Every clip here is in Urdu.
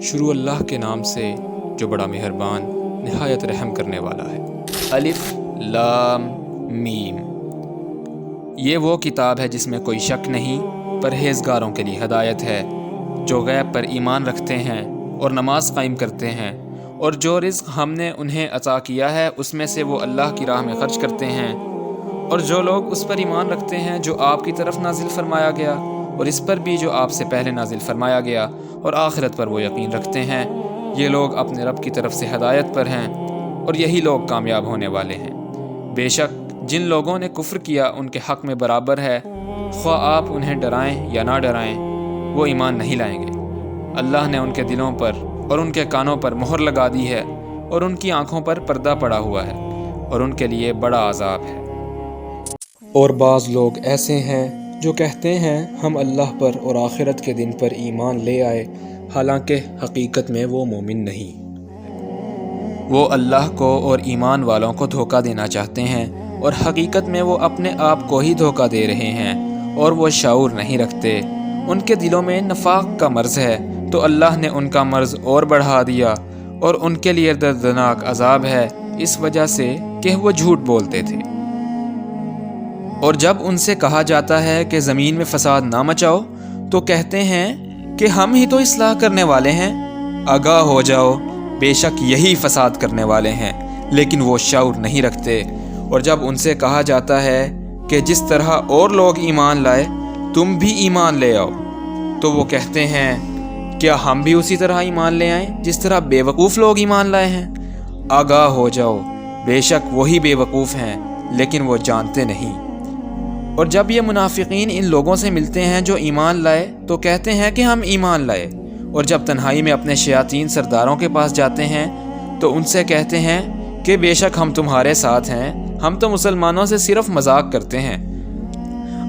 شروع اللہ کے نام سے جو بڑا مہربان نہایت رحم کرنے والا ہے۔ الف لام میم۔ یہ وہ کتاب ہے جس میں کوئی شک نہیں، پرہیزگاروں کے لیے ہدایت ہے، جو غیب پر ایمان رکھتے ہیں اور نماز قائم کرتے ہیں، اور جو رزق ہم نے انہیں عطا کیا ہے اس میں سے وہ اللہ کی راہ میں خرچ کرتے ہیں، اور جو لوگ اس پر ایمان رکھتے ہیں جو آپ کی طرف نازل فرمایا گیا اور اس پر بھی جو آپ سے پہلے نازل فرمایا گیا، اور آخرت پر وہ یقین رکھتے ہیں، یہ لوگ اپنے رب کی طرف سے ہدایت پر ہیں، اور یہی لوگ کامیاب ہونے والے ہیں۔ بے شک جن لوگوں نے کفر کیا ان کے حق میں برابر ہے، خواہ آپ انہیں ڈرائیں یا نہ ڈرائیں، وہ ایمان نہیں لائیں گے۔ اللہ نے ان کے دلوں پر اور ان کے کانوں پر مہر لگا دی ہے، اور ان کی آنکھوں پر پردہ پڑا ہوا ہے، اور ان کے لیے بڑا عذاب ہے۔ اور بعض لوگ ایسے ہیں جو کہتے ہیں ہم اللہ پر اور آخرت کے دن پر ایمان لے آئے، حالانکہ حقیقت میں وہ مومن نہیں۔ وہ اللہ کو اور ایمان والوں کو دھوکہ دینا چاہتے ہیں، اور حقیقت میں وہ اپنے آپ کو ہی دھوکہ دے رہے ہیں، اور وہ شعور نہیں رکھتے۔ ان کے دلوں میں نفاق کا مرض ہے، تو اللہ نے ان کا مرض اور بڑھا دیا، اور ان کے لیے دردناک عذاب ہے، اس وجہ سے کہ وہ جھوٹ بولتے تھے۔ اور جب ان سے کہا جاتا ہے کہ زمین میں فساد نہ مچاؤ، تو کہتے ہیں کہ ہم ہی تو اصلاح کرنے والے ہیں۔ آگاہ ہو جاؤ، بے شک یہی فساد کرنے والے ہیں، لیکن وہ شعور نہیں رکھتے۔ اور جب ان سے کہا جاتا ہے کہ جس طرح اور لوگ ایمان لائے تم بھی ایمان لے آؤ، تو وہ کہتے ہیں کیا ہم بھی اسی طرح ایمان لے آئیں جس طرح بے وقوف لوگ ایمان لائے ہیں۔ آگاہ ہو جاؤ، بے شک وہی بے وقوف ہیں، لیکن وہ جانتے نہیں۔ اور جب یہ منافقین ان لوگوں سے ملتے ہیں جو ایمان لائے، تو کہتے ہیں کہ ہم ایمان لائے، اور جب تنہائی میں اپنے شیاطین سرداروں کے پاس جاتے ہیں تو ان سے کہتے ہیں کہ بے شک ہم تمہارے ساتھ ہیں، ہم تو مسلمانوں سے صرف مذاق کرتے ہیں۔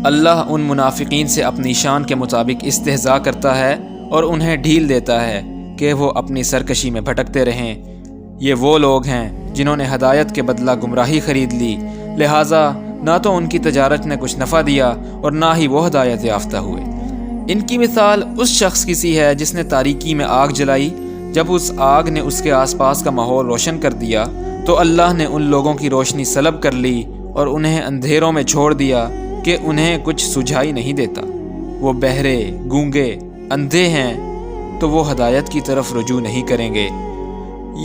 اللہ ان منافقین سے اپنی شان کے مطابق استہزاء کرتا ہے اور انہیں ڈھیل دیتا ہے کہ وہ اپنی سرکشی میں بھٹکتے رہیں۔ یہ وہ لوگ ہیں جنہوں نے ہدایت کے بدلہ گمراہی خرید لی، لہٰذا نہ تو ان کی تجارت نے کچھ نفع دیا اور نہ ہی وہ ہدایت یافتہ ہوئے۔ ان کی مثال اس شخص کی سی ہے جس نے تاریکی میں آگ جلائی، جب اس آگ نے اس کے آس پاس کا ماحول روشن کر دیا تو اللہ نے ان لوگوں کی روشنی سلب کر لی اور انہیں اندھیروں میں چھوڑ دیا کہ انہیں کچھ سجھائی نہیں دیتا۔ وہ بہرے، گونگے، اندھے ہیں، تو وہ ہدایت کی طرف رجوع نہیں کریں گے۔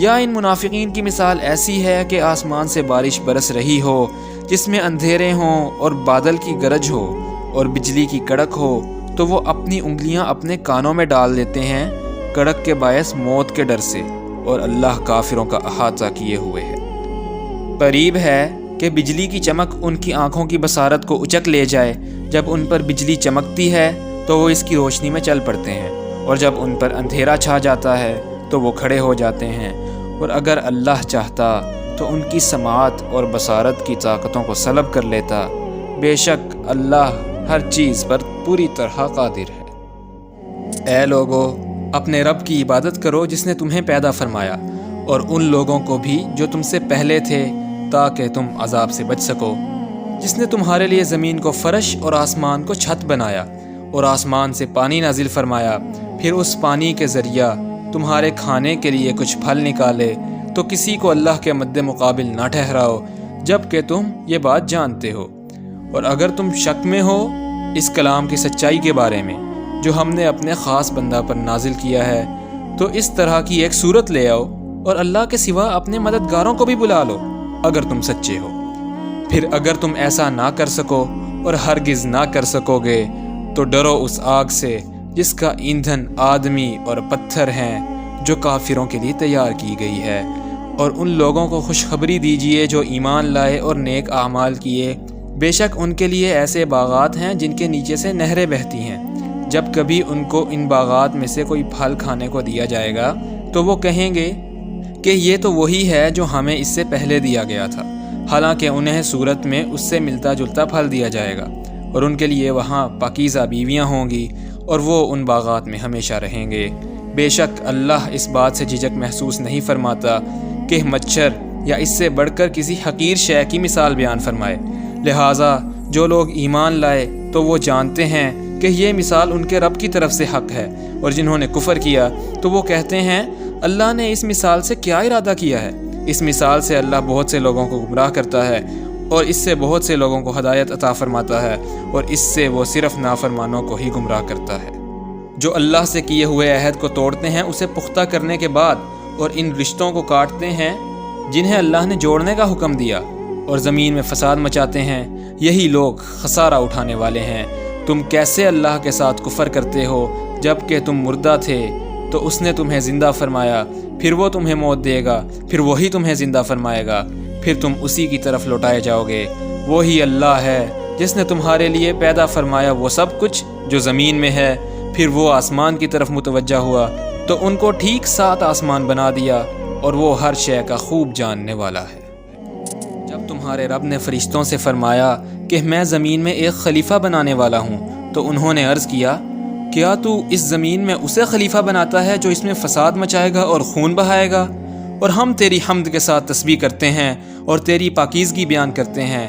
یا ان منافقین کی مثال ایسی ہے کہ آسمان سے بارش برس رہی ہو جس میں اندھیرے ہوں اور بادل کی گرج ہو اور بجلی کی کڑک ہو، تو وہ اپنی انگلیاں اپنے کانوں میں ڈال دیتے ہیں کڑک کے باعث موت کے ڈر سے، اور اللہ کافروں کا احاطہ کیے ہوئے ہے۔ قریب ہے کہ بجلی کی چمک ان کی آنکھوں کی بصارت کو اچک لے جائے۔ جب ان پر بجلی چمکتی ہے تو وہ اس کی روشنی میں چل پڑتے ہیں، اور جب ان پر اندھیرا چھا جاتا ہے تو وہ کھڑے ہو جاتے ہیں۔ اور اگر اللہ چاہتا تو ان کی سماعت اور بصارت کی طاقتوں کو سلب کر لیتا۔ بے شک اللہ ہر چیز پر پوری طرح قادر ہے۔ اے لوگو، اپنے رب کی عبادت کرو جس نے تمہیں پیدا فرمایا، اور ان لوگوں کو بھی جو تم سے پہلے تھے، تاکہ تم عذاب سے بچ سکو۔ جس نے تمہارے لیے زمین کو فرش اور آسمان کو چھت بنایا، اور آسمان سے پانی نازل فرمایا، پھر اس پانی کے ذریعہ تمہارے کھانے کے لیے کچھ پھل نکالے، تو کسی کو اللہ کے مد مقابل نہ ٹھہراؤ جب کہ تم یہ بات جانتے ہو۔ اور اگر تم شک میں ہو اس کلام کی سچائی کے بارے میں جو ہم نے اپنے خاص بندہ پر نازل کیا ہے، تو اس طرح کی ایک صورت لے آؤ، اور اللہ کے سوا اپنے مددگاروں کو بھی بلا لو اگر تم سچے ہو۔ پھر اگر تم ایسا نہ کر سکو اور ہرگز نہ کر سکو گے، تو ڈرو اس آگ سے جس کا ایندھن آدمی اور پتھر ہیں، جو کافروں کے لیے تیار کی گئی ہے۔ اور ان لوگوں کو خوشخبری دیجیے جو ایمان لائے اور نیک اعمال کیے، بے شک ان کے لیے ایسے باغات ہیں جن کے نیچے سے نہریں بہتی ہیں۔ جب کبھی ان کو ان باغات میں سے کوئی پھل کھانے کو دیا جائے گا تو وہ کہیں گے کہ یہ تو وہی ہے جو ہمیں اس سے پہلے دیا گیا تھا، حالانکہ انہیں صورت میں اس سے ملتا جلتا پھل دیا جائے گا، اور ان کے لیے وہاں پاکیزہ بیویاں ہوں گی، اور وہ ان باغات میں ہمیشہ رہیں گے۔ بے شک اللہ اس بات سے جھجک محسوس نہیں فرماتا کہ مچھر یا اس سے بڑھ کر کسی حقیر شے کی مثال بیان فرمائے۔ لہٰذا جو لوگ ایمان لائے تو وہ جانتے ہیں کہ یہ مثال ان کے رب کی طرف سے حق ہے، اور جنہوں نے کفر کیا تو وہ کہتے ہیں اللہ نے اس مثال سے کیا ارادہ کیا ہے؟ اس مثال سے اللہ بہت سے لوگوں کو گمراہ کرتا ہے اور اس سے بہت سے لوگوں کو ہدایت عطا فرماتا ہے، اور اس سے وہ صرف نافرمانوں کو ہی گمراہ کرتا ہے۔ جو اللہ سے کیے ہوئے عہد کو توڑتے ہیں اسے پختہ کرنے کے بعد، اور ان رشتوں کو کاٹتے ہیں جنہیں اللہ نے جوڑنے کا حکم دیا، اور زمین میں فساد مچاتے ہیں، یہی لوگ خسارہ اٹھانے والے ہیں۔ تم کیسے اللہ کے ساتھ کفر کرتے ہو جب کہ تم مردہ تھے تو اس نے تمہیں زندہ فرمایا، پھر وہ تمہیں موت دے گا، پھر وہی تمہیں زندہ فرمائے گا، پھر تم اسی کی طرف لوٹائے جاؤ گے۔ وہی اللہ ہے جس نے تمہارے لیے پیدا فرمایا وہ سب کچھ جو زمین میں ہے، پھر وہ آسمان کی طرف متوجہ ہوا تو ان کو ٹھیک 7 آسمان بنا دیا، اور وہ ہر شے کا خوب جاننے والا ہے۔ جب تمہارے رب نے فرشتوں سے فرمایا کہ میں زمین میں ایک خلیفہ بنانے والا ہوں، تو انہوں نے عرض کیا کیا تو اس زمین میں اسے خلیفہ بناتا ہے جو اس میں فساد مچائے گا اور خون بہائے گا؟ اور ہم تیری حمد کے ساتھ تسبیح کرتے ہیں اور تیری پاکیزگی بیان کرتے ہیں۔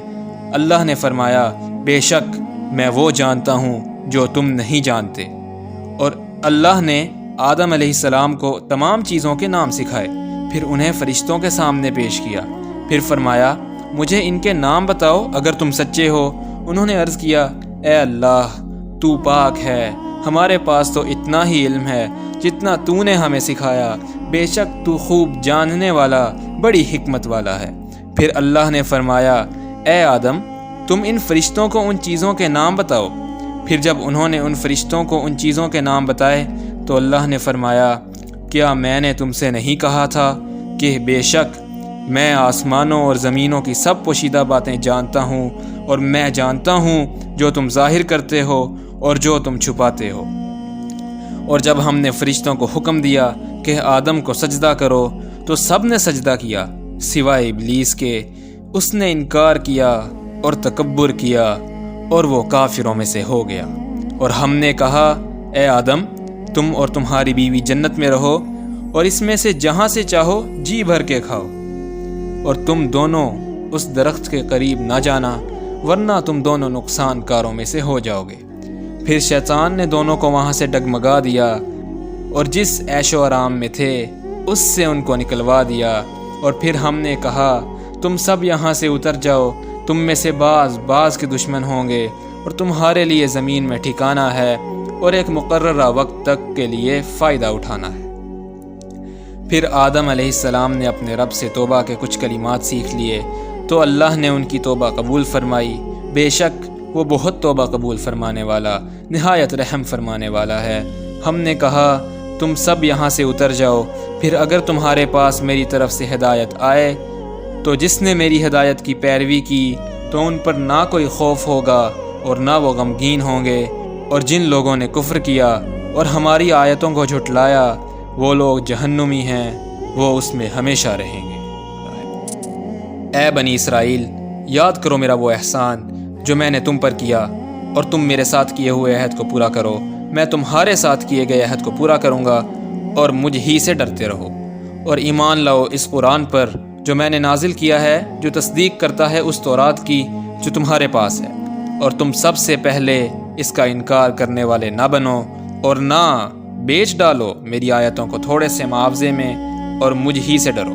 اللہ نے فرمایا بے شک میں وہ جانتا ہوں جو تم نہیں جانتے۔ اور اللہ نے آدم علیہ السلام کو تمام چیزوں کے نام سکھائے، پھر انہیں فرشتوں کے سامنے پیش کیا، پھر فرمایا مجھے ان کے نام بتاؤ اگر تم سچے ہو۔ انہوں نے عرض کیا اے اللہ تو پاک ہے، ہمارے پاس تو اتنا ہی علم ہے جتنا تو نے ہمیں سکھایا، بے شک تو خوب جاننے والا بڑی حکمت والا ہے۔ پھر اللہ نے فرمایا اے آدم تم ان فرشتوں کو ان چیزوں کے نام بتاؤ۔ پھر جب انہوں نے ان فرشتوں کو ان چیزوں کے نام بتائے تو اللہ نے فرمایا کیا میں نے تم سے نہیں کہا تھا کہ بے شک میں آسمانوں اور زمینوں کی سب پوشیدہ باتیں جانتا ہوں، اور میں جانتا ہوں جو تم ظاہر کرتے ہو اور جو تم چھپاتے ہو۔ اور جب ہم نے فرشتوں کو حکم دیا کہ آدم کو سجدہ کرو تو سب نے سجدہ کیا سوائے ابلیس کے، اس نے انکار کیا اور تکبر کیا اور وہ کافروں میں سے ہو گیا۔ اور ہم نے کہا اے آدم تم اور تمہاری بیوی جنت میں رہو اور اس میں سے جہاں سے چاہو جی بھر کے کھاؤ، اور تم دونوں اس درخت کے قریب نہ جانا ورنہ تم دونوں نقصان کاروں میں سے ہو جاؤ گے۔ پھر شیطان نے دونوں کو وہاں سے ڈگمگا دیا اور جس عیش و آرام میں تھے اس سے ان کو نکلوا دیا، اور پھر ہم نے کہا تم سب یہاں سے اتر جاؤ، تم میں سے بعض کے دشمن ہوں گے، اور تمہارے لیے زمین میں ٹھکانہ ہے اور ایک مقررہ وقت تک کے لیے فائدہ اٹھانا ہے۔ پھر آدم علیہ السلام نے اپنے رب سے توبہ کے کچھ کلمات سیکھ لیے تو اللہ نے ان کی توبہ قبول فرمائی، بے شک وہ بہت توبہ قبول فرمانے والا نہایت رحم فرمانے والا ہے۔ ہم نے کہا تم سب یہاں سے اتر جاؤ، پھر اگر تمہارے پاس میری طرف سے ہدایت آئے تو جس نے میری ہدایت کی پیروی کی تو ان پر نہ کوئی خوف ہوگا اور نہ وہ غمگین ہوں گے، اور جن لوگوں نے کفر کیا اور ہماری آیتوں کو جھٹلایا وہ لوگ جہنمی ہیں، وہ اس میں ہمیشہ رہیں گے۔ اے بنی اسرائیل یاد کرو میرا وہ احسان جو میں نے تم پر کیا، اور تم میرے ساتھ کیے ہوئے عہد کو پورا کرو، میں تمہارے ساتھ کیے گئے عہد کو پورا کروں گا، اور مجھ ہی سے ڈرتے رہو، اور ایمان لاؤ اس قرآن پر جو میں نے نازل کیا ہے، جو تصدیق کرتا ہے اس تورات کی جو تمہارے پاس ہے، اور تم سب سے پہلے اس کا انکار کرنے والے نہ بنو، اور نہ بیچ ڈالو میری آیتوں کو تھوڑے سے معاوضے میں، اور مجھ ہی سے ڈرو،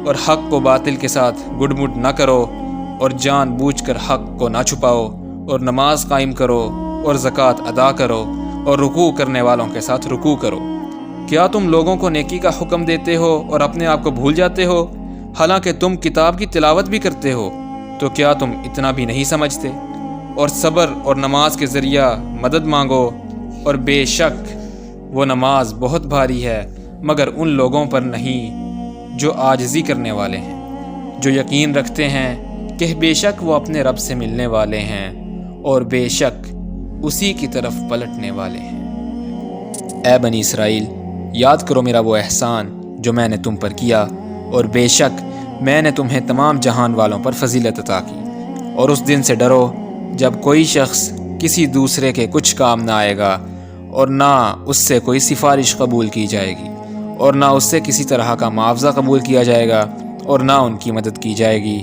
اور حق کو باطل کے ساتھ گڈ مڈ نہ کرو، اور جان بوجھ کر حق کو نہ چھپاؤ، اور نماز قائم کرو اور زکوٰۃ ادا کرو، اور رکوع کرنے والوں کے ساتھ رکوع کرو۔ کیا تم لوگوں کو نیکی کا حکم دیتے ہو اور اپنے آپ کو بھول جاتے ہو، حالانکہ تم کتاب کی تلاوت بھی کرتے ہو؟ تو کیا تم اتنا بھی نہیں سمجھتے؟ اور صبر اور نماز کے ذریعہ مدد مانگو، اور بے شک وہ نماز بہت بھاری ہے مگر ان لوگوں پر نہیں جو عاجزی کرنے والے ہیں، جو یقین رکھتے ہیں کہ بے شک وہ اپنے رب سے ملنے والے ہیں اور بے شک اسی کی طرف پلٹنے والے ہیں۔ اے بنی اسرائیل یاد کرو میرا وہ احسان جو میں نے تم پر کیا، اور بے شک میں نے تمہیں تمام جہان والوں پر فضیلت عطا کی۔ اور اس دن سے ڈرو جب کوئی شخص کسی دوسرے کے کچھ کام نہ آئے گا، اور نہ اس سے کوئی سفارش قبول کی جائے گی، اور نہ اس سے کسی طرح کا معاوضہ قبول کیا جائے گا، اور نہ ان کی مدد کی جائے گی۔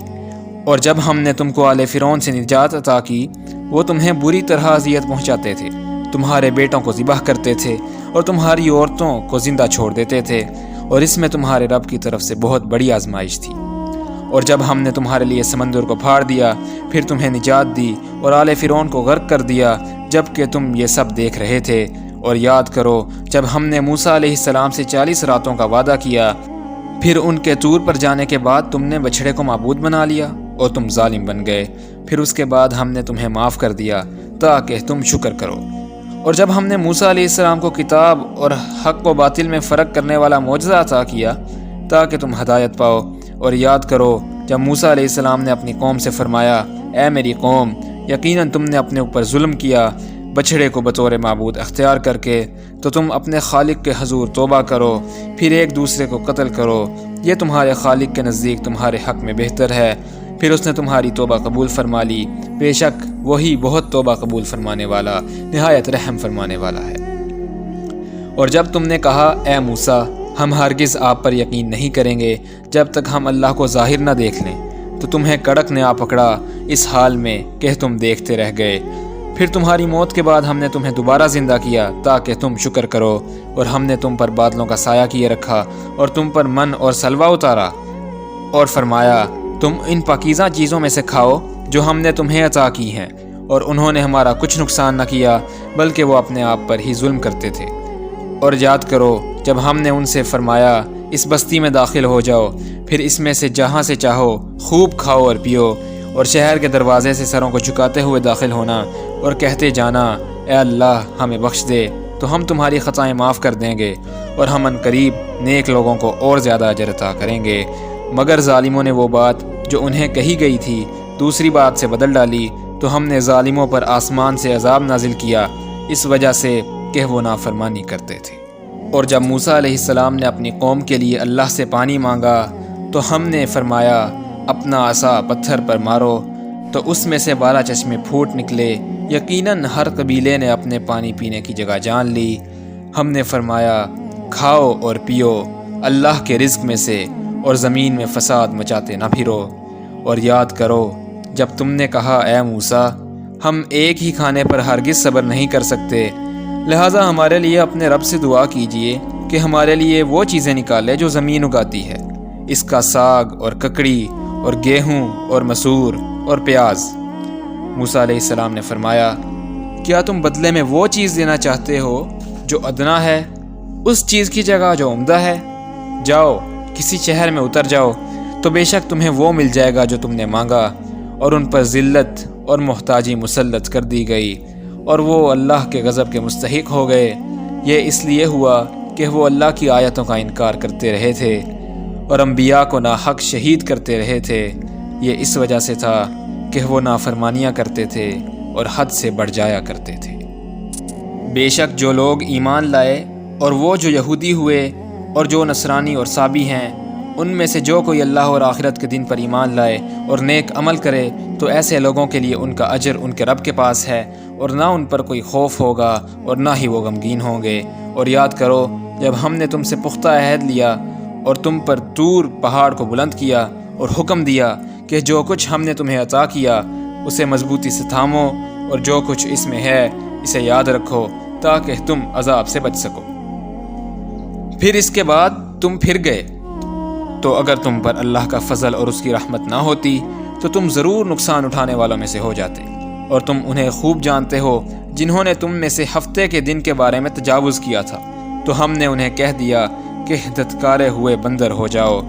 اور جب ہم نے تم کو آل فرعون سے نجات عطا کی، وہ تمہیں بری طرح اذیت پہنچاتے تھے، تمہارے بیٹوں کو ذبح کرتے تھے اور تمہاری عورتوں کو زندہ چھوڑ دیتے تھے، اور اس میں تمہارے رب کی طرف سے بہت بڑی آزمائش تھی۔ اور جب ہم نے تمہارے لیے سمندر کو پھاڑ دیا، پھر تمہیں نجات دی اور آل فرعون کو غرق کر دیا، جب کہ تم یہ سب دیکھ رہے تھے۔ اور یاد کرو جب ہم نے موسیٰ علیہ السلام سے 40 راتوں کا وعدہ کیا، پھر ان کے طور پر جانے کے بعد تم نے بچھڑے کو معبود بنا لیا اور تم ظالم بن گئے۔ پھر اس کے بعد ہم نے تمہیں معاف کر دیا تاکہ تم شکر کرو۔ اور جب ہم نے موسیٰ علیہ السلام کو کتاب اور حق و باطل میں فرق کرنے والا معجزہ عطا کیا تاکہ تم ہدایت پاؤ۔ اور یاد کرو جب موسیٰ علیہ السلام نے اپنی قوم سے فرمایا، اے میری قوم، یقیناً تم نے اپنے اوپر ظلم کیا بچھڑے کو بطور معبود اختیار کر کے، تو تم اپنے خالق کے حضور توبہ کرو، پھر ایک دوسرے کو قتل کرو، یہ تمہارے خالق کے نزدیک تمہارے حق میں بہتر ہے۔ پھر اس نے تمہاری توبہ قبول فرما لی، بے شک وہی بہت توبہ قبول فرمانے والا، نہایت رحم فرمانے والا ہے۔ اور جب تم نے کہا، اے موسیٰ، ہم ہرگز آپ پر یقین نہیں کریں گے جب تک ہم اللہ کو ظاہر نہ دیکھ لیں، تو تمہیں کڑک نے آ پکڑا اس حال میں کہ تم دیکھتے رہ گئے۔ پھر تمہاری موت کے بعد ہم نے تمہیں دوبارہ زندہ کیا تاکہ تم شکر کرو، اور ہم نے تم پر بادلوں کا سایہ کیے رکھا اور تم پر من اور سلوہ اتارا، اور فرمایا تم ان پاکیزہ چیزوں میں سے کھاؤ جو ہم نے تمہیں عطا کی ہیں، اور انہوں نے ہمارا کچھ نقصان نہ کیا بلکہ وہ اپنے آپ پر ہی ظلم کرتے تھے۔ اور یاد کرو جب ہم نے ان سے فرمایا، اس بستی میں داخل ہو جاؤ، پھر اس میں سے جہاں سے چاہو خوب کھاؤ اور پیو، اور شہر کے دروازے سے سروں کو جھکاتے ہوئے داخل ہونا اور کہتے جانا، اے اللہ ہمیں بخش دے تو ہم تمہاری خطائیں معاف کر دیں گے، اور ہم ان قریب نیک لوگوں کو اور زیادہ اجر عطا کریں گے۔ مگر ظالموں نے وہ بات جو انہیں کہی گئی تھی دوسری بات سے بدل ڈالی، تو ہم نے ظالموں پر آسمان سے عذاب نازل کیا اس وجہ سے کہ وہ نافرمانی کرتے تھے۔ اور جب موسیٰ علیہ السلام نے اپنی قوم کے لیے اللہ سے پانی مانگا تو ہم نے فرمایا، اپنا عصا پتھر پر مارو، تو اس میں سے 12 چشمے پھوٹ نکلے۔ یقیناً ہر قبیلے نے اپنے پانی پینے کی جگہ جان لی۔ ہم نے فرمایا، کھاؤ اور پیو اللہ کے رزق میں سے، اور زمین میں فساد مچاتے نہ پھرو۔ اور یاد کرو جب تم نے کہا، اے موسیٰ، ہم ایک ہی کھانے پر ہرگز صبر نہیں کر سکتے، لہٰذا ہمارے لیے اپنے رب سے دعا کیجیے کہ ہمارے لیے وہ چیزیں نکالے جو زمین اگاتی ہے، اس کا ساگ اور ککڑی اور گیہوں اور مسور اور پیاز۔ موسیٰ علیہ السلام نے فرمایا، کیا تم بدلے میں وہ چیز دینا چاہتے ہو جو ادنا ہے، اس چیز کی جگہ جو عمدہ ہے؟ جاؤ کسی شہر میں اتر جاؤ، تو بے شک تمہیں وہ مل جائے گا جو تم نے مانگا۔ اور ان پر ذلت اور محتاجی مسلط کر دی گئی، اور وہ اللہ کے غضب کے مستحق ہو گئے۔ یہ اس لیے ہوا کہ وہ اللہ کی آیتوں کا انکار کرتے رہے تھے اور انبیاء کو ناحق شہید کرتے رہے تھے۔ یہ اس وجہ سے تھا کہ وہ نافرمانیاں کرتے تھے اور حد سے بڑھ جایا کرتے تھے۔ بے شک جو لوگ ایمان لائے اور وہ جو یہودی ہوئے اور جو نصرانی اور صابی ہیں، ان میں سے جو کوئی اللہ اور آخرت کے دن پر ایمان لائے اور نیک عمل کرے، تو ایسے لوگوں کے لیے ان کا اجر ان کے رب کے پاس ہے، اور نہ ان پر کوئی خوف ہوگا اور نہ ہی وہ غمگین ہوں گے۔ اور یاد کرو جب ہم نے تم سے پختہ عہد لیا اور تم پر طور پہاڑ کو بلند کیا اور حکم دیا کہ جو کچھ ہم نے تمہیں عطا کیا اسے مضبوطی سے تھامو، اور جو کچھ اس میں ہے اسے یاد رکھو تاکہ تم عذاب سے بچ سکو۔ پھر اس کے بعد تم پھر گئے، تو اگر تم پر اللہ کا فضل اور اس کی رحمت نہ ہوتی تو تم ضرور نقصان اٹھانے والوں میں سے ہو جاتے۔ اور تم انہیں خوب جانتے ہو جنہوں نے تم میں سے ہفتے کے دن کے بارے میں تجاوز کیا تھا، تو ہم نے انہیں کہہ دیا کہ دھتکارے ہوئے بندر ہو جاؤ۔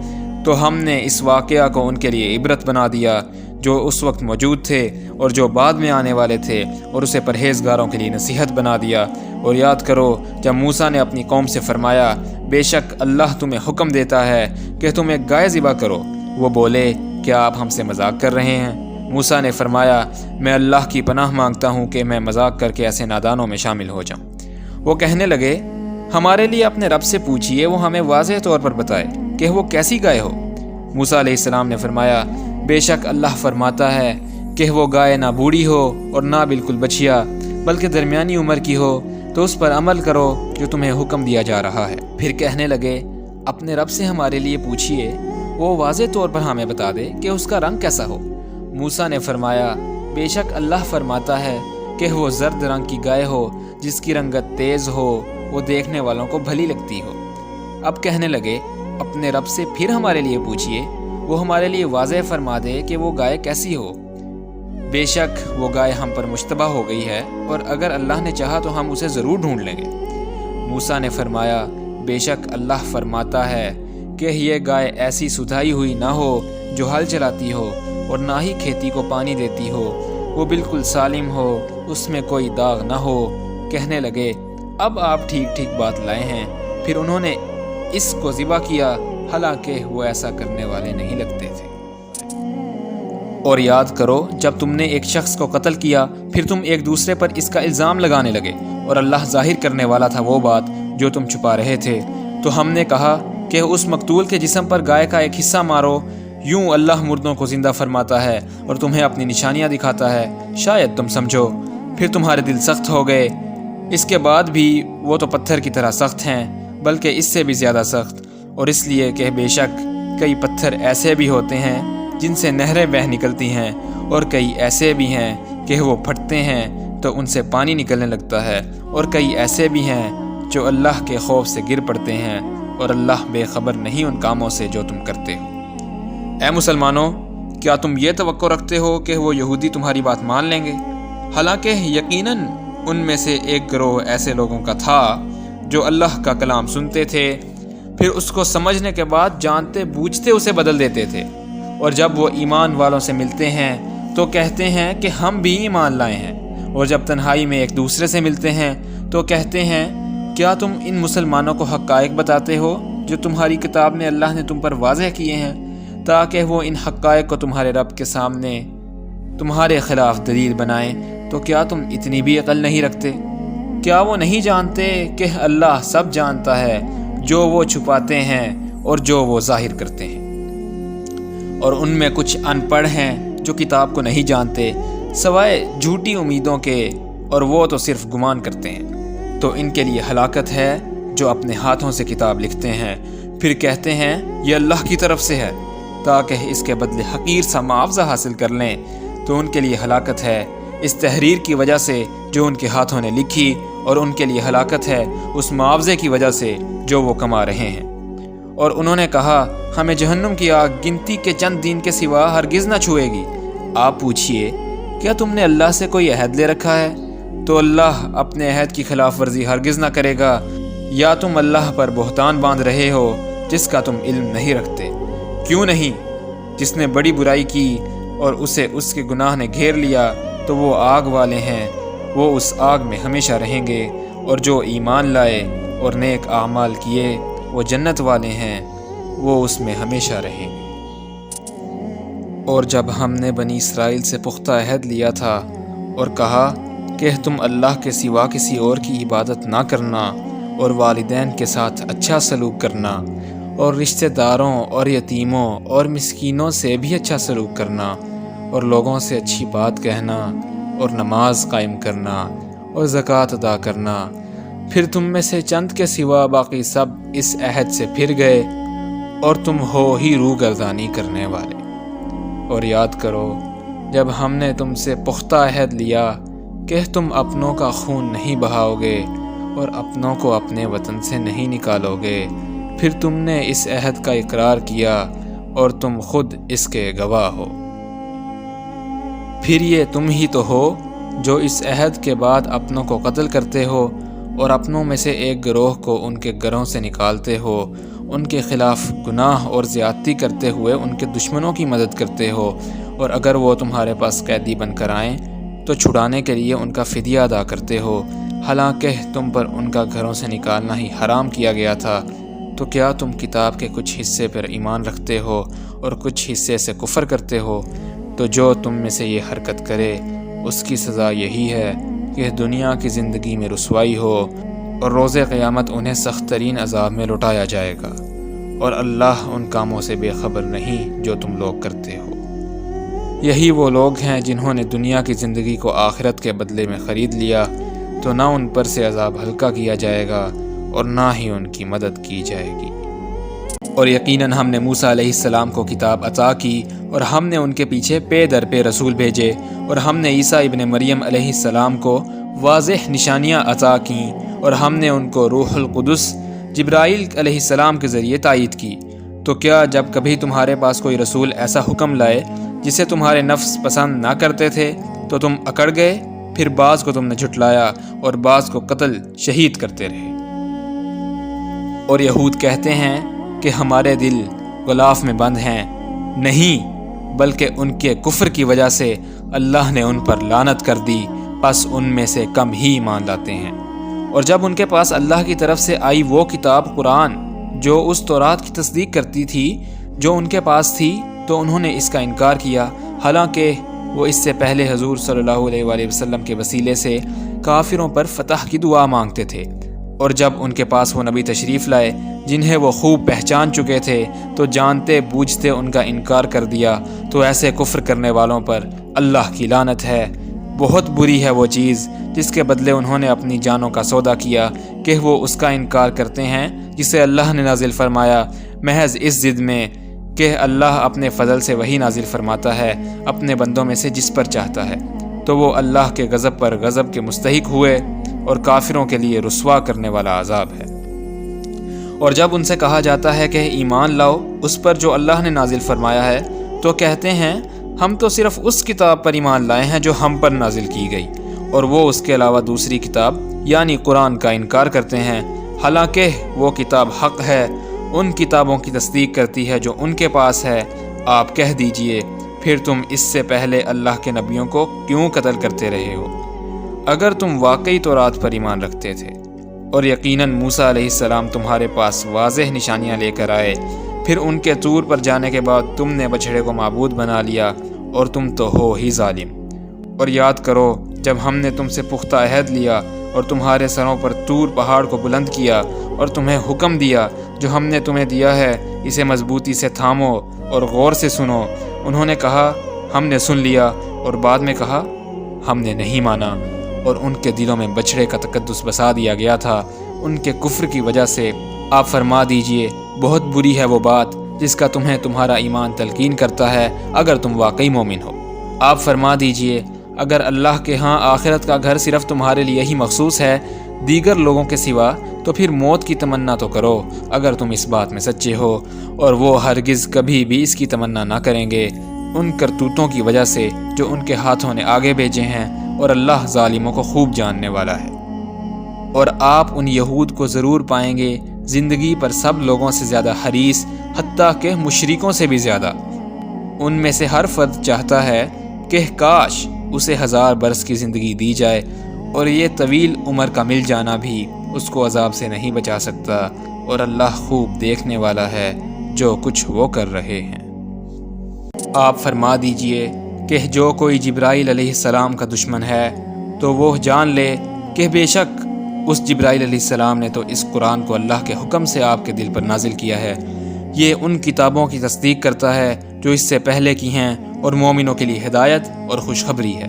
تو ہم نے اس واقعہ کو ان کے لیے عبرت بنا دیا جو اس وقت موجود تھے اور جو بعد میں آنے والے تھے، اور اسے پرہیزگاروں کے لیے نصیحت بنا دیا۔ اور یاد کرو جب موسیٰ نے اپنی قوم سے فرمایا، بے شک اللہ تمہیں حکم دیتا ہے کہ تم ایک گائے ذبح کرو، وہ بولے، کیا آپ ہم سے مذاق کر رہے ہیں؟ موسیٰ نے فرمایا، میں اللہ کی پناہ مانگتا ہوں کہ میں مذاق کر کے ایسے نادانوں میں شامل ہو جاؤں۔ وہ کہنے لگے، ہمارے لیے اپنے رب سے پوچھئے، وہ ہمیں واضح طور پر بتائے کہ وہ کیسی گائے ہو۔ موسیٰ علیہ السلام نے فرمایا، بے شک اللہ فرماتا ہے کہ وہ گائے نہ بوڑھی ہو اور نہ بالکل بچھیا، بلکہ درمیانی عمر کی ہو، تو اس پر عمل کرو جو تمہیں حکم دیا جا رہا ہے۔ پھر کہنے لگے، اپنے رب سے ہمارے لیے پوچھئے، وہ واضح طور پر ہمیں بتا دے کہ اس کا رنگ کیسا ہو۔ موسیٰ نے فرمایا، بے شک اللہ فرماتا ہے کہ وہ زرد رنگ کی گائے ہو جس کی رنگت تیز ہو وہ دیکھنے والوں کو بھلی لگتی ہو۔ اب کہنے لگے اپنے رب سے پھر ہمارے لیے پوچھئے، وہ ہمارے لیے واضح فرما دے کہ وہ گائے کیسی ہو۔ بے شک وہ گائے ہم پر مشتبہ ہو گئی ہے، اور اگر اللہ نے چاہا تو ہم اسے ضرور ڈھونڈ لیں گے۔ موسیٰ نے فرمایا بے شک اللہ فرماتا ہے کہ یہ گائے ایسی سدھائی ہوئی نہ ہو جو ہل چلاتی ہو، اور نہ ہی کھیتی کو پانی دیتی ہو، وہ بالکل سالم ہو، اس میں کوئی داغ نہ ہو۔ کہنے لگے اب آپ ٹھیک ٹھیک بات لائے ہیں۔ پھر انہوں نے اس کو ذبح کیا، حالانکہ وہ ایسا کرنے والے نہیں لگتے تھے۔ اور یاد کرو جب تم نے ایک شخص کو قتل کیا، پھر تم ایک دوسرے پر اس کا الزام لگانے لگے، اور اللہ ظاہر کرنے والا تھا وہ بات جو تم چھپا رہے تھے۔ تو ہم نے کہا کہ اس مقتول کے جسم پر گائے کا ایک حصہ مارو، یوں اللہ مردوں کو زندہ فرماتا ہے اور تمہیں اپنی نشانیاں دکھاتا ہے، شاید تم سمجھو۔ پھر تمہارے دل سخت ہو گئے، اس کے بعد بھی وہ تو پتھر کی طرح سخت ہیں، بلکہ اس سے بھی زیادہ سخت، اور اس لیے کہ بے شک کئی پتھر ایسے بھی ہوتے ہیں جن سے نہریں بہہ نکلتی ہیں، اور کئی ایسے بھی ہیں کہ وہ پھٹتے ہیں تو ان سے پانی نکلنے لگتا ہے، اور کئی ایسے بھی ہیں جو اللہ کے خوف سے گر پڑتے ہیں، اور اللہ بے خبر نہیں ان کاموں سے جو تم کرتے ہو۔ اے مسلمانوں، کیا تم یہ توقع رکھتے ہو کہ وہ یہودی تمہاری بات مان لیں گے؟ حالانکہ یقیناً ان میں سے ایک گروہ ایسے لوگوں کا تھا جو اللہ کا کلام سنتے تھے، پھر اس کو سمجھنے کے بعد جانتے بوجھتے اسے بدل دیتے تھے، اور جب وہ ایمان والوں سے ملتے ہیں تو کہتے ہیں کہ ہم بھی ایمان لائے ہیں، اور جب تنہائی میں ایک دوسرے سے ملتے ہیں تو کہتے ہیں کیا تم ان مسلمانوں کو حقائق بتاتے ہو جو تمہاری کتاب میں اللہ نے تم پر واضح کیے ہیں، تاکہ وہ ان حقائق کو تمہارے رب کے سامنے تمہارے خلاف دلیل بنائیں؟ تو کیا تم اتنی بھی عقل نہیں رکھتے؟ کیا وہ نہیں جانتے کہ اللہ سب جانتا ہے، جو وہ چھپاتے ہیں اور جو وہ ظاہر کرتے ہیں؟ اور ان میں کچھ ان پڑھ ہیں جو کتاب کو نہیں جانتے سوائے جھوٹی امیدوں کے، اور وہ تو صرف گمان کرتے ہیں۔ تو ان کے لیے ہلاکت ہے جو اپنے ہاتھوں سے کتاب لکھتے ہیں، پھر کہتے ہیں یہ اللہ کی طرف سے ہے، تاکہ اس کے بدلے حقیر سا معاوضہ حاصل کر لیں۔ تو ان کے لیے ہلاکت ہے اس تحریر کی وجہ سے جو ان کے ہاتھوں نے لکھی، اور ان کے لیے ہلاکت ہے اس معاوضے کی وجہ سے جو وہ کما رہے ہیں۔ اور انہوں نے کہا ہمیں جہنم کی آگ گنتی کے چند دن کے سوا ہرگز نہ چھوئے گی۔ آپ پوچھئے کیا تم نے اللہ سے کوئی عہد لے رکھا ہے؟ تو اللہ اپنے عہد کی خلاف ورزی ہرگز نہ کرے گا، یا تم اللہ پر بہتان باندھ رہے ہو جس کا تم علم نہیں رکھتے؟ کیوں نہیں؟ جس نے بڑی برائی کی اور اسے اس کے گناہ نے گھیر لیا تو وہ آگ والے ہیں، وہ اس آگ میں ہمیشہ رہیں گے، اور جو ایمان لائے اور نیک اعمال کیے وہ جنت والے ہیں، وہ اس میں ہمیشہ رہیں گے۔ اور جب ہم نے بنی اسرائیل سے پختہ عہد لیا تھا اور کہا کہ تم اللہ کے سوا کسی اور کی عبادت نہ کرنا، اور والدین کے ساتھ اچھا سلوک کرنا، اور رشتہ داروں اور یتیموں اور مسکینوں سے بھی اچھا سلوک کرنا، اور لوگوں سے اچھی بات کہنا، اور نماز قائم کرنا، اور زکوٰۃ ادا کرنا، پھر تم میں سے چند کے سوا باقی سب اس عہد سے پھر گئے، اور تم ہو ہی روگردانی کرنے والے۔ اور یاد کرو جب ہم نے تم سے پختہ عہد لیا کہ تم اپنوں کا خون نہیں بہاؤ گے اور اپنوں کو اپنے وطن سے نہیں نکالو گے، پھر تم نے اس عہد کا اقرار کیا اور تم خود اس کے گواہ ہو۔ پھر یہ تم ہی تو ہو جو اس عہد کے بعد اپنوں کو قتل کرتے ہو، اور اپنوں میں سے ایک گروہ کو ان کے گھروں سے نکالتے ہو، ان کے خلاف گناہ اور زیادتی کرتے ہوئے ان کے دشمنوں کی مدد کرتے ہو، اور اگر وہ تمہارے پاس قیدی بن کر آئیں تو چھڑانے کے لیے ان کا فدیہ ادا کرتے ہو، حالانکہ تم پر ان کا گھروں سے نکالنا ہی حرام کیا گیا تھا۔ تو کیا تم کتاب کے کچھ حصے پر ایمان رکھتے ہو اور کچھ حصے سے کفر کرتے ہو؟ تو جو تم میں سے یہ حرکت کرے اس کی سزا یہی ہے کہ دنیا کی زندگی میں رسوائی ہو، اور روز قیامت انہیں سخت ترین عذاب میں لٹایا جائے گا، اور اللہ ان کاموں سے بے خبر نہیں جو تم لوگ کرتے ہو۔ یہی وہ لوگ ہیں جنہوں نے دنیا کی زندگی کو آخرت کے بدلے میں خرید لیا، تو نہ ان پر سے عذاب ہلکا کیا جائے گا اور نہ ہی ان کی مدد کی جائے گی۔ اور یقیناً ہم نے موسیٰ علیہ السلام کو کتاب عطا کی اور ہم نے ان کے پیچھے پے در پے رسول بھیجے، اور ہم نے عیسیٰ ابن مریم علیہ السلام کو واضح نشانیاں عطا کیں، اور ہم نے ان کو روح القدس جبرائیل علیہ السلام کے ذریعے تائید کی۔ تو کیا جب کبھی تمہارے پاس کوئی رسول ایسا حکم لائے جسے تمہارے نفس پسند نہ کرتے تھے تو تم اکڑ گئے؟ پھر بعض کو تم نے جھٹلایا اور بعض کو قتل شہید کرتے رہے۔ اور یہود کہتے ہیں کہ ہمارے دل غلاف میں بند ہیں، نہیں بلکہ ان کے کفر کی وجہ سے اللہ نے ان پر لعنت کر دی، پس ان میں سے کم ہی ایمان لاتے ہیں۔ اور جب ان کے پاس اللہ کی طرف سے آئی وہ کتاب قرآن جو اس تورات کی تصدیق کرتی تھی جو ان کے پاس تھی، تو انہوں نے اس کا انکار کیا، حالانکہ وہ اس سے پہلے حضور صلی اللہ علیہ وآلہ وسلم کے وسیلے سے کافروں پر فتح کی دعا مانگتے تھے۔ اور جب ان کے پاس وہ نبی تشریف لائے جنہیں وہ خوب پہچان چکے تھے تو جانتے بوجھتے ان کا انکار کر دیا، تو ایسے کفر کرنے والوں پر اللہ کی لعنت ہے۔ بہت بری ہے وہ چیز جس کے بدلے انہوں نے اپنی جانوں کا سودا کیا کہ وہ اس کا انکار کرتے ہیں جسے اللہ نے نازل فرمایا، محض اس ضد میں کہ اللہ اپنے فضل سے وہی نازل فرماتا ہے اپنے بندوں میں سے جس پر چاہتا ہے۔ تو وہ اللہ کے غضب پر غضب کے مستحق ہوئے، اور کافروں کے لیے رسوا کرنے والا عذاب ہے۔ اور جب ان سے کہا جاتا ہے کہ ایمان لاؤ اس پر جو اللہ نے نازل فرمایا ہے، تو کہتے ہیں ہم تو صرف اس کتاب پر ایمان لائے ہیں جو ہم پر نازل کی گئی، اور وہ اس کے علاوہ دوسری کتاب یعنی قرآن کا انکار کرتے ہیں، حالانکہ وہ کتاب حق ہے، ان کتابوں کی تصدیق کرتی ہے جو ان کے پاس ہے۔ آپ کہہ دیجئے پھر تم اس سے پہلے اللہ کے نبیوں کو کیوں قتل کرتے رہے ہو اگر تم واقعی تورات پر ایمان رکھتے تھے؟ اور یقیناً موسیٰ علیہ السلام تمہارے پاس واضح نشانیاں لے کر آئے، پھر ان کے طور پر جانے کے بعد تم نے بچھڑے کو معبود بنا لیا، اور تم تو ہو ہی ظالم۔ اور یاد کرو جب ہم نے تم سے پختہ عہد لیا اور تمہارے سروں پر طور پہاڑ کو بلند کیا اور تمہیں حکم دیا جو ہم نے تمہیں دیا ہے اسے مضبوطی سے تھامو اور غور سے سنو۔ انہوں نے کہا ہم نے سن لیا، اور بعد میں کہا ہم نے نہیں مانا، اور ان کے دلوں میں بچھڑے کا تقدس بسا دیا گیا تھا ان کے کفر کی وجہ سے۔ آپ فرما دیجئے بہت بری ہے وہ بات جس کا تمہیں تمہارا ایمان تلقین کرتا ہے اگر تم واقعی مومن ہو۔ آپ فرما دیجئے اگر اللہ کے ہاں آخرت کا گھر صرف تمہارے لیے ہی مخصوص ہے دیگر لوگوں کے سوا، تو پھر موت کی تمنا تو کرو اگر تم اس بات میں سچے ہو، اور وہ ہرگز کبھی بھی اس کی تمنا نہ کریں گے ان کرتوتوں کی وجہ سے جو ان کے ہاتھوں نے آگے بھیجے ہیں، اور اللہ ظالموں کو خوب جاننے والا ہے۔ اور آپ ان یہود کو ضرور پائیں گے زندگی پر سب لوگوں سے زیادہ حریص، حتیٰ کہ مشرکوں سے بھی زیادہ۔ ان میں سے ہر فرد چاہتا ہے کہ کاش اسے 1000 برس کی زندگی دی جائے، اور یہ طویل عمر کا مل جانا بھی اس کو عذاب سے نہیں بچا سکتا، اور اللہ خوب دیکھنے والا ہے جو کچھ وہ کر رہے ہیں۔ آپ فرما دیجئے کہ جو کوئی جبرائیل علیہ السلام کا دشمن ہے تو وہ جان لے کہ بے شک اس جبرائیل علیہ السلام نے تو اس قرآن کو اللہ کے حکم سے آپ کے دل پر نازل کیا ہے، یہ ان کتابوں کی تصدیق کرتا ہے جو اس سے پہلے کی ہیں، اور مومنوں کے لیے ہدایت اور خوشخبری ہے۔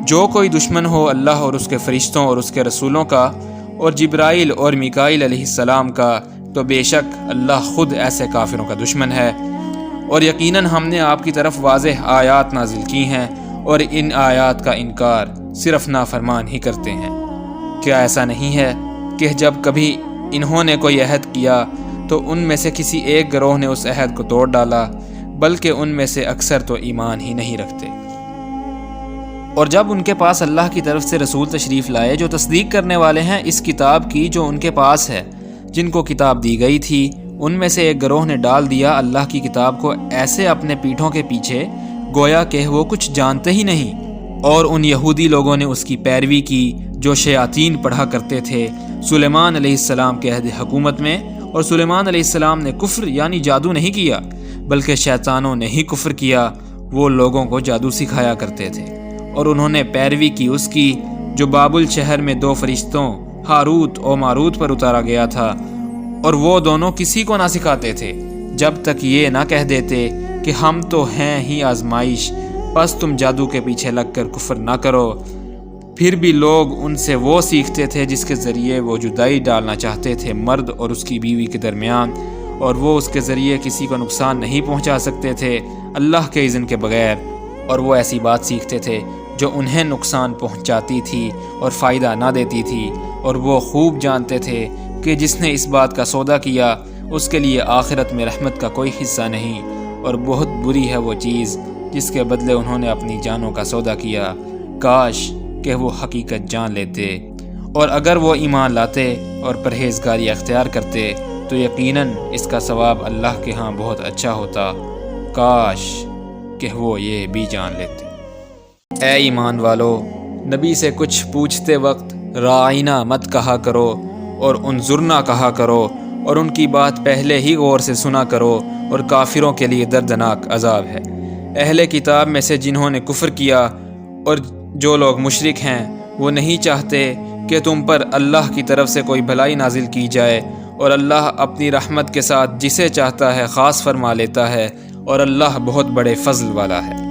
جو کوئی دشمن ہو اللہ اور اس کے فرشتوں اور اس کے رسولوں کا اور جبرائیل اور میکائیل علیہ السلام کا، تو بے شک اللہ خود ایسے کافروں کا دشمن ہے۔ اور یقیناً ہم نے آپ کی طرف واضح آیات نازل کی ہیں، اور ان آیات کا انکار صرف نافرمان ہی کرتے ہیں۔ کیا ایسا نہیں ہے کہ جب کبھی انہوں نے کوئی عہد کیا تو ان میں سے کسی ایک گروہ نے اس عہد کو توڑ ڈالا، بلکہ ان میں سے اکثر تو ایمان ہی نہیں رکھتے۔ اور جب ان کے پاس اللہ کی طرف سے رسول تشریف لائے جو تصدیق کرنے والے ہیں اس کتاب کی جو ان کے پاس ہے، جن کو کتاب دی گئی تھی، ان میں سے ایک گروہ نے ڈال دیا اللہ کی کتاب کو ایسے اپنے پیٹھوں کے پیچھے گویا کہ وہ کچھ جانتے ہی نہیں، اور ان یہودی لوگوں نے اس کی پیروی کی جو شیاطین پڑھا کرتے تھے سلیمان علیہ السلام کے عہد حکومت میں۔ اور سلیمان علیہ السلام نے کفر یعنی جادو نہیں کیا، بلکہ شیطانوں نے ہی کفر کیا، وہ لوگوں کو جادو سکھایا کرتے تھے۔ اور انہوں نے پیروی کی اس کی جو بابل شہر میں 2 فرشتوں ہاروت و ماروت پر اتارا گیا تھا، اور وہ دونوں کسی کو نہ سکھاتے تھے جب تک یہ نہ کہہ دیتے کہ ہم تو ہیں ہی آزمائش، پس تم جادو کے پیچھے لگ کر کفر نہ کرو۔ پھر بھی لوگ ان سے وہ سیکھتے تھے جس کے ذریعے وہ جدائی ڈالنا چاہتے تھے مرد اور اس کی بیوی کے درمیان، اور وہ اس کے ذریعے کسی کو نقصان نہیں پہنچا سکتے تھے اللہ کے اذن کے بغیر، اور وہ ایسی بات سیکھتے تھے جو انہیں نقصان پہنچاتی تھی اور فائدہ نہ دیتی تھی، اور وہ خوب جانتے تھے کہ جس نے اس بات کا سودا کیا اس کے لیے آخرت میں رحمت کا کوئی حصہ نہیں، اور بہت بری ہے وہ چیز جس کے بدلے انہوں نے اپنی جانوں کا سودا کیا۔ کاش کہ وہ حقیقت جان لیتے، اور اگر وہ ایمان لاتے اور پرہیزگاری اختیار کرتے تو یقیناً اس کا ثواب اللہ کے ہاں بہت اچھا ہوتا۔ کاش کہ وہ یہ بھی جان لیتے۔ اے ایمان والو، نبی سے کچھ پوچھتے وقت رائنا مت کہا کرو اور انظرنا کہا کرو، اور ان کی بات پہلے ہی غور سے سنا کرو، اور کافروں کے لیے دردناک عذاب ہے۔ اہل کتاب میں سے جنہوں نے کفر کیا اور جو لوگ مشرک ہیں وہ نہیں چاہتے کہ تم پر اللہ کی طرف سے کوئی بھلائی نازل کی جائے، اور اللہ اپنی رحمت کے ساتھ جسے چاہتا ہے خاص فرما لیتا ہے، اور اللہ بہت بڑے فضل والا ہے۔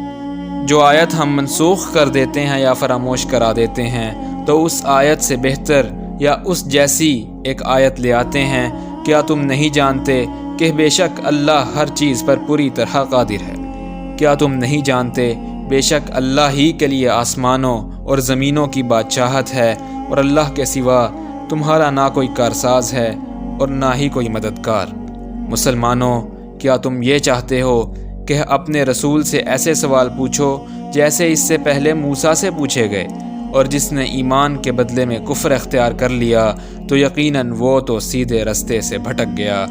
جو آیت ہم منسوخ کر دیتے ہیں یا فراموش کرا دیتے ہیں تو اس آیت سے بہتر یا اس جیسی ایک آیت لے آتے ہیں۔ کیا تم نہیں جانتے کہ بے شک اللہ ہر چیز پر پوری طرح قادر ہے؟ کیا تم نہیں جانتے بے شک اللہ ہی کے لیے آسمانوں اور زمینوں کی بادشاہت ہے، اور اللہ کے سوا تمہارا نہ کوئی کارساز ہے اور نہ ہی کوئی مددگار۔ مسلمانوں، کیا تم یہ چاہتے ہو کہ اپنے رسول سے ایسے سوال پوچھو جیسے اس سے پہلے موسیٰ سے پوچھے گئے، اور جس نے ایمان کے بدلے میں کفر اختیار کر لیا تو یقیناً وہ تو سیدھے رستے سے بھٹک گیا۔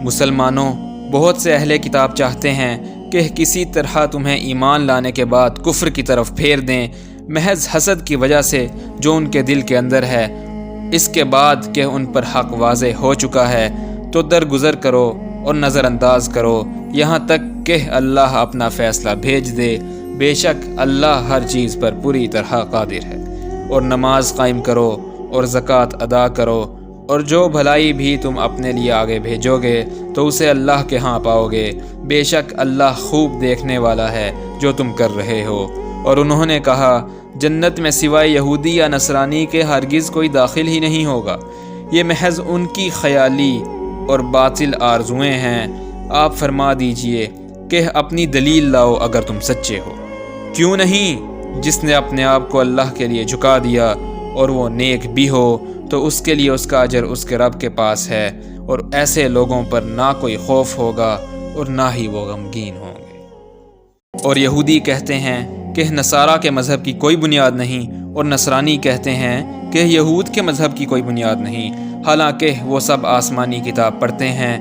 مسلمانوں، بہت سے اہل کتاب چاہتے ہیں کہ کسی طرح تمہیں ایمان لانے کے بعد کفر کی طرف پھیر دیں، محض حسد کی وجہ سے جو ان کے دل کے اندر ہے۔ اس کے بعد کہ ان پر حق واضح ہو چکا ہے تو درگزر کرو اور نظر انداز کرو یہاں تک کہ اللہ اپنا فیصلہ بھیج دے۔ بے شک اللہ ہر چیز پر پوری طرح قادر ہے۔ اور نماز قائم کرو اور زکوٰۃ ادا کرو، اور جو بھلائی بھی تم اپنے لیے آگے بھیجو گے تو اسے اللہ کے ہاں پاؤ گے۔ بے شک اللہ خوب دیکھنے والا ہے جو تم کر رہے ہو۔ اور انہوں نے کہا، جنت میں سوائے یہودی یا نصرانی کے ہرگز کوئی داخل ہی نہیں ہوگا۔ یہ محض ان کی خیالی اور باطل آرزوئیں ہیں۔ آپ فرما دیجئے کہ اپنی دلیل لاؤ اگر تم سچے ہو۔ کیوں نہیں؟ جس نے اپنے آپ کو اللہ کے لیے جھکا دیا اور وہ نیک بھی ہو تو اس کے لیے اس کا اجر اس کے رب کے پاس ہے، اور ایسے لوگوں پر نہ کوئی خوف ہوگا اور نہ ہی وہ غمگین ہوں گے۔ اور یہودی کہتے ہیں کہ نصارہ کے مذہب کی کوئی بنیاد نہیں، اور نصرانی کہتے ہیں کہ یہود کے مذہب کی کوئی بنیاد نہیں، حالانکہ وہ سب آسمانی کتاب پڑھتے ہیں۔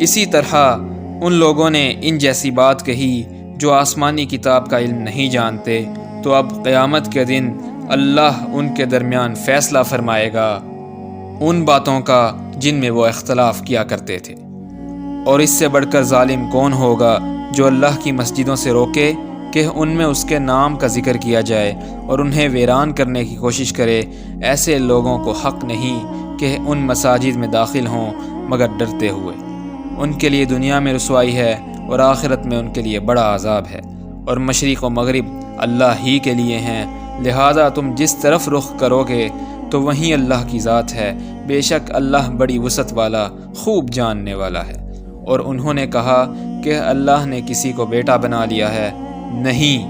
اسی طرح ان لوگوں نے ان جیسی بات کہی جو آسمانی کتاب کا علم نہیں جانتے، تو اب قیامت کے دن اللہ ان کے درمیان فیصلہ فرمائے گا ان باتوں کا جن میں وہ اختلاف کیا کرتے تھے۔ اور اس سے بڑھ کر ظالم کون ہوگا جو اللہ کی مسجدوں سے روکے کہ ان میں اس کے نام کا ذکر کیا جائے اور انہیں ویران کرنے کی کوشش کرے۔ ایسے لوگوں کو حق نہیں کہ ان مساجد میں داخل ہوں مگر ڈرتے ہوئے۔ ان کے لیے دنیا میں رسوائی ہے اور آخرت میں ان کے لیے بڑا عذاب ہے۔ اور مشرق و مغرب اللہ ہی کے لیے ہیں، لہذا تم جس طرف رخ کرو گے تو وہیں اللہ کی ذات ہے۔ بے شک اللہ بڑی وسعت والا، خوب جاننے والا ہے۔ اور انہوں نے کہا کہ اللہ نے کسی کو بیٹا بنا لیا ہے۔ نہیں،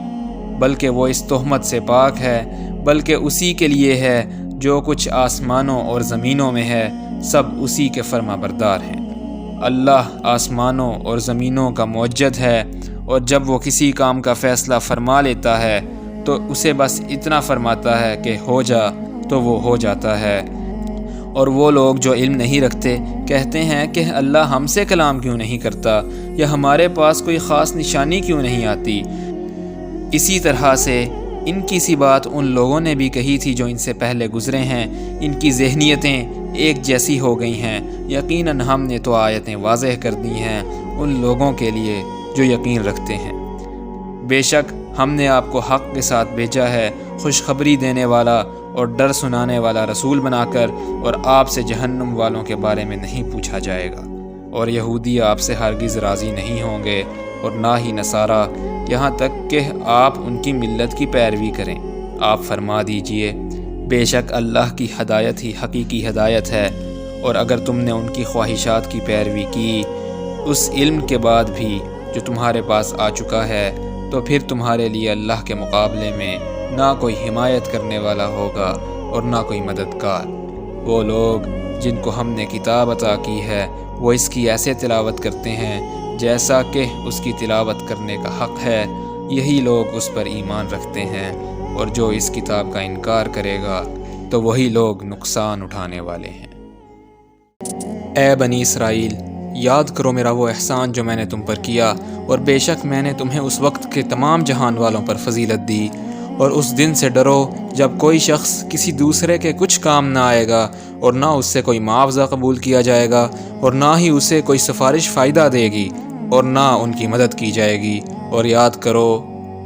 بلکہ وہ اس تہمت سے پاک ہے، بلکہ اسی کے لیے ہے جو کچھ آسمانوں اور زمینوں میں ہے، سب اسی کے فرما بردار ہیں۔ اللہ آسمانوں اور زمینوں کا موجد ہے، اور جب وہ کسی کام کا فیصلہ فرما لیتا ہے تو اسے بس اتنا فرماتا ہے کہ ہو جا تو وہ ہو جاتا ہے۔ اور وہ لوگ جو علم نہیں رکھتے کہتے ہیں کہ اللہ ہم سے کلام کیوں نہیں کرتا، یا ہمارے پاس کوئی خاص نشانی کیوں نہیں آتی۔ اسی طرح سے ان کی سی بات ان لوگوں نے بھی کہی تھی جو ان سے پہلے گزرے ہیں۔ ان کی ذہنیتیں ایک جیسی ہو گئی ہیں۔ یقیناً ہم نے تو آیتیں واضح کر دی ہیں ان لوگوں کے لیے جو یقین رکھتے ہیں۔ بے شک ہم نے آپ کو حق کے ساتھ بھیجا ہے، خوشخبری دینے والا اور ڈر سنانے والا رسول بنا کر، اور آپ سے جہنم والوں کے بارے میں نہیں پوچھا جائے گا۔ اور یہودی آپ سے ہرگز راضی نہیں ہوں گے، اور نہ ہی نصارہ، یہاں تک کہ آپ ان کی ملت کی پیروی کریں۔ آپ فرما دیجئے، بے شک اللہ کی ہدایت ہی حقیقی ہدایت ہے، اور اگر تم نے ان کی خواہشات کی پیروی کی اس علم کے بعد بھی جو تمہارے پاس آ چکا ہے، تو پھر تمہارے لیے اللہ کے مقابلے میں نہ کوئی حمایت کرنے والا ہوگا اور نہ کوئی مددگار۔ وہ لوگ جن کو ہم نے کتاب عطا کی ہے وہ اس کی ایسے تلاوت کرتے ہیں جیسا کہ اس کی تلاوت کرنے کا حق ہے، یہی لوگ اس پر ایمان رکھتے ہیں، اور جو اس کتاب کا انکار کرے گا تو وہی لوگ نقصان اٹھانے والے ہیں۔ اے بنی اسرائیل، یاد کرو میرا وہ احسان جو میں نے تم پر کیا، اور بے شک میں نے تمہیں اس وقت کے تمام جہان والوں پر فضیلت دی، اور اس دن سے ڈرو جب کوئی شخص کسی دوسرے کے کچھ کام نہ آئے گا، اور نہ اس سے کوئی معاوضہ قبول کیا جائے گا، اور نہ ہی اسے کوئی سفارش فائدہ دے گی، اور نہ ان کی مدد کی جائے گی۔ اور یاد کرو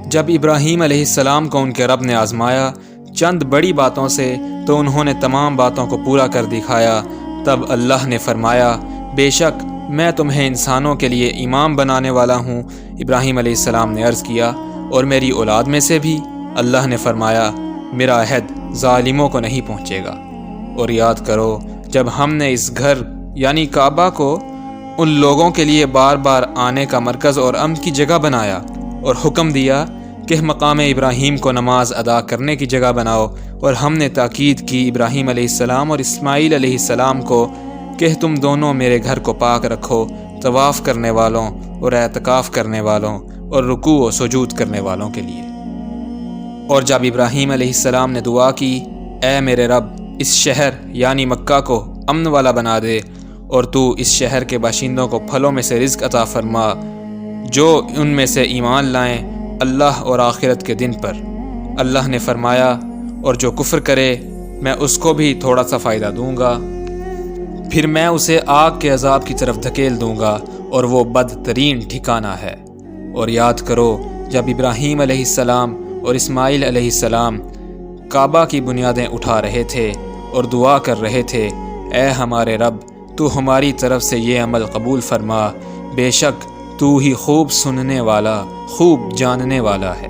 جب ابراہیم علیہ السلام کو ان کے رب نے آزمایا چند بڑی باتوں سے، تو انہوں نے تمام باتوں کو پورا کر دکھایا، تب اللہ نے فرمایا بے شک میں تمہیں انسانوں کے لیے امام بنانے والا ہوں۔ ابراہیم علیہ السلام نے عرض کیا اور میری اولاد میں سے بھی؟ اللہ نے فرمایا میرا عہد ظالموں کو نہیں پہنچے گا۔ اور یاد کرو جب ہم نے اس گھر یعنی کعبہ کو ان لوگوں کے لیے بار بار آنے کا مرکز اور امن کی جگہ بنایا اور حکم دیا کہ مقام ابراہیم کو نماز ادا کرنے کی جگہ بناؤ، اور ہم نے تاکید کی ابراہیم علیہ السلام اور اسماعیل علیہ السلام کو کہ تم دونوں میرے گھر کو پاک رکھو، طواف کرنے والوں اور اعتکاف کرنے والوں اور رکوع و سجود کرنے والوں کے لیے۔ اور جب ابراہیم علیہ السلام نے دعا کی اے میرے رب اس شہر یعنی مکہ کو امن والا بنا دے، اور تو اس شہر کے باشندوں کو پھلوں میں سے رزق عطا فرما جو ان میں سے ایمان لائیں اللہ اور آخرت کے دن پر۔ اللہ نے فرمایا اور جو کفر کرے میں اس کو بھی تھوڑا سا فائدہ دوں گا، پھر میں اسے آگ کے عذاب کی طرف دھکیل دوں گا، اور وہ بدترین ٹھکانہ ہے۔ اور یاد کرو جب ابراہیم علیہ السلام اور اسماعیل علیہ السلام کعبہ کی بنیادیں اٹھا رہے تھے اور دعا کر رہے تھے اے ہمارے رب تو ہماری طرف سے یہ عمل قبول فرما، بے شک تو ہی خوب سننے والا خوب جاننے والا ہے۔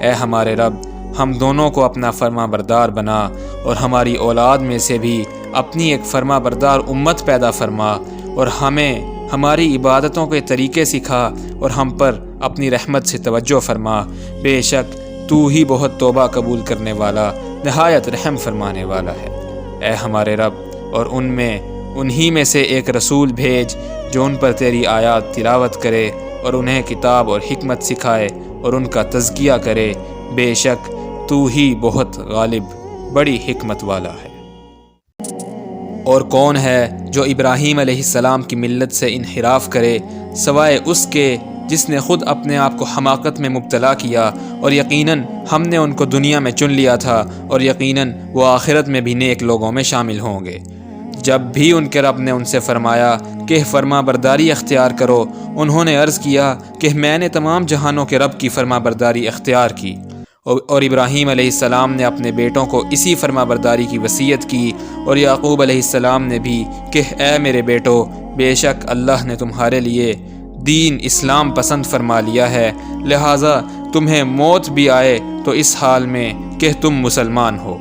اے ہمارے رب ہم دونوں کو اپنا فرما بردار بنا، اور ہماری اولاد میں سے بھی اپنی ایک فرما بردار امت پیدا فرما، اور ہمیں ہماری عبادتوں کے طریقے سکھا، اور ہم پر اپنی رحمت سے توجہ فرما، بے شک تو ہی بہت توبہ قبول کرنے والا نہایت رحم فرمانے والا ہے۔ اے ہمارے رب اور انہی میں سے ایک رسول بھیج جو ان پر تیری آیات تلاوت کرے اور انہیں کتاب اور حکمت سکھائے اور ان کا تزکیہ کرے، بے شک تو ہی بہت غالب بڑی حکمت والا ہے۔ اور کون ہے جو ابراہیم علیہ السلام کی ملت سے انحراف کرے سوائے اس کے جس نے خود اپنے آپ کو حماقت میں مبتلا کیا، اور یقیناً ہم نے ان کو دنیا میں چن لیا تھا، اور یقیناً وہ آخرت میں بھی نیک لوگوں میں شامل ہوں گے۔ جب بھی ان کے رب نے ان سے فرمایا کہ فرما برداری اختیار کرو، انہوں نے عرض کیا کہ میں نے تمام جہانوں کے رب کی فرما برداری اختیار کی، اور ابراہیم علیہ السلام نے اپنے بیٹوں کو اسی فرما برداری کی وصیت کی، اور یعقوب علیہ السلام نے بھی کہ اے میرے بیٹو بے شک اللہ نے تمہارے لیے دین اسلام پسند فرما لیا ہے، لہٰذا تمہیں موت بھی آئے تو اس حال میں کہ تم مسلمان ہو۔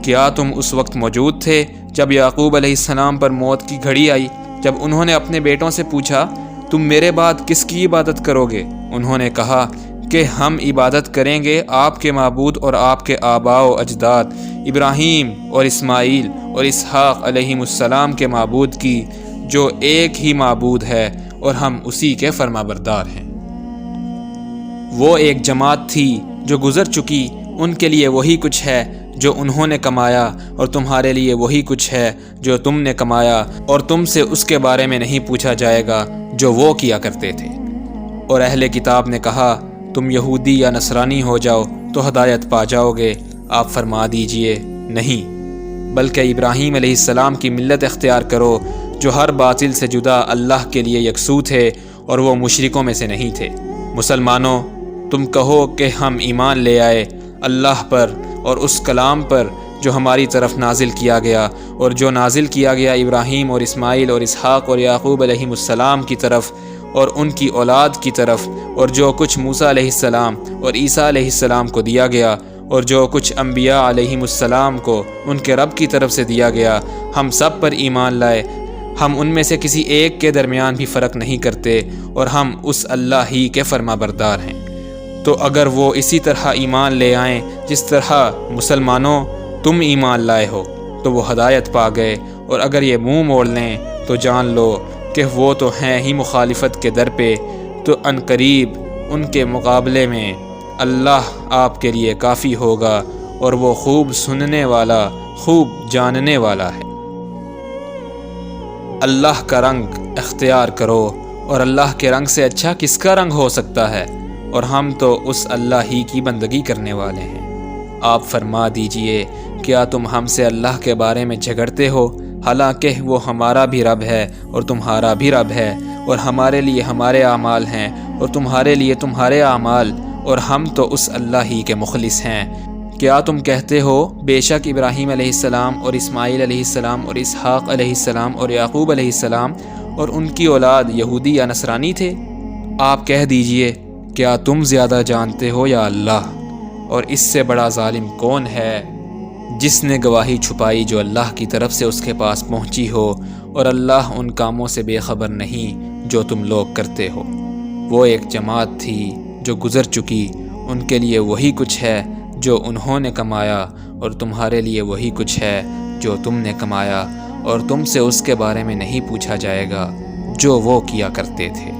کیا تم اس وقت موجود تھے جب یعقوب علیہ السلام پر موت کی گھڑی آئی، جب انہوں نے اپنے بیٹوں سے پوچھا تم میرے بعد کس کی عبادت کرو گے؟ انہوں نے کہا کہ ہم عبادت کریں گے آپ کے معبود اور آپ کے آباء و اجداد ابراہیم اور اسماعیل اور اسحاق علیہم السلام کے معبود کی، جو ایک ہی معبود ہے اور ہم اسی کے فرما بردار ہیں۔ وہ ایک جماعت تھی جو گزر چکی، ان کے لیے وہی کچھ ہے جو انہوں نے کمایا، اور تمہارے لیے وہی کچھ ہے جو تم نے کمایا، اور تم سے اس کے بارے میں نہیں پوچھا جائے گا جو وہ کیا کرتے تھے۔ اور اہل کتاب نے کہا تم یہودی یا نصرانی ہو جاؤ تو ہدایت پا جاؤ گے۔ آپ فرما دیجئے نہیں، بلکہ ابراہیم علیہ السلام کی ملت اختیار کرو جو ہر باطل سے جدا اللہ کے لیے یکسو تھے، اور وہ مشرکوں میں سے نہیں تھے۔ مسلمانوں تم کہو کہ ہم ایمان لے آئے اللہ پر اور اس کلام پر جو ہماری طرف نازل کیا گیا، اور جو نازل کیا گیا ابراہیم اور اسماعیل اور اسحاق اور یعقوب علیہم السلام کی طرف اور ان کی اولاد کی طرف، اور جو کچھ موسیٰ علیہ السلام اور عیسیٰ علیہ السلام کو دیا گیا، اور جو کچھ انبیاء علیہم السلام کو ان کے رب کی طرف سے دیا گیا، ہم سب پر ایمان لائے، ہم ان میں سے کسی ایک کے درمیان بھی فرق نہیں کرتے اور ہم اس اللہ ہی کے فرما بردار ہیں۔ تو اگر وہ اسی طرح ایمان لے آئیں جس طرح مسلمانوں تم ایمان لائے ہو تو وہ ہدایت پا گئے، اور اگر یہ منہ موڑ لیں تو جان لو کہ وہ تو ہیں ہی مخالفت کے در پہ، تو ان قریب ان کے مقابلے میں اللہ آپ کے لیے کافی ہوگا، اور وہ خوب سننے والا، خوب جاننے والا ہے۔ اللہ کا رنگ اختیار کرو، اور اللہ کے رنگ سے اچھا کس کا رنگ ہو سکتا ہے، اور ہم تو اس اللہ ہی کی بندگی کرنے والے ہیں۔ آپ فرما دیجئے، کیا تم ہم سے اللہ کے بارے میں جھگڑتے ہو، حالانکہ وہ ہمارا بھی رب ہے اور تمہارا بھی رب ہے، اور ہمارے لیے ہمارے اعمال ہیں اور تمہارے لیے تمہارے اعمال، اور ہم تو اس اللہ ہی کے مخلص ہیں۔ کیا تم کہتے ہو بے شک ابراہیم علیہ السلام اور اسماعیل علیہ السلام اور اسحاق علیہ السلام اور یعقوب علیہ السلام اور ان کی اولاد یہودی یا نصرانی تھے؟ آپ کہہ دیجئے، کیا تم زیادہ جانتے ہو یا اللہ؟ اور اس سے بڑا ظالم کون ہے جس نے گواہی چھپائی جو اللہ کی طرف سے اس کے پاس پہنچی ہو، اور اللہ ان کاموں سے بے خبر نہیں جو تم لوگ کرتے ہو۔ وہ ایک جماعت تھی جو گزر چکی، ان کے لیے وہی کچھ ہے جو انہوں نے کمایا، اور تمہارے لیے وہی کچھ ہے جو تم نے کمایا، اور تم سے اس کے بارے میں نہیں پوچھا جائے گا جو وہ کیا کرتے تھے۔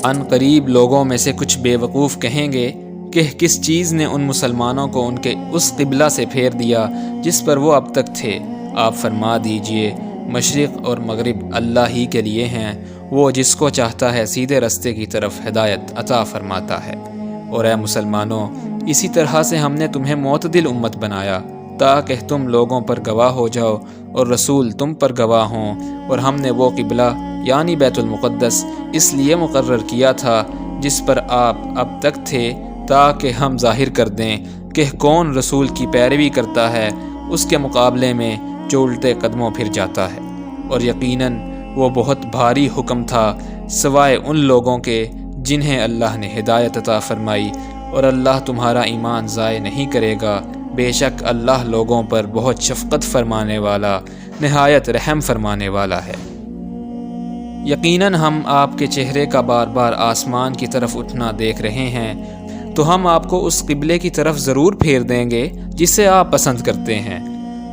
ان قریب لوگوں میں سے کچھ بے وقوف کہیں گے کہ کس چیز نے ان مسلمانوں کو ان کے اس قبلہ سے پھیر دیا جس پر وہ اب تک تھے؟ آپ فرما دیجئے، مشرق اور مغرب اللہ ہی کے لیے ہیں، وہ جس کو چاہتا ہے سیدھے رستے کی طرف ہدایت عطا فرماتا ہے۔ اور اے مسلمانوں، اسی طرح سے ہم نے تمہیں معتدل امت بنایا تاکہ تم لوگوں پر گواہ ہو جاؤ اور رسول تم پر گواہ ہوں، اور ہم نے وہ قبلہ یعنی بیت المقدس اس لیے مقرر کیا تھا جس پر آپ اب تک تھے، تاکہ ہم ظاہر کر دیں کہ کون رسول کی پیروی کرتا ہے اس کے مقابلے میں جو الٹے قدموں پھر جاتا ہے۔ اور یقیناً وہ بہت بھاری حکم تھا سوائے ان لوگوں کے جنہیں اللہ نے ہدایت عطا فرمائی، اور اللہ تمہارا ایمان ضائع نہیں کرے گا، بے شک اللہ لوگوں پر بہت شفقت فرمانے والا، نہایت رحم فرمانے والا ہے۔ یقیناً ہم آپ کے چہرے کا بار بار آسمان کی طرف اٹھنا دیکھ رہے ہیں، تو ہم آپ کو اس قبلے کی طرف ضرور پھیر دیں گے جسے آپ پسند کرتے ہیں۔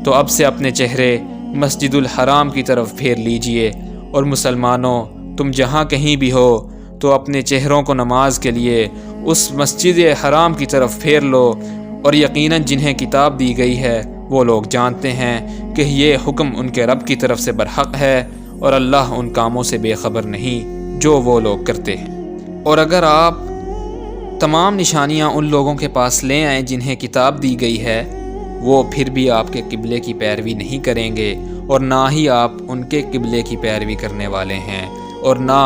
تو اب سے اپنے چہرے مسجد الحرام کی طرف پھیر لیجئے، اور مسلمانوں تم جہاں کہیں بھی ہو تو اپنے چہروں کو نماز کے لیے اس مسجد حرام کی طرف پھیر لو، اور یقیناً جنہیں کتاب دی گئی ہے وہ لوگ جانتے ہیں کہ یہ حکم ان کے رب کی طرف سے برحق ہے، اور اللہ ان کاموں سے بے خبر نہیں جو وہ لوگ کرتے ہیں۔ اور اگر آپ تمام نشانیاں ان لوگوں کے پاس لے آئیں جنہیں کتاب دی گئی ہے، وہ پھر بھی آپ کے قبلے کی پیروی نہیں کریں گے، اور نہ ہی آپ ان کے قبلے کی پیروی کرنے والے ہیں، اور نہ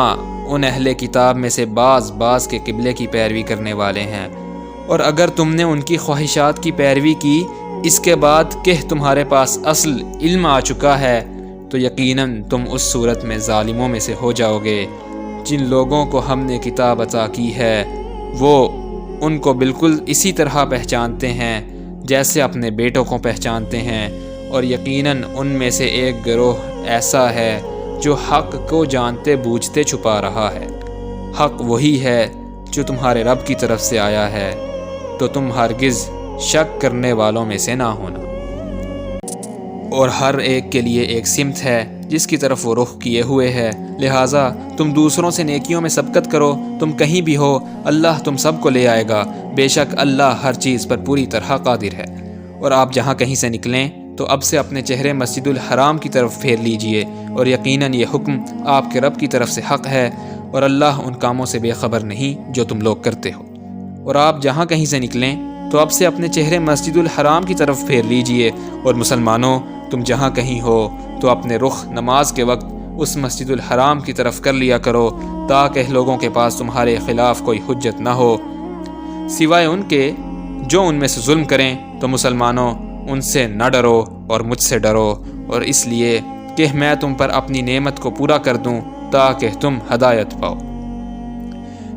ان اہل کتاب میں سے بعض کے قبلے کی پیروی کرنے والے ہیں۔ اور اگر تم نے ان کی خواہشات کی پیروی کی اس کے بعد کہ تمہارے پاس اصل علم آ چکا ہے، تو یقیناً تم اس صورت میں ظالموں میں سے ہو جاؤ گے۔ جن لوگوں کو ہم نے کتاب عطا کی ہے وہ ان کو بالکل اسی طرح پہچانتے ہیں جیسے اپنے بیٹوں کو پہچانتے ہیں، اور یقیناً ان میں سے ایک گروہ ایسا ہے جو حق کو جانتے بوجھتے چھپا رہا ہے۔ حق وہی ہے جو تمہارے رب کی طرف سے آیا ہے، تو تم ہرگز شک کرنے والوں میں سے نہ ہونا۔ اور ہر ایک کے لیے ایک سمت ہے جس کی طرف وہ رخ کیے ہوئے ہے، لہٰذا تم دوسروں سے نیکیوں میں سبقت کرو، تم کہیں بھی ہو اللہ تم سب کو لے آئے گا، بے شک اللہ ہر چیز پر پوری طرح قادر ہے۔ اور آپ جہاں کہیں سے نکلیں تو اب سے اپنے چہرے مسجد الحرام کی طرف پھیر لیجئے، اور یقیناً یہ حکم آپ کے رب کی طرف سے حق ہے، اور اللہ ان کاموں سے بے خبر نہیں جو تم لوگ کرتے ہو۔ اور آپ جہاں کہیں سے نکلیں تو اب سے اپنے چہرے مسجد الحرام کی طرف پھیر لیجئے، اور مسلمانوں تم جہاں کہیں ہو تو اپنے رخ نماز کے وقت اس مسجد الحرام کی طرف کر لیا کرو، تاکہ لوگوں کے پاس تمہارے خلاف کوئی حجت نہ ہو سوائے ان کے جو ان میں سے ظلم کریں۔ تو مسلمانوں ان سے نہ ڈرو اور مجھ سے ڈرو، اور اس لیے کہ میں تم پر اپنی نعمت کو پورا کر دوں تاکہ تم ہدایت پاؤ۔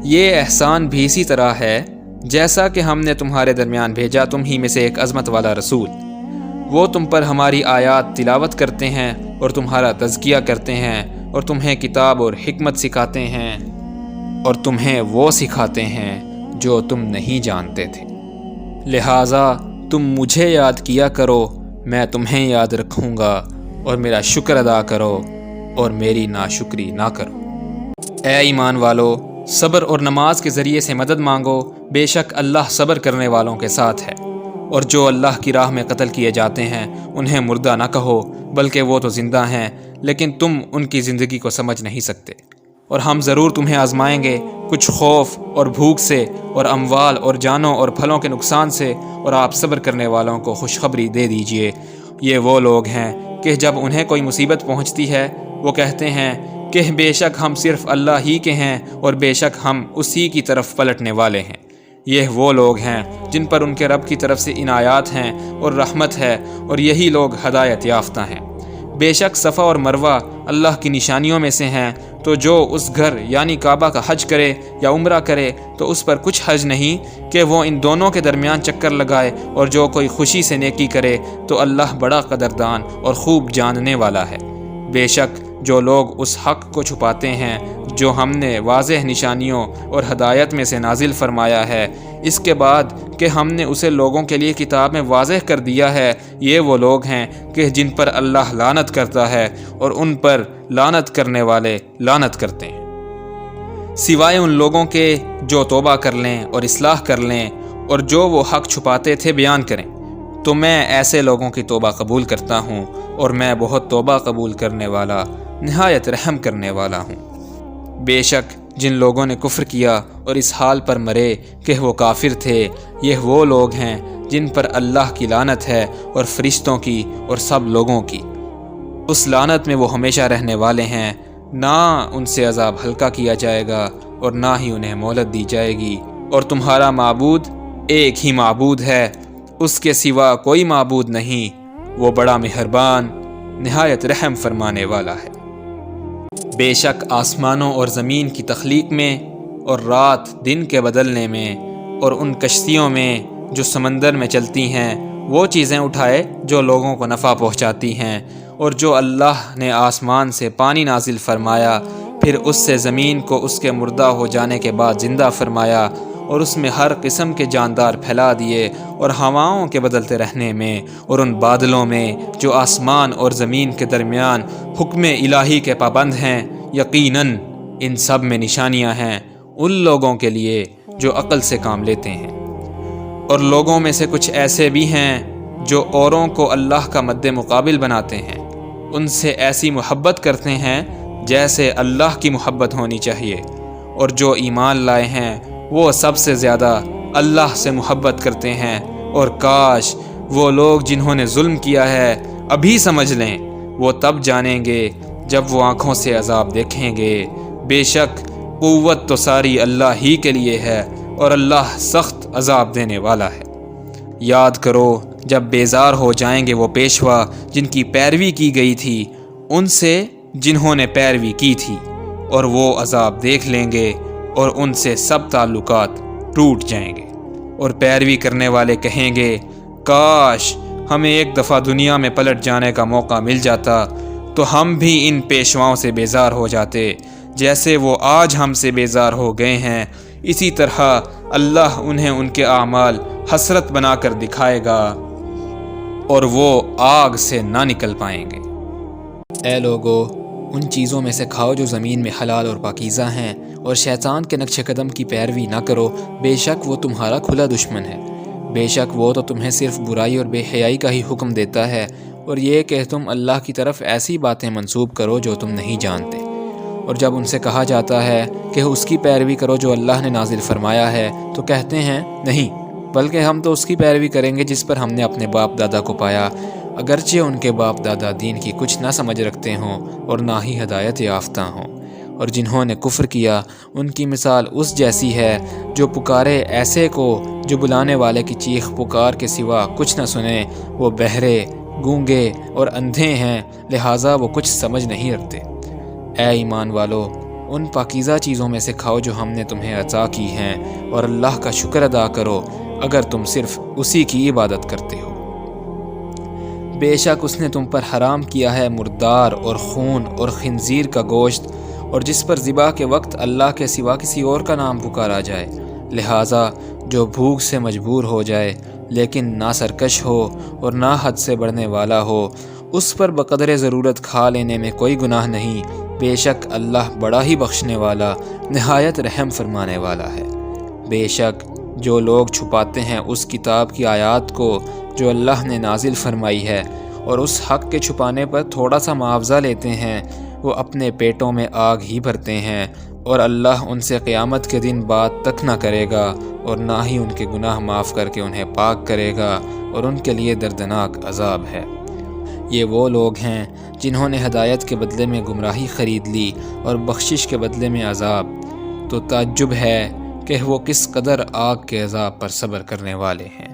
یہ احسان بھی اسی طرح ہے جیسا کہ ہم نے تمہارے درمیان بھیجا تم ہی میں سے ایک عظمت والا رسول، وہ تم پر ہماری آیات تلاوت کرتے ہیں اور تمہارا تزکیہ کرتے ہیں اور تمہیں کتاب اور حکمت سکھاتے ہیں اور تمہیں وہ سکھاتے ہیں جو تم نہیں جانتے تھے۔ لہٰذا تم مجھے یاد کیا کرو، میں تمہیں یاد رکھوں گا، اور میرا شکر ادا کرو اور میری ناشکری نہ کرو۔ اے ایمان والو، صبر اور نماز کے ذریعے سے مدد مانگو، بے شک اللہ صبر کرنے والوں کے ساتھ ہے۔ اور جو اللہ کی راہ میں قتل کیے جاتے ہیں انہیں مردہ نہ کہو، بلکہ وہ تو زندہ ہیں، لیکن تم ان کی زندگی کو سمجھ نہیں سکتے۔ اور ہم ضرور تمہیں آزمائیں گے، کچھ خوف اور بھوک سے، اور اموال اور جانوں اور پھلوں کے نقصان سے، اور آپ صبر کرنے والوں کو خوشخبری دے دیجئے۔ یہ وہ لوگ ہیں کہ جب انہیں کوئی مصیبت پہنچتی ہے وہ کہتے ہیں کہ بے شک ہم صرف اللہ ہی کے ہیں اور بے شک ہم اسی کی طرف پلٹنے والے ہیں۔ یہ وہ لوگ ہیں جن پر ان کے رب کی طرف سے عنایات ہیں اور رحمت ہے، اور یہی لوگ ہدایت یافتہ ہیں۔ بے شک صفا اور مروہ اللہ کی نشانیوں میں سے ہیں، تو جو اس گھر یعنی کعبہ کا حج کرے یا عمرہ کرے تو اس پر کچھ حرج نہیں کہ وہ ان دونوں کے درمیان چکر لگائے، اور جو کوئی خوشی سے نیکی کرے تو اللہ بڑا قدردان اور خوب جاننے والا ہے۔ بے شک جو لوگ اس حق کو چھپاتے ہیں جو ہم نے واضح نشانیوں اور ہدایت میں سے نازل فرمایا ہے، اس کے بعد کہ ہم نے اسے لوگوں کے لیے کتاب میں واضح کر دیا ہے، یہ وہ لوگ ہیں کہ جن پر اللہ لعنت کرتا ہے اور ان پر لعنت کرنے والے لعنت کرتے ہیں، سوائے ان لوگوں کے جو توبہ کر لیں اور اصلاح کر لیں اور جو وہ حق چھپاتے تھے بیان کریں، تو میں ایسے لوگوں کی توبہ قبول کرتا ہوں، اور میں بہت توبہ قبول کرنے والا، نہایت رحم کرنے والا ہوں۔ بے شک جن لوگوں نے کفر کیا اور اس حال پر مرے کہ وہ کافر تھے، یہ وہ لوگ ہیں جن پر اللہ کی لعنت ہے اور فرشتوں کی اور سب لوگوں کی۔ اس لعنت میں وہ ہمیشہ رہنے والے ہیں، نہ ان سے عذاب ہلکا کیا جائے گا اور نہ ہی انہیں مہلت دی جائے گی۔ اور تمہارا معبود ایک ہی معبود ہے، اس کے سوا کوئی معبود نہیں، وہ بڑا مہربان، نہایت رحم فرمانے والا ہے۔ بے شک آسمانوں اور زمین کی تخلیق میں اور رات دن کے بدلنے میں اور ان کشتیوں میں جو سمندر میں چلتی ہیں وہ چیزیں اٹھائے جو لوگوں کو نفع پہنچاتی ہیں، اور جو اللہ نے آسمان سے پانی نازل فرمایا، پھر اس سے زمین کو اس کے مردہ ہو جانے کے بعد زندہ فرمایا، اور اس میں ہر قسم کے جاندار پھیلا دیے، اور ہواؤں کے بدلتے رہنے میں اور ان بادلوں میں جو آسمان اور زمین کے درمیان حکم الہی کے پابند ہیں، یقیناً ان سب میں نشانیاں ہیں ان لوگوں کے لیے جو عقل سے کام لیتے ہیں۔ اور لوگوں میں سے کچھ ایسے بھی ہیں جو اوروں کو اللہ کا مد مقابل بناتے ہیں، ان سے ایسی محبت کرتے ہیں جیسے اللہ کی محبت ہونی چاہیے، اور جو ایمان لائے ہیں وہ سب سے زیادہ اللہ سے محبت کرتے ہیں۔ اور کاش وہ لوگ جنہوں نے ظلم کیا ہے ابھی سمجھ لیں، وہ تب جانیں گے جب وہ آنکھوں سے عذاب دیکھیں گے۔ بے شک قوت تو ساری اللہ ہی کے لیے ہے، اور اللہ سخت عذاب دینے والا ہے۔ یاد کرو جب بیزار ہو جائیں گے وہ پیشوا جن کی پیروی کی گئی تھی ان سے جنہوں نے پیروی کی تھی، اور وہ عذاب دیکھ لیں گے اور ان سے سب تعلقات ٹوٹ جائیں گے۔ اور پیروی کرنے والے کہیں گے کاش ہمیں ایک دفعہ دنیا میں پلٹ جانے کا موقع مل جاتا تو ہم بھی ان پیشواؤں سے بیزار ہو جاتے جیسے وہ آج ہم سے بیزار ہو گئے ہیں۔ اسی طرح اللہ انہیں ان کے اعمال حسرت بنا کر دکھائے گا اور وہ آگ سے نہ نکل پائیں گے۔ اے لوگو، ان چیزوں میں سے کھاؤ جو زمین میں حلال اور پاکیزہ ہیں، اور شیطان کے نقش قدم کی پیروی نہ کرو، بے شک وہ تمہارا کھلا دشمن ہے۔ بے شک وہ تو تمہیں صرف برائی اور بے حیائی کا ہی حکم دیتا ہے، اور یہ کہ تم اللہ کی طرف ایسی باتیں منسوب کرو جو تم نہیں جانتے۔ اور جب ان سے کہا جاتا ہے کہ اس کی پیروی کرو جو اللہ نے نازل فرمایا ہے، تو کہتے ہیں نہیں، بلکہ ہم تو اس کی پیروی کریں گے جس پر ہم نے اپنے باپ دادا کو پایا، اگرچہ ان کے باپ دادا دین کی کچھ نہ سمجھ رکھتے ہوں اور نہ ہی ہدایت یافتہ ہوں۔ اور جنہوں نے کفر کیا ان کی مثال اس جیسی ہے جو پکارے ایسے کو جو بلانے والے کی چیخ پکار کے سوا کچھ نہ سنے۔ وہ بہرے، گونگے اور اندھے ہیں، لہٰذا وہ کچھ سمجھ نہیں رکھتے۔ اے ایمان والو، ان پاکیزہ چیزوں میں سے کھاؤ جو ہم نے تمہیں عطا کی ہیں، اور اللہ کا شکر ادا کرو اگر تم صرف اسی کی عبادت کرتے ہو۔ بے شک اس نے تم پر حرام کیا ہے مردار اور خون اور خنزیر کا گوشت، اور جس پر ذبح کے وقت اللہ کے سوا کسی اور کا نام پکارا جائے، لہٰذا جو بھوک سے مجبور ہو جائے لیکن نہ سرکش ہو اور نہ حد سے بڑھنے والا ہو، اس پر بقدر ضرورت کھا لینے میں کوئی گناہ نہیں۔ بے شک اللہ بڑا ہی بخشنے والا، نہایت رحم فرمانے والا ہے۔ بے شک جو لوگ چھپاتے ہیں اس کتاب کی آیات کو جو اللہ نے نازل فرمائی ہے اور اس حق کے چھپانے پر تھوڑا سا معاوضہ لیتے ہیں، وہ اپنے پیٹوں میں آگ ہی بھرتے ہیں، اور اللہ ان سے قیامت کے دن بات تک نہ کرے گا اور نہ ہی ان کے گناہ معاف کر کے انہیں پاک کرے گا، اور ان کے لیے دردناک عذاب ہے۔ یہ وہ لوگ ہیں جنہوں نے ہدایت کے بدلے میں گمراہی خرید لی اور بخشش کے بدلے میں عذاب، تو تعجب ہے کہ وہ کس قدر آگ کے عذاب پر صبر کرنے والے ہیں۔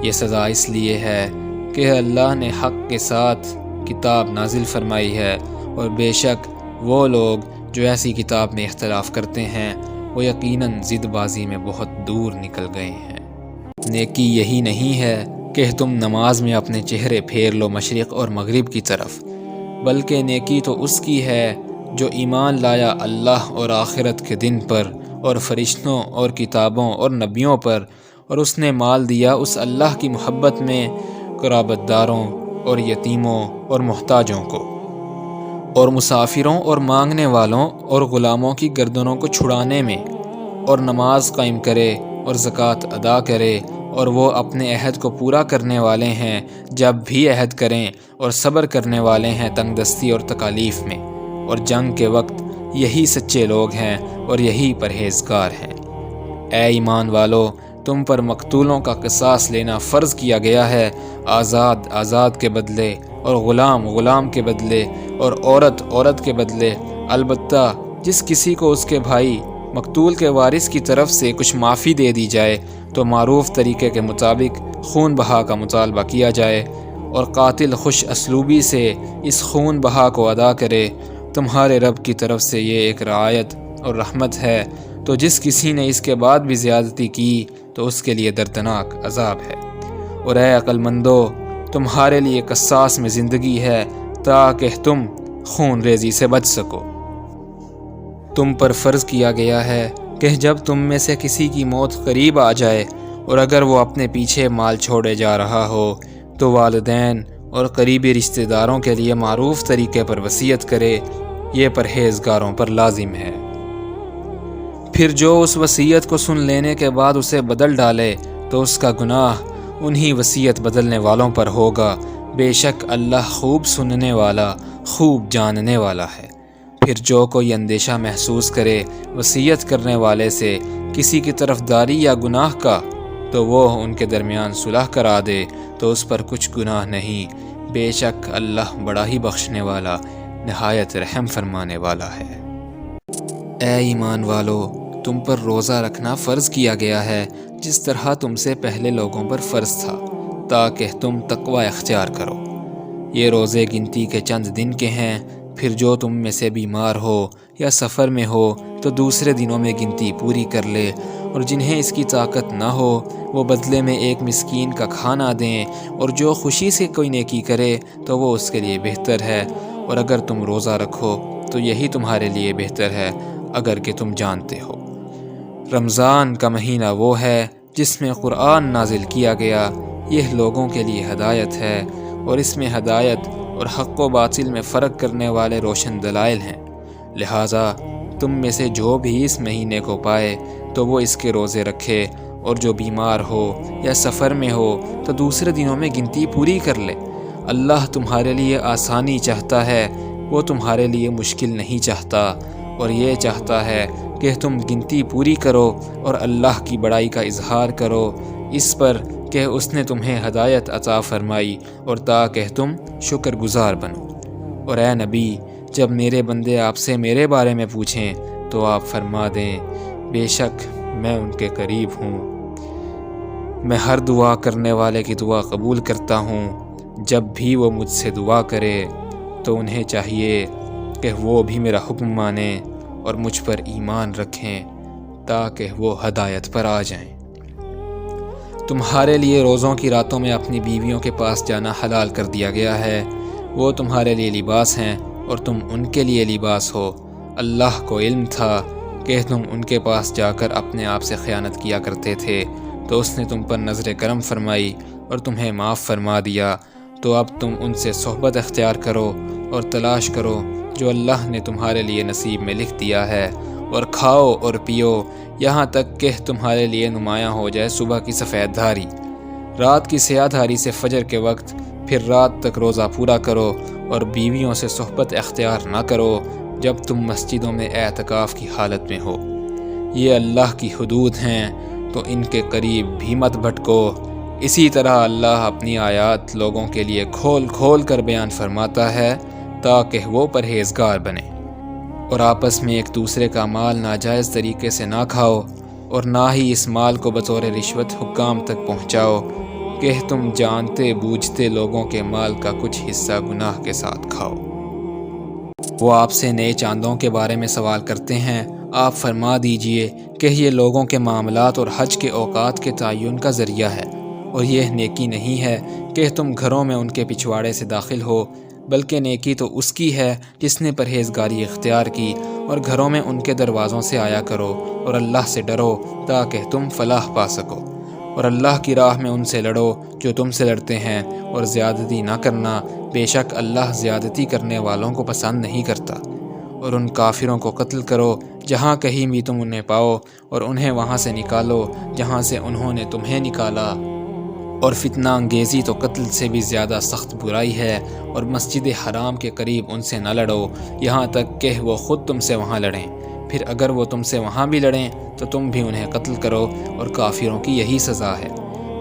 یہ سزا اس لیے ہے کہ اللہ نے حق کے ساتھ کتاب نازل فرمائی ہے، اور بے شک وہ لوگ جو ایسی کتاب میں اختلاف کرتے ہیں وہ یقیناً ضد بازی میں بہت دور نکل گئے ہیں۔ نیکی یہی نہیں ہے کہ تم نماز میں اپنے چہرے پھیر لو مشرق اور مغرب کی طرف، بلکہ نیکی تو اس کی ہے جو ایمان لایا اللہ اور آخرت کے دن پر اور فرشتوں اور کتابوں اور نبیوں پر، اور اس نے مال دیا اس اللہ کی محبت میں قرابت داروں اور یتیموں اور محتاجوں کو، اور مسافروں اور مانگنے والوں اور غلاموں کی گردنوں کو چھڑانے میں، اور نماز قائم کرے اور زکوٰۃ ادا کرے، اور وہ اپنے عہد کو پورا کرنے والے ہیں جب بھی عہد کریں، اور صبر کرنے والے ہیں تنگ دستی اور تکالیف میں، اور جنگ کے وقت یہی سچے لوگ ہیں اور یہی پرہیزگار ہیں۔ اے ایمان والو، تم پر مقتولوں کا قصاص لینا فرض کیا گیا ہے، آزاد کے بدلے، اور غلام کے بدلے، اور عورت کے بدلے، البتہ جس کسی کو اس کے بھائی مقتول کے وارث کی طرف سے کچھ معافی دے دی جائے تو معروف طریقے کے مطابق خون بہا کا مطالبہ کیا جائے، اور قاتل خوش اسلوبی سے اس خون بہا کو ادا کرے۔ تمہارے رب کی طرف سے یہ ایک رعایت اور رحمت ہے، تو جس کسی نے اس کے بعد بھی زیادتی کی تو اس کے لیے دردناک عذاب ہے۔ اور اے عقل مندو، تمہارے لیے قصاص میں زندگی ہے تاکہ تم خون ریزی سے بچ سکو۔ تم پر فرض کیا گیا ہے کہ جب تم میں سے کسی کی موت قریب آ جائے اور اگر وہ اپنے پیچھے مال چھوڑے جا رہا ہو تو والدین اور قریبی رشتہ داروں کے لیے معروف طریقے پر وصیت کرے، یہ پرہیزگاروں پر لازم ہے۔ پھر جو اس وصیت کو سن لینے کے بعد اسے بدل ڈالے تو اس کا گناہ انہی وصیت بدلنے والوں پر ہوگا، بے شک اللہ خوب سننے والا، خوب جاننے والا ہے۔ پھر جو کوئی اندیشہ محسوس کرے وصیت کرنے والے سے کسی کی طرفداری یا گناہ کا، تو وہ ان کے درمیان صلح کرا دے تو اس پر کچھ گناہ نہیں، بے شک اللہ بڑا ہی بخشنے والا، نہایت رحم فرمانے والا ہے۔ اے ایمان والو، تم پر روزہ رکھنا فرض کیا گیا ہے جس طرح تم سے پہلے لوگوں پر فرض تھا، تاکہ تم تقوی اختیار کرو۔ یہ روزے گنتی کے چند دن کے ہیں، پھر جو تم میں سے بیمار ہو یا سفر میں ہو تو دوسرے دنوں میں گنتی پوری کر لے، اور جنہیں اس کی طاقت نہ ہو وہ بدلے میں ایک مسکین کا کھانا دیں، اور جو خوشی سے کوئی نیکی کرے تو وہ اس کے لیے بہتر ہے، اور اگر تم روزہ رکھو تو یہی تمہارے لیے بہتر ہے اگر کہ تم جانتے ہو۔ رمضان کا مہینہ وہ ہے جس میں قرآن نازل کیا گیا، یہ لوگوں کے لیے ہدایت ہے، اور اس میں ہدایت اور حق و باطل میں فرق کرنے والے روشن دلائل ہیں، لہٰذا تم میں سے جو بھی اس مہینے کو پائے تو وہ اس کے روزے رکھے، اور جو بیمار ہو یا سفر میں ہو تو دوسرے دنوں میں گنتی پوری کر لے۔ اللہ تمہارے لیے آسانی چاہتا ہے، وہ تمہارے لیے مشکل نہیں چاہتا، اور یہ چاہتا ہے کہ تم گنتی پوری کرو اور اللہ کی بڑائی کا اظہار کرو اس پر کہ اس نے تمہیں ہدایت عطا فرمائی، اور تاکہ تم شکر گزار بنو۔ اور اے نبی، جب میرے بندے آپ سے میرے بارے میں پوچھیں تو آپ فرما دیں، بے شک میں ان کے قریب ہوں، میں ہر دعا کرنے والے کی دعا قبول کرتا ہوں۔ جب بھی وہ مجھ سے دعا کرے تو انہیں چاہیے کہ وہ بھی میرا حکم مانیں اور مجھ پر ایمان رکھیں تاکہ وہ ہدایت پر آ جائیں۔ تمہارے لیے روزوں کی راتوں میں اپنی بیویوں کے پاس جانا حلال کر دیا گیا ہے۔ وہ تمہارے لیے لباس ہیں اور تم ان کے لیے لباس ہو۔ اللہ کو علم تھا کہ تم ان کے پاس جا کر اپنے آپ سے خیانت کیا کرتے تھے، تو اس نے تم پر نظر کرم فرمائی اور تمہیں معاف فرما دیا۔ تو اب تم ان سے صحبت اختیار کرو اور تلاش کرو جو اللہ نے تمہارے لیے نصیب میں لکھ دیا ہے، اور کھاؤ اور پیو یہاں تک کہ تمہارے لیے نمایاں ہو جائے صبح کی سفید دھاری، رات کی سیاہ دھاری سے فجر کے وقت۔ پھر رات تک روزہ پورا کرو اور بیویوں سے صحبت اختیار نہ کرو جب تم مسجدوں میں اعتکاف کی حالت میں ہو۔ یہ اللہ کی حدود ہیں تو ان کے قریب بھی مت بھٹکو۔ اسی طرح اللہ اپنی آیات لوگوں کے لیے کھول کھول کر بیان فرماتا ہے تاکہ وہ پرہیزگار بنیں۔ اور آپس میں ایک دوسرے کا مال ناجائز طریقے سے نہ کھاؤ، اور نہ ہی اس مال کو بطور رشوت حکام تک پہنچاؤ کہ تم جانتے بوجھتے لوگوں کے مال کا کچھ حصہ گناہ کے ساتھ کھاؤ۔ وہ آپ سے نئے چاندوں کے بارے میں سوال کرتے ہیں، آپ فرما دیجئے کہ یہ لوگوں کے معاملات اور حج کے اوقات کے تعین کا ذریعہ ہے، اور یہ نیکی نہیں ہے کہ تم گھروں میں ان کے پچھواڑے سے داخل ہو، بلکہ نیکی تو اس کی ہے جس نے پرہیزگاری اختیار کی، اور گھروں میں ان کے دروازوں سے آیا کرو اور اللہ سے ڈرو تاکہ تم فلاح پا سکو، اور اللہ کی راہ میں ان سے لڑو جو تم سے لڑتے ہیں، اور زیادتی نہ کرنا، بے شک اللہ زیادتی کرنے والوں کو پسند نہیں کرتا۔ اور ان کافروں کو قتل کرو جہاں کہیں بھی تم انہیں پاؤ، اور انہیں وہاں سے نکالو جہاں سے انہوں نے تمہیں نکالا، اور فتنہ انگیزی تو قتل سے بھی زیادہ سخت برائی ہے، اور مسجد حرام کے قریب ان سے نہ لڑو یہاں تک کہ وہ خود تم سے وہاں لڑیں، پھر اگر وہ تم سے وہاں بھی لڑیں تو تم بھی انہیں قتل کرو، اور کافروں کی یہی سزا ہے۔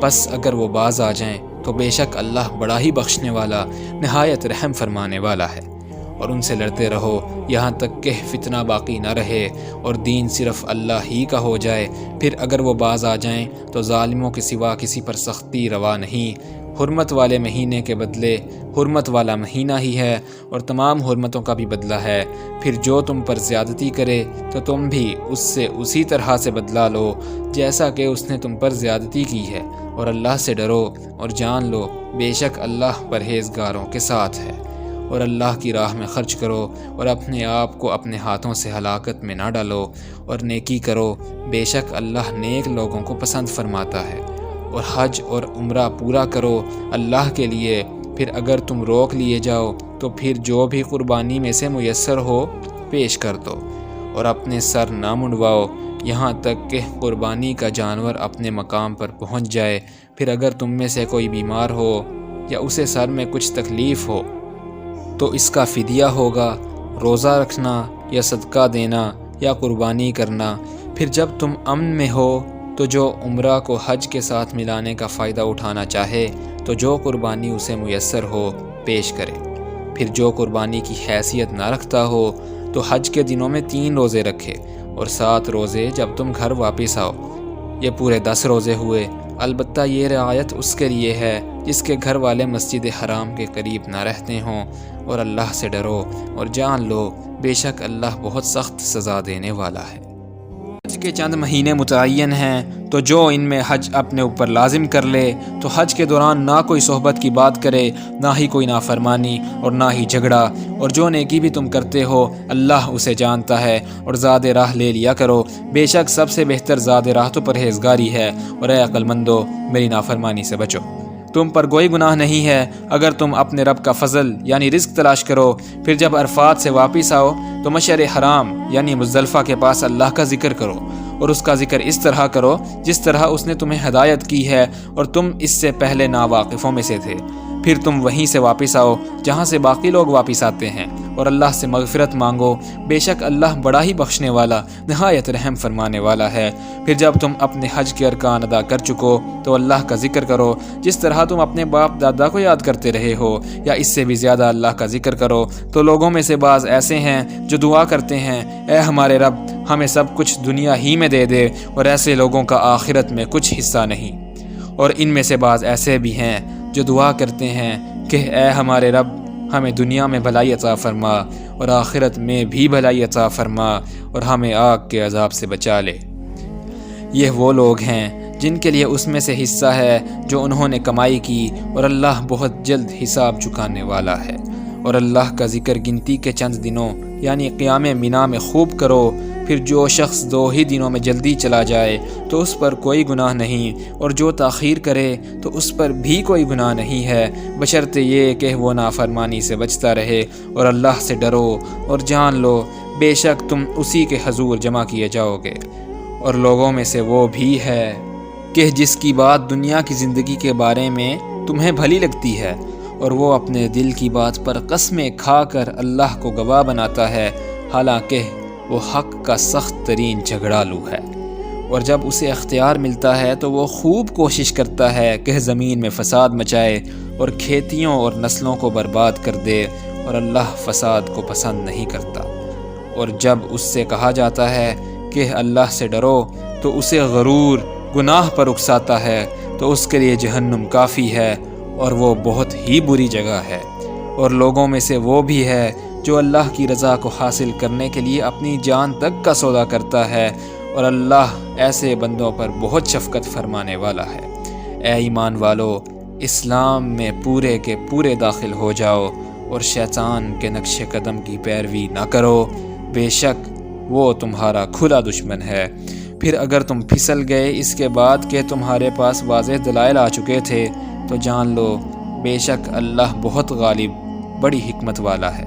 پس اگر وہ باز آ جائیں تو بے شک اللہ بڑا ہی بخشنے والا، نہایت رحم فرمانے والا ہے۔ اور ان سے لڑتے رہو یہاں تک کہ فتنہ باقی نہ رہے اور دین صرف اللہ ہی کا ہو جائے، پھر اگر وہ باز آ جائیں تو ظالموں کے سوا کسی پر سختی روا نہیں۔ حرمت والے مہینے کے بدلے حرمت والا مہینہ ہی ہے، اور تمام حرمتوں کا بھی بدلہ ہے۔ پھر جو تم پر زیادتی کرے تو تم بھی اس سے اسی طرح سے بدلہ لو جیسا کہ اس نے تم پر زیادتی کی ہے، اور اللہ سے ڈرو اور جان لو بے شک اللہ پرہیزگاروں کے ساتھ ہے۔ اور اللہ کی راہ میں خرچ کرو اور اپنے آپ کو اپنے ہاتھوں سے ہلاکت میں نہ ڈالو، اور نیکی کرو، بے شک اللہ نیک لوگوں کو پسند فرماتا ہے۔ اور حج اور عمرہ پورا کرو اللہ کے لیے، پھر اگر تم روک لیے جاؤ تو پھر جو بھی قربانی میں سے میسر ہو پیش کر دو، اور اپنے سر نہ منڈواؤ یہاں تک کہ قربانی کا جانور اپنے مقام پر پہنچ جائے۔ پھر اگر تم میں سے کوئی بیمار ہو یا اسے سر میں کچھ تکلیف ہو تو اس کا فدیہ ہوگا، روزہ رکھنا یا صدقہ دینا یا قربانی کرنا۔ پھر جب تم امن میں ہو تو جو عمرہ کو حج کے ساتھ ملانے کا فائدہ اٹھانا چاہے تو جو قربانی اسے میسر ہو پیش کرے۔ پھر جو قربانی کی حیثیت نہ رکھتا ہو تو حج کے دنوں میں 3 روزے رکھے اور 7 روزے جب تم گھر واپس آؤ، یہ پورے 10 روزے ہوئے۔ البتہ یہ رعایت اس کے لیے ہے جس کے گھر والے مسجد حرام کے قریب نہ رہتے ہوں، اور اللہ سے ڈرو اور جان لو بے شک اللہ بہت سخت سزا دینے والا ہے۔ حج کے چند مہینے متعین ہیں، تو جو ان میں حج اپنے اوپر لازم کر لے تو حج کے دوران نہ کوئی صحبت کی بات کرے، نہ ہی کوئی نافرمانی اور نہ ہی جھگڑا، اور جو نیکی بھی تم کرتے ہو اللہ اسے جانتا ہے۔ اور زاد راہ لے لیا کرو، بے شک سب سے بہتر زاد راہ تو پرہیزگاری ہے، اور اے عقل مندو میری نافرمانی سے بچو۔ تم پر کوئی گناہ نہیں ہے اگر تم اپنے رب کا فضل یعنی رزق تلاش کرو، پھر جب عرفات سے واپس آؤ تو مشعر حرام یعنی مزدلفہ کے پاس اللہ کا ذکر کرو، اور اس کا ذکر اس طرح کرو جس طرح اس نے تمہیں ہدایت کی ہے، اور تم اس سے پہلے ناواقفوں میں سے تھے۔ پھر تم وہیں سے واپس آؤ جہاں سے باقی لوگ واپس آتے ہیں، اور اللہ سے مغفرت مانگو، بے شک اللہ بڑا ہی بخشنے والا، نہایت رحم فرمانے والا ہے۔ پھر جب تم اپنے حج کے ارکان ادا کر چکو تو اللہ کا ذکر کرو جس طرح تم اپنے باپ دادا کو یاد کرتے رہے ہو، یا اس سے بھی زیادہ اللہ کا ذکر کرو۔ تو لوگوں میں سے بعض ایسے ہیں جو دعا کرتے ہیں، اے ہمارے رب ہمیں سب کچھ دنیا ہی میں دے دے، اور ایسے لوگوں کا آخرت میں کچھ حصہ نہیں۔ اور ان میں سے بعض ایسے بھی ہیں جو دعا کرتے ہیں کہ اے ہمارے رب ہمیں دنیا میں بھلائی عطا فرما اور آخرت میں بھی بھلائی عطا فرما، اور ہمیں آگ کے عذاب سے بچا لے۔ یہ وہ لوگ ہیں جن کے لیے اس میں سے حصہ ہے جو انہوں نے کمائی کی، اور اللہ بہت جلد حساب چکانے والا ہے۔ اور اللہ کا ذکر گنتی کے چند دنوں یعنی قیام منا میں خوب کرو، پھر جو شخص 2 ہی دنوں میں جلدی چلا جائے تو اس پر کوئی گناہ نہیں، اور جو تاخیر کرے تو اس پر بھی کوئی گناہ نہیں ہے، بشرطے یہ کہ وہ نافرمانی سے بچتا رہے، اور اللہ سے ڈرو اور جان لو بے شک تم اسی کے حضور جمع کیے جاؤ گے۔ اور لوگوں میں سے وہ بھی ہے کہ جس کی بات دنیا کی زندگی کے بارے میں تمہیں بھلی لگتی ہے، اور وہ اپنے دل کی بات پر قسمیں کھا کر اللہ کو گواہ بناتا ہے، حالانکہ وہ حق کا سخت ترین جھگڑالو ہے۔ اور جب اسے اختیار ملتا ہے تو وہ خوب کوشش کرتا ہے کہ زمین میں فساد مچائے اور کھیتیوں اور نسلوں کو برباد کر دے، اور اللہ فساد کو پسند نہیں کرتا۔ اور جب اس سے کہا جاتا ہے کہ اللہ سے ڈرو تو اسے غرور گناہ پر اکساتا ہے، تو اس کے لیے جہنم کافی ہے، اور وہ بہت ہی بری جگہ ہے۔ اور لوگوں میں سے وہ بھی ہے جو اللہ کی رضا کو حاصل کرنے کے لیے اپنی جان تک کا سودا کرتا ہے، اور اللہ ایسے بندوں پر بہت شفقت فرمانے والا ہے۔ اے ایمان والو، اسلام میں پورے کے پورے داخل ہو جاؤ، اور شیطان کے نقش قدم کی پیروی نہ کرو، بے شک وہ تمہارا کھلا دشمن ہے۔ پھر اگر تم پھسل گئے اس کے بعد کہ تمہارے پاس واضح دلائل آ چکے تھے تو جان لو بے شک اللہ بہت غالب، بڑی حکمت والا ہے۔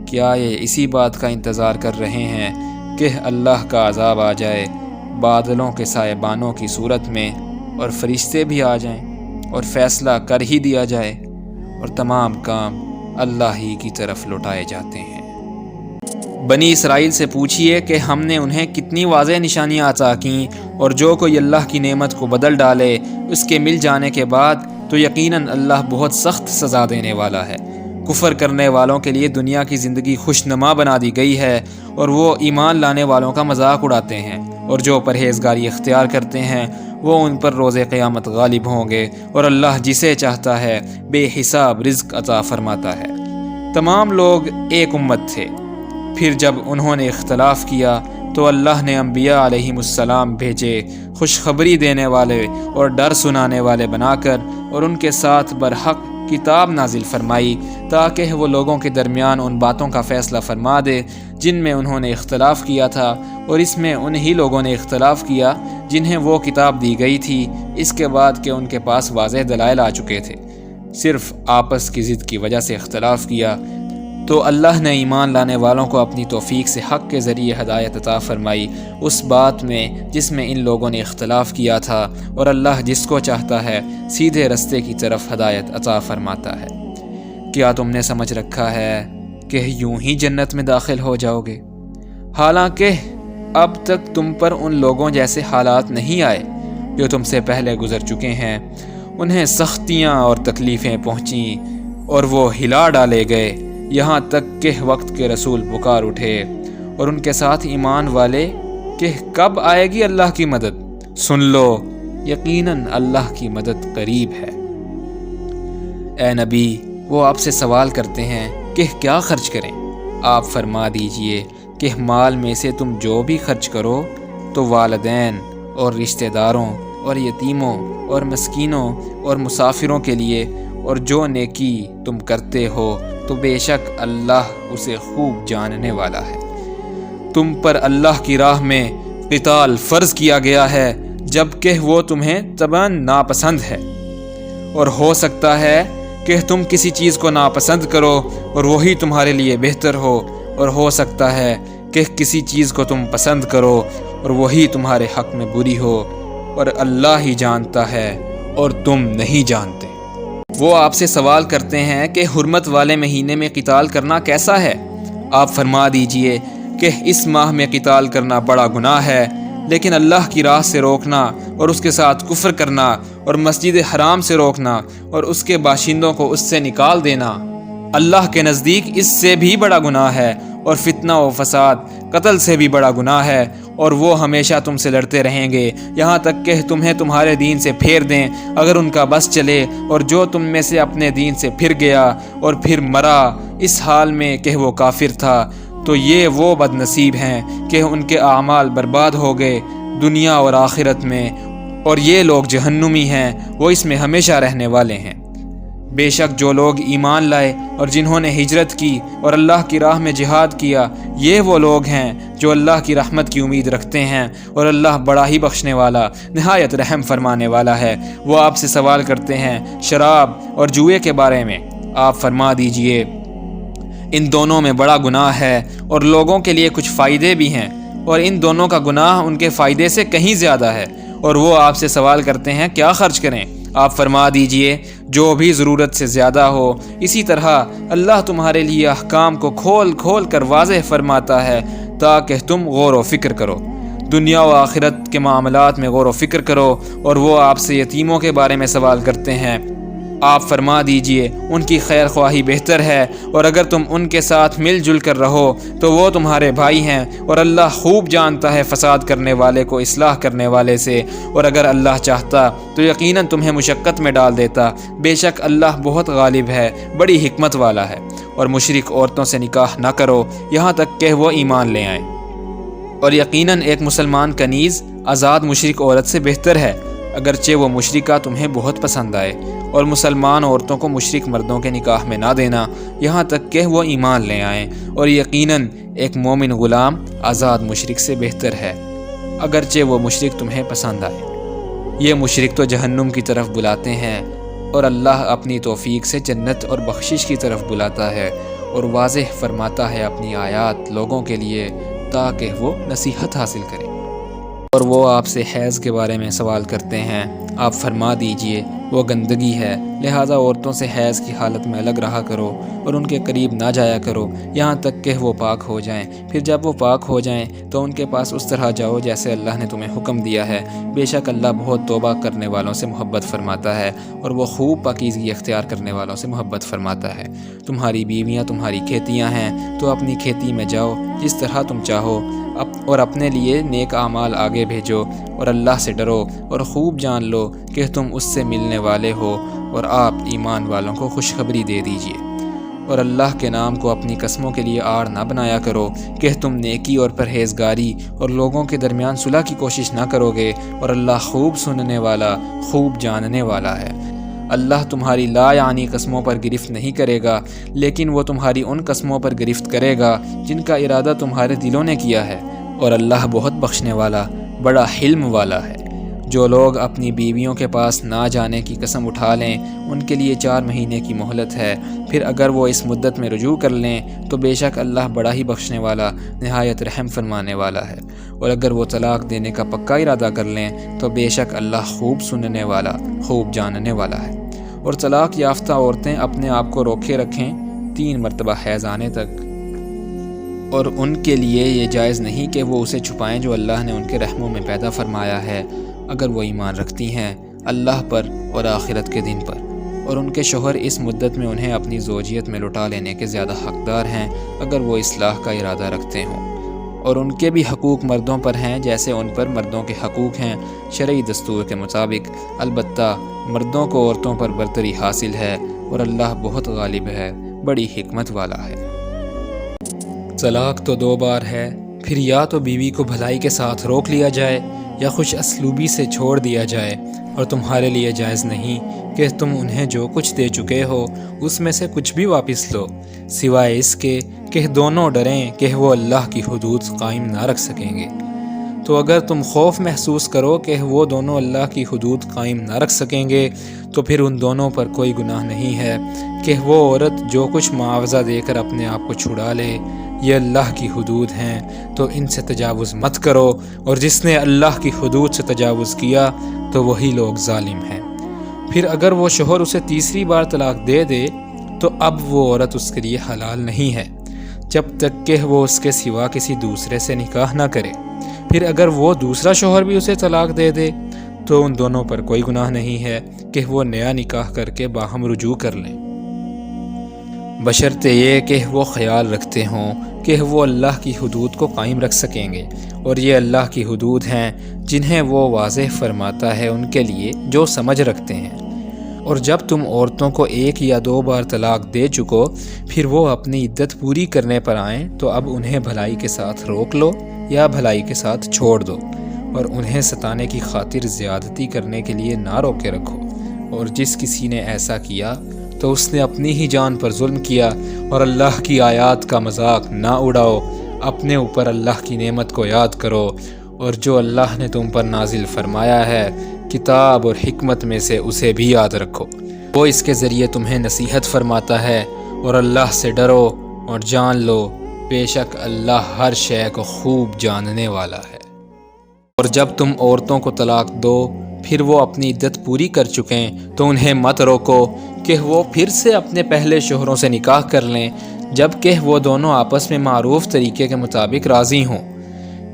کیا یہ اسی بات کا انتظار کر رہے ہیں کہ اللہ کا عذاب آ جائے بادلوں کے سائبانوں کی صورت میں، اور فرشتے بھی آ جائیں اور فیصلہ کر ہی دیا جائے، اور تمام کام اللہ ہی کی طرف لوٹائے جاتے ہیں۔ بنی اسرائیل سے پوچھئے کہ ہم نے انہیں کتنی واضح نشانیاں عطا کیں، اور جو کوئی اللہ کی نعمت کو بدل ڈالے اس کے مل جانے کے بعد تو یقیناً اللہ بہت سخت سزا دینے والا ہے۔ کفر کرنے والوں کے لیے دنیا کی زندگی خوشنما بنا دی گئی ہے، اور وہ ایمان لانے والوں کا مذاق اڑاتے ہیں، اور جو پرہیزگاری اختیار کرتے ہیں وہ ان پر روز قیامت غالب ہوں گے، اور اللہ جسے چاہتا ہے بے حساب رزق عطا فرماتا ہے۔ تمام لوگ ایک امت تھے، پھر جب انہوں نے اختلاف کیا تو اللہ نے انبیاء علیہم السلام بھیجے، خوشخبری دینے والے اور ڈر سنانے والے بنا کر، اور ان کے ساتھ برحق کتاب نازل فرمائی تاکہ وہ لوگوں کے درمیان ان باتوں کا فیصلہ فرما دے جن میں انہوں نے اختلاف کیا تھا، اور اس میں انہی لوگوں نے اختلاف کیا جنہیں وہ کتاب دی گئی تھی اس کے بعد کہ ان کے پاس واضح دلائل آ چکے تھے، صرف آپس کی ضد کی وجہ سے اختلاف کیا۔ تو اللہ نے ایمان لانے والوں کو اپنی توفیق سے حق کے ذریعے ہدایت عطا فرمائی اس بات میں جس میں ان لوگوں نے اختلاف کیا تھا، اور اللہ جس کو چاہتا ہے سیدھے رستے کی طرف ہدایت عطا فرماتا ہے۔ کیا تم نے سمجھ رکھا ہے کہ یوں ہی جنت میں داخل ہو جاؤ گے، حالانکہ اب تک تم پر ان لوگوں جیسے حالات نہیں آئے جو تم سے پہلے گزر چکے ہیں؟ انہیں سختیاں اور تکلیفیں پہنچیں اور وہ ہلا ڈالے گئے، یہاں تک کہ وقت کے رسول پکار اٹھے، اور ان کے ساتھ ایمان والے کہ کب آئے گی اللہ کی مدد؟ سن لو یقیناً اللہ کی مدد قریب ہے۔ اے نبی، وہ آپ سے سوال کرتے ہیں کہ کیا خرچ کریں؟ آپ فرما دیجئے کہ مال میں سے تم جو بھی خرچ کرو تو والدین اور رشتہ داروں اور یتیموں اور مسکینوں اور مسافروں کے لیے، اور جو نیکی تم کرتے ہو تو بے شک اللہ اسے خوب جاننے والا ہے۔ تم پر اللہ کی راہ میں قتال فرض کیا گیا ہے جبکہ وہ تمہیں طبعاً ناپسند ہے، اور ہو سکتا ہے کہ تم کسی چیز کو ناپسند کرو اور وہی تمہارے لیے بہتر ہو، اور ہو سکتا ہے کہ کسی چیز کو تم پسند کرو اور وہی تمہارے حق میں بری ہو، اور اللہ ہی جانتا ہے اور تم نہیں جانتے۔ وہ آپ سے سوال کرتے ہیں کہ حرمت والے مہینے میں قتال کرنا کیسا ہے؟ آپ فرما دیجئے کہ اس ماہ میں قتال کرنا بڑا گناہ ہے، لیکن اللہ کی راہ سے روکنا اور اس کے ساتھ کفر کرنا اور مسجد حرام سے روکنا اور اس کے باشندوں کو اس سے نکال دینا اللہ کے نزدیک اس سے بھی بڑا گناہ ہے، اور فتنہ و فساد قتل سے بھی بڑا گناہ ہے، اور وہ ہمیشہ تم سے لڑتے رہیں گے یہاں تک کہ تمہیں تمہارے دین سے پھیر دیں اگر ان کا بس چلے، اور جو تم میں سے اپنے دین سے پھر گیا اور پھر مرا اس حال میں کہ وہ کافر تھا تو یہ وہ بد نصیب ہیں کہ ان کے اعمال برباد ہو گئے دنیا اور آخرت میں، اور یہ لوگ جہنمی ہیں، وہ اس میں ہمیشہ رہنے والے ہیں۔ بے شک جو لوگ ایمان لائے اور جنہوں نے ہجرت کی اور اللہ کی راہ میں جہاد کیا، یہ وہ لوگ ہیں جو اللہ کی رحمت کی امید رکھتے ہیں، اور اللہ بڑا ہی بخشنے والا، نہایت رحم فرمانے والا ہے۔ وہ آپ سے سوال کرتے ہیں شراب اور جوئے کے بارے میں، آپ فرما دیجئے ان دونوں میں بڑا گناہ ہے اور لوگوں کے لیے کچھ فائدے بھی ہیں، اور ان دونوں کا گناہ ان کے فائدے سے کہیں زیادہ ہے۔ اور وہ آپ سے سوال کرتے ہیں کیا خرچ کریں، آپ فرما دیجئے جو بھی ضرورت سے زیادہ ہو۔ اسی طرح اللہ تمہارے لیے احکام کو کھول کھول کر واضح فرماتا ہے تاکہ تم غور و فکر کرو، دنیا و آخرت کے معاملات میں غور و فکر کرو۔ اور وہ آپ سے یتیموں کے بارے میں سوال کرتے ہیں، آپ فرما دیجئے ان کی خیر خواہی بہتر ہے، اور اگر تم ان کے ساتھ مل جل کر رہو تو وہ تمہارے بھائی ہیں، اور اللہ خوب جانتا ہے فساد کرنے والے کو اصلاح کرنے والے سے، اور اگر اللہ چاہتا تو یقیناً تمہیں مشقت میں ڈال دیتا، بے شک اللہ بہت غالب ہے، بڑی حکمت والا ہے۔ اور مشرک عورتوں سے نکاح نہ کرو یہاں تک کہ وہ ایمان لے آئیں، اور یقیناً ایک مسلمان کنیز آزاد مشرک عورت سے بہتر ہے، اگرچہ وہ مشرکہ تمہیں بہت پسند آئے۔ اور مسلمان عورتوں کو مشرک مردوں کے نکاح میں نہ دینا یہاں تک کہ وہ ایمان لے آئیں، اور یقیناً ایک مومن غلام آزاد مشرک سے بہتر ہے، اگرچہ وہ مشرک تمہیں پسند آئے۔ یہ مشرک تو جہنم کی طرف بلاتے ہیں، اور اللہ اپنی توفیق سے جنت اور بخشش کی طرف بلاتا ہے، اور واضح فرماتا ہے اپنی آیات لوگوں کے لیے تاکہ وہ نصیحت حاصل کریں۔ اور وہ آپ سے حیض کے بارے میں سوال کرتے ہیں، آپ فرما دیجئے وہ گندگی ہے، لہٰذا عورتوں سے حیض کی حالت میں الگ رہا کرو اور ان کے قریب نہ جایا کرو یہاں تک کہ وہ پاک ہو جائیں۔ پھر جب وہ پاک ہو جائیں تو ان کے پاس اس طرح جاؤ جیسے اللہ نے تمہیں حکم دیا ہے، بے شک اللہ بہت توبہ کرنے والوں سے محبت فرماتا ہے، اور وہ خوب پاکیزگی اختیار کرنے والوں سے محبت فرماتا ہے۔ تمہاری بیویاں تمہاری کھیتیاں ہیں، تو اپنی کھیتی میں جاؤ جس طرح تم چاہو، اور اپنے لیے نیک اعمال آگے بھیجو، اور اللہ سے ڈرو، اور خوب جان لو کہ تم اس سے ملنے والے ہو، اور آپ ایمان والوں کو خوشخبری دے دیجئے۔ اور اللہ کے نام کو اپنی قسموں کے لیے آڑ نہ بنایا کرو کہ تم نیکی اور پرہیزگاری اور لوگوں کے درمیان صلح کی کوشش نہ کرو گے، اور اللہ خوب سننے والا، خوب جاننے والا ہے۔ اللہ تمہاری لا یعنی قسموں پر گرفت نہیں کرے گا، لیکن وہ تمہاری ان قسموں پر گرفت کرے گا جن کا ارادہ تمہارے دلوں نے کیا ہے، اور اللہ بہت بخشنے والا، بڑا حلم والا ہے۔ جو لوگ اپنی بیویوں کے پاس نہ جانے کی قسم اٹھا لیں ان کے لیے 4 مہینے کی مہلت ہے، پھر اگر وہ اس مدت میں رجوع کر لیں تو بے شک اللہ بڑا ہی بخشنے والا، نہایت رحم فرمانے والا ہے۔ اور اگر وہ طلاق دینے کا پکا ارادہ کر لیں تو بے شک اللہ خوب سننے والا، خوب جاننے والا ہے۔ اور طلاق یافتہ عورتیں اپنے آپ کو روکے رکھیں 3 مرتبہ حیض آنے تک، اور ان کے لیے یہ جائز نہیں کہ وہ اسے چھپائیں جو اللہ نے ان کے رحموں میں پیدا فرمایا ہے، اگر وہ ایمان رکھتی ہیں اللہ پر اور آخرت کے دن پر۔ اور ان کے شوہر اس مدت میں انہیں اپنی زوجیت میں لٹا لینے کے زیادہ حقدار ہیں اگر وہ اصلاح کا ارادہ رکھتے ہوں۔ اور ان کے بھی حقوق مردوں پر ہیں جیسے ان پر مردوں کے حقوق ہیں شرعی دستور کے مطابق، البتہ مردوں کو عورتوں پر برتری حاصل ہے، اور اللہ بہت غالب ہے، بڑی حکمت والا ہے۔ طلاق تو 2 بار ہے، پھر یا تو بیوی کو بھلائی کے ساتھ روک لیا جائے یا خوش اسلوبی سے چھوڑ دیا جائے، اور تمہارے لیے جائز نہیں کہ تم انہیں جو کچھ دے چکے ہو اس میں سے کچھ بھی واپس لو، سوائے اس کے کہ دونوں ڈریں کہ وہ اللہ کی حدود قائم نہ رکھ سکیں گے۔ تو اگر تم خوف محسوس کرو کہ وہ دونوں اللہ کی حدود قائم نہ رکھ سکیں گے تو پھر ان دونوں پر کوئی گناہ نہیں ہے کہ وہ عورت جو کچھ معاوضہ دے کر اپنے آپ کو چھڑا لے۔ یہ اللہ کی حدود ہیں تو ان سے تجاوز مت کرو، اور جس نے اللہ کی حدود سے تجاوز کیا تو وہی لوگ ظالم ہیں۔ پھر اگر وہ شوہر اسے 3ری بار طلاق دے دے تو اب وہ عورت اس کے لیے حلال نہیں ہے جب تک کہ وہ اس کے سوا کسی دوسرے سے نکاح نہ کرے۔ پھر اگر وہ دوسرا شوہر بھی اسے طلاق دے دے تو ان دونوں پر کوئی گناہ نہیں ہے کہ وہ نیا نکاح کر کے باہم رجوع کر لیں، بشرطے یہ کہ وہ خیال رکھتے ہوں کہ وہ اللہ کی حدود کو قائم رکھ سکیں گے، اور یہ اللہ کی حدود ہیں جنہیں وہ واضح فرماتا ہے ان کے لیے جو سمجھ رکھتے ہیں۔ اور جب تم عورتوں کو 1 یا 2 بار طلاق دے چکو پھر وہ اپنی عدت پوری کرنے پر آئیں تو اب انہیں بھلائی کے ساتھ روک لو یا بھلائی کے ساتھ چھوڑ دو، اور انہیں ستانے کی خاطر زیادتی کرنے کے لیے نہ روکے رکھو، اور جس کسی نے ایسا کیا تو اس نے اپنی ہی جان پر ظلم کیا، اور اللہ کی آیات کا مذاق نہ اڑاؤ، اپنے اوپر اللہ کی نعمت کو یاد کرو، اور جو اللہ نے تم پر نازل فرمایا ہے کتاب اور حکمت میں سے اسے بھی یاد رکھو، وہ اس کے ذریعے تمہیں نصیحت فرماتا ہے، اور اللہ سے ڈرو اور جان لو بے شک اللہ ہر شے کو خوب جاننے والا ہے۔ اور جب تم عورتوں کو طلاق دو پھر وہ اپنی عدت پوری کر چکیں تو انہیں مت روکو کہ وہ پھر سے اپنے پہلے شوہروں سے نکاح کر لیں، جبکہ وہ دونوں آپس میں معروف طریقے کے مطابق راضی ہوں۔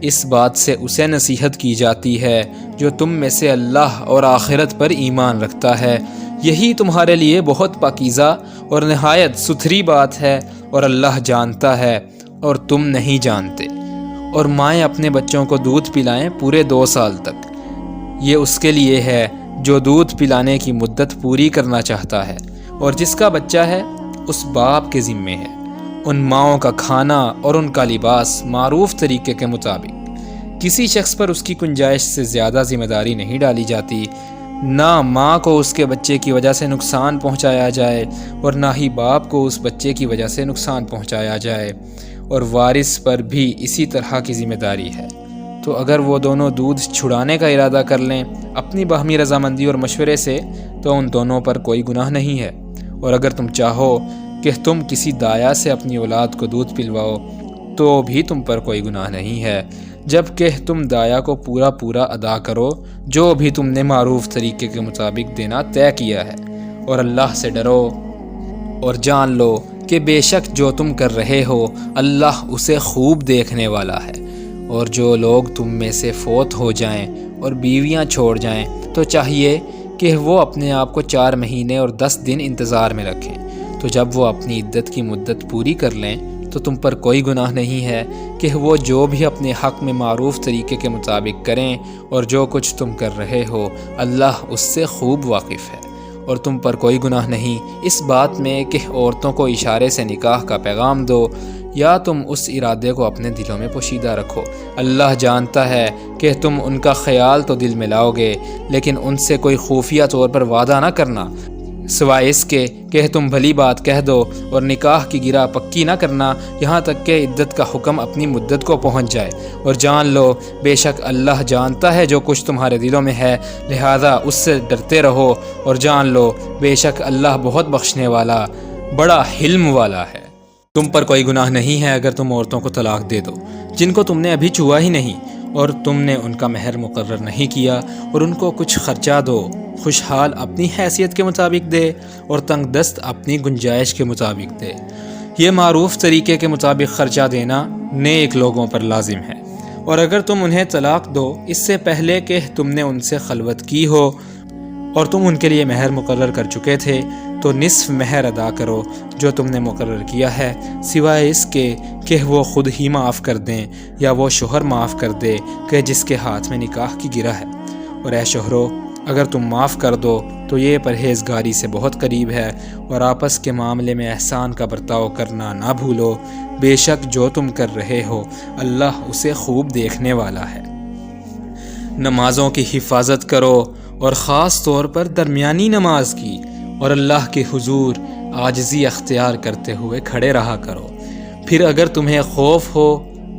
اس بات سے اسے نصیحت کی جاتی ہے جو تم میں سے اللہ اور آخرت پر ایمان رکھتا ہے، یہی تمہارے لیے بہت پاکیزہ اور نہایت ستھری بات ہے، اور اللہ جانتا ہے اور تم نہیں جانتے۔ اور مائیں اپنے بچوں کو دودھ پلائیں پورے 2 سال تک، یہ اس کے لیے ہے جو دودھ پلانے کی مدت پوری کرنا چاہتا ہے، اور جس کا بچہ ہے اس باپ کے ذمے ہے۔ ان ماؤں کا کھانا اور ان کا لباس معروف طریقے کے مطابق، کسی شخص پر اس کی گنجائش سے زیادہ ذمہ داری نہیں ڈالی جاتی، نہ ماں کو اس کے بچے کی وجہ سے نقصان پہنچایا جائے اور نہ ہی باپ کو اس بچے کی وجہ سے نقصان پہنچایا جائے، اور وارث پر بھی اسی طرح کی ذمہ داری ہے۔ تو اگر وہ دونوں دودھ چھڑانے کا ارادہ کر لیں اپنی باہمی رضامندی اور مشورے سے تو ان دونوں پر کوئی گناہ نہیں ہے، اور اگر تم چاہو کہ تم کسی دایا سے اپنی اولاد کو دودھ پلواؤ تو بھی تم پر کوئی گناہ نہیں ہے، جبکہ تم دایا کو پورا ادا کرو جو بھی تم نے معروف طریقے کے مطابق دینا طے کیا ہے، اور اللہ سے ڈرو اور جان لو کہ بے شک جو تم کر رہے ہو اللہ اسے خوب دیکھنے والا ہے۔ اور جو لوگ تم میں سے فوت ہو جائیں اور بیویاں چھوڑ جائیں تو چاہیے کہ وہ اپنے آپ کو 4 مہینے اور 10 دن انتظار میں رکھیں، تو جب وہ اپنی عدت کی مدت پوری کر لیں تو تم پر کوئی گناہ نہیں ہے کہ وہ جو بھی اپنے حق میں معروف طریقے کے مطابق کریں، اور جو کچھ تم کر رہے ہو اللہ اس سے خوب واقف ہے، اور تم پر کوئی گناہ نہیں اس بات میں کہ عورتوں کو اشارے سے نکاح کا پیغام دو، یا تم اس ارادے کو اپنے دلوں میں پوشیدہ رکھو۔ اللہ جانتا ہے کہ تم ان کا خیال تو دل میں لاؤ گے، لیکن ان سے کوئی خفیہ طور پر وعدہ نہ کرنا، سوائے اس کے کہ تم بھلی بات کہہ دو، اور نکاح کی گرہ پکی نہ کرنا یہاں تک کہ عدت کا حکم اپنی مدت کو پہنچ جائے، اور جان لو بے شک اللہ جانتا ہے جو کچھ تمہارے دلوں میں ہے، لہذا اس سے ڈرتے رہو، اور جان لو بے شک اللہ بہت بخشنے والا بڑا حلم والا ہے۔ تم پر کوئی گناہ نہیں ہے اگر تم عورتوں کو طلاق دے دو جن کو تم نے ابھی چھوا ہی نہیں، اور تم نے ان کا مہر مقرر نہیں کیا، اور ان کو کچھ خرچہ دو، خوشحال اپنی حیثیت کے مطابق دے اور تنگ دست اپنی گنجائش کے مطابق دے۔ یہ معروف طریقے کے مطابق خرچہ دینا نیک لوگوں پر لازم ہے، اور اگر تم انہیں طلاق دو اس سے پہلے کہ تم نے ان سے خلوت کی ہو اور تم ان کے لیے مہر مقرر کر چکے تھے تو نصف مہر ادا کرو جو تم نے مقرر کیا ہے، سوائے اس کے کہ وہ خود ہی معاف کر دیں یا وہ شوہر معاف کر دے کہ جس کے ہاتھ میں نکاح کی گرہ ہے۔ اور اے شوہرو، اگر تم معاف کر دو تو یہ پرہیزگاری سے بہت قریب ہے، اور آپس کے معاملے میں احسان کا برتاؤ کرنا نہ بھولو، بے شک جو تم کر رہے ہو اللہ اسے خوب دیکھنے والا ہے۔ نمازوں کی حفاظت کرو، اور خاص طور پر درمیانی نماز کی، اور اللہ کے حضور عاجزی اختیار کرتے ہوئے کھڑے رہا کرو۔ پھر اگر تمہیں خوف ہو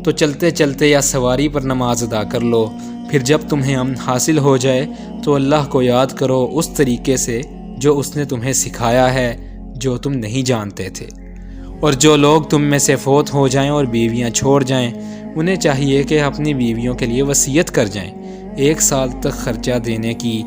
تو چلتے چلتے یا سواری پر نماز ادا کر لو، پھر جب تمہیں امن حاصل ہو جائے تو اللہ کو یاد کرو اس طریقے سے جو اس نے تمہیں سکھایا ہے جو تم نہیں جانتے تھے۔ اور جو لوگ تم میں سے فوت ہو جائیں اور بیویاں چھوڑ جائیں انہیں چاہیے کہ اپنی بیویوں کے لیے وصیت کر جائیں، 1 سال تک خرچہ دینے کی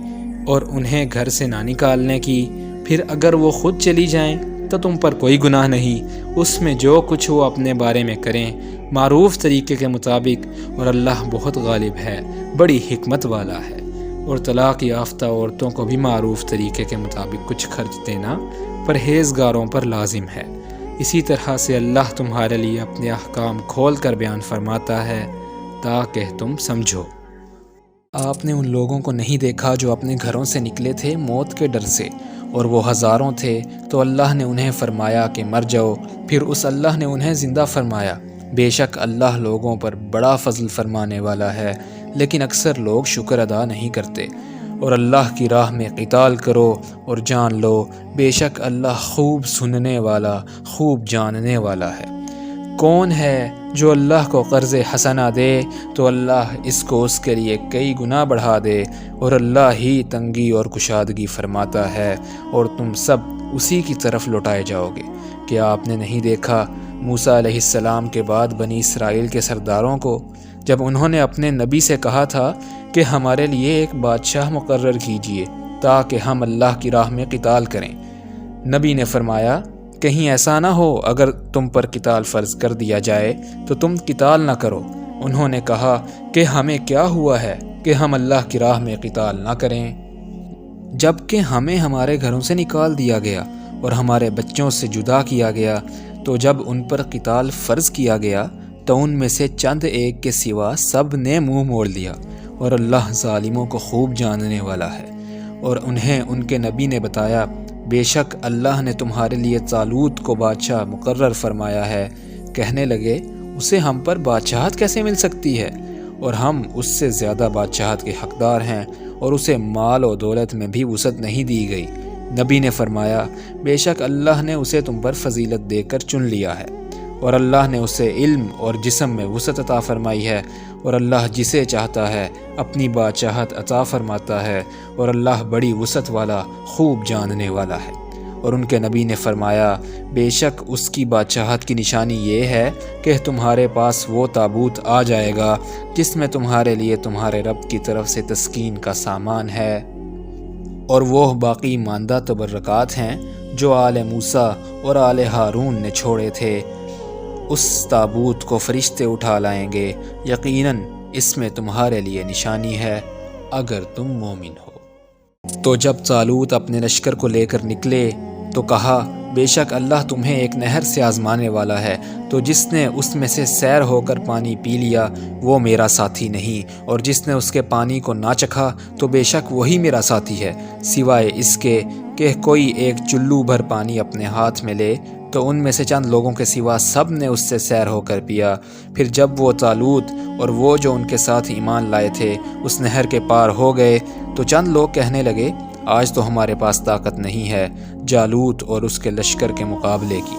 اور انہیں گھر سے نہ نکالنے کی۔ پھر اگر وہ خود چلی جائیں تو تم پر کوئی گناہ نہیں، اس میں جو کچھ وہ اپنے بارے میں کریں معروف طریقے کے مطابق، اور اللہ بہت غالب ہے، بڑی حکمت والا ہے۔ اور طلاق یافتہ عورتوں کو بھی معروف طریقے کے مطابق کچھ خرچ دینا پرہیزگاروں پر لازم ہے۔ اسی طرح سے اللہ تمہارے لیے اپنے احکام کھول کر بیان فرماتا ہے تاکہ تم سمجھو۔ آپ نے ان لوگوں کو نہیں دیکھا جو اپنے گھروں سے نکلے تھے موت کے ڈر سے، اور وہ ہزاروں تھے، تو اللہ نے انہیں فرمایا کہ مر جاؤ، پھر اس اللہ نے انہیں زندہ فرمایا۔ بے شک اللہ لوگوں پر بڑا فضل فرمانے والا ہے، لیکن اکثر لوگ شکر ادا نہیں کرتے۔ اور اللہ کی راہ میں قتال کرو اور جان لو بے شک اللہ خوب سننے والا، خوب جاننے والا ہے۔ کون ہے جو اللہ کو قرض حسنہ دے تو اللہ اس کو اس کے لیے کئی گنا بڑھا دے، اور اللہ ہی تنگی اور کشادگی فرماتا ہے، اور تم سب اسی کی طرف لوٹائے جاؤ گے۔ کیا آپ نے نہیں دیکھا موسیٰ علیہ السلام کے بعد بنی اسرائیل کے سرداروں کو، جب انہوں نے اپنے نبی سے کہا تھا کہ ہمارے لیے ایک بادشاہ مقرر کیجیے تاکہ ہم اللہ کی راہ میں قتال کریں؟ نبی نے فرمایا کہیں ایسا نہ ہو اگر تم پر قتال فرض کر دیا جائے تو تم قتال نہ کرو۔ انہوں نے کہا کہ ہمیں کیا ہوا ہے کہ ہم اللہ کی راہ میں قتال نہ کریں، جبکہ ہمیں ہمارے گھروں سے نکال دیا گیا اور ہمارے بچوں سے جدا کیا گیا۔ تو جب ان پر قتال فرض کیا گیا تو ان میں سے چند ایک کے سوا سب نے منہ موڑ لیا، اور اللہ ظالموں کو خوب جاننے والا ہے۔ اور انہیں ان کے نبی نے بتایا بے شک اللہ نے تمہارے لیے طالوت کو بادشاہ مقرر فرمایا ہے۔ کہنے لگے اسے ہم پر بادشاہت کیسے مل سکتی ہے، اور ہم اس سے زیادہ بادشاہت کے حقدار ہیں، اور اسے مال و دولت میں بھی وسعت نہیں دی گئی۔ نبی نے فرمایا بے شک اللہ نے اسے تم پر فضیلت دے کر چن لیا ہے، اور اللہ نے اسے علم اور جسم میں وسعت عطا فرمائی ہے، اور اللہ جسے چاہتا ہے اپنی بادشاہت عطا فرماتا ہے، اور اللہ بڑی وسعت والا خوب جاننے والا ہے۔ اور ان کے نبی نے فرمایا بے شک اس کی بادشاہت کی نشانی یہ ہے کہ تمہارے پاس وہ تابوت آ جائے گا جس میں تمہارے لیے تمہارے رب کی طرف سے تسکین کا سامان ہے، اور وہ باقی ماندہ تبرکات ہیں جو آل موسیٰ اور آل ہارون نے چھوڑے تھے۔ اس تابوت کو فرشتے اٹھا لائیں گے، یقیناً اس میں تمہارے لیے نشانی ہے اگر تم مومن ہو۔ تو جب طالوت اپنے لشکر کو لے کر نکلے تو کہا بے شک اللہ تمہیں ایک نہر سے آزمانے والا ہے، تو جس نے اس میں سے سیر ہو کر پانی پی لیا وہ میرا ساتھی نہیں، اور جس نے اس کے پانی کو نہ چکھا تو بے شک وہی میرا ساتھی ہے، سوائے اس کے کہ کوئی ایک چلو بھر پانی اپنے ہاتھ میں لے۔ تو ان میں سے چند لوگوں کے سوا سب نے اس سے سیر ہو کر پیا۔ پھر جب وہ طالوت اور وہ جو ان کے ساتھ ایمان لائے تھے اس نہر کے پار ہو گئے تو چند لوگ کہنے لگے آج تو ہمارے پاس طاقت نہیں ہے جالوت اور اس کے لشکر کے مقابلے کی،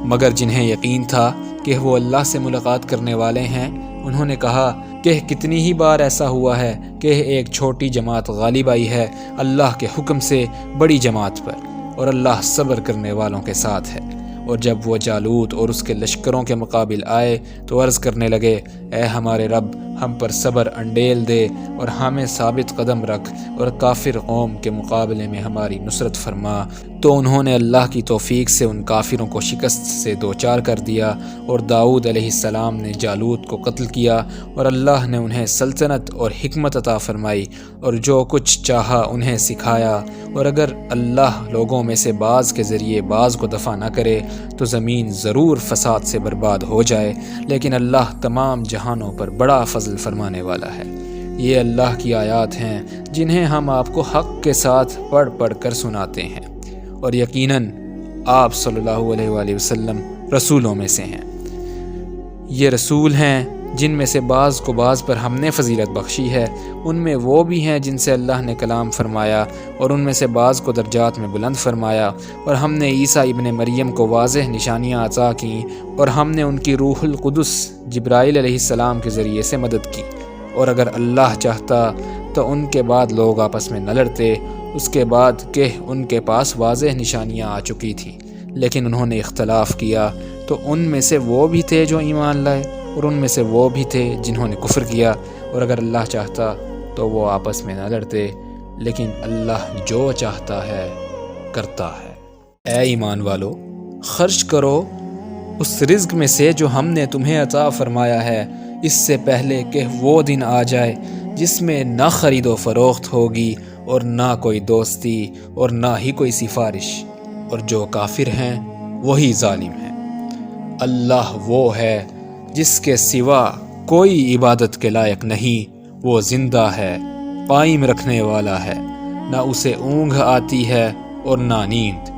مگر جنہیں یقین تھا کہ وہ اللہ سے ملاقات کرنے والے ہیں انہوں نے کہا کہ کتنی ہی بار ایسا ہوا ہے کہ ایک چھوٹی جماعت غالب آئی ہے اللہ کے حکم سے بڑی جماعت پر، اور اللہ صبر کرنے والوں کے ساتھ ہے۔ اور جب وہ جالوت اور اس کے لشکروں کے مقابل آئے تو عرض کرنے لگے اے ہمارے رب ہم پر صبر انڈیل دے اور ہمیں ثابت قدم رکھ اور کافر قوم کے مقابلے میں ہماری نصرت فرما۔ تو انہوں نے اللہ کی توفیق سے ان کافروں کو شکست سے دوچار کر دیا، اور داؤد علیہ السلام نے جالوت کو قتل کیا، اور اللہ نے انہیں سلطنت اور حکمت عطا فرمائی اور جو کچھ چاہا انہیں سکھایا۔ اور اگر اللہ لوگوں میں سے بعض کے ذریعے بعض کو دفع نہ کرے تو زمین ضرور فساد سے برباد ہو جائے، لیکن اللہ تمام جہانوں پر بڑا فضل فرمانے والا ہے۔ یہ اللہ کی آیات ہیں جنہیں ہم آپ کو حق کے ساتھ پڑھ پڑھ کر سناتے ہیں، اور یقیناً آپ صلی اللہ علیہ وآلہ وسلم رسولوں میں سے ہیں۔ یہ رسول ہیں جن میں سے بعض کو بعض پر ہم نے فضیلت بخشی ہے، ان میں وہ بھی ہیں جن سے اللہ نے کلام فرمایا، اور ان میں سے بعض کو درجات میں بلند فرمایا، اور ہم نے عیسیٰ ابن مریم کو واضح نشانیاں عطا کیں، اور ہم نے ان کی روح القدس جبرائیل علیہ السلام کے ذریعے سے مدد کی۔ اور اگر اللہ چاہتا تو ان کے بعد لوگ آپس میں نہ لڑتے، اس کے بعد کہ ان کے پاس واضح نشانیاں آ چکی تھیں، لیکن انہوں نے اختلاف کیا، تو ان میں سے وہ بھی تھے جو ایمان لائے اور ان میں سے وہ بھی تھے جنہوں نے کفر کیا، اور اگر اللہ چاہتا تو وہ آپس میں نہ لڑتے، لیکن اللہ جو چاہتا ہے کرتا ہے۔ اے ایمان والو، خرچ کرو اس رزق میں سے جو ہم نے تمہیں عطا فرمایا ہے، اس سے پہلے کہ وہ دن آ جائے جس میں نہ خرید و فروخت ہوگی اور نہ کوئی دوستی اور نہ ہی کوئی سفارش، اور جو کافر ہیں وہی ظالم ہیں۔ اللہ وہ ہے جس کے سوا کوئی عبادت کے لائق نہیں، وہ زندہ ہے، قائم رکھنے والا ہے، نہ اسے اونگ آتی ہے اور نہ نیند۔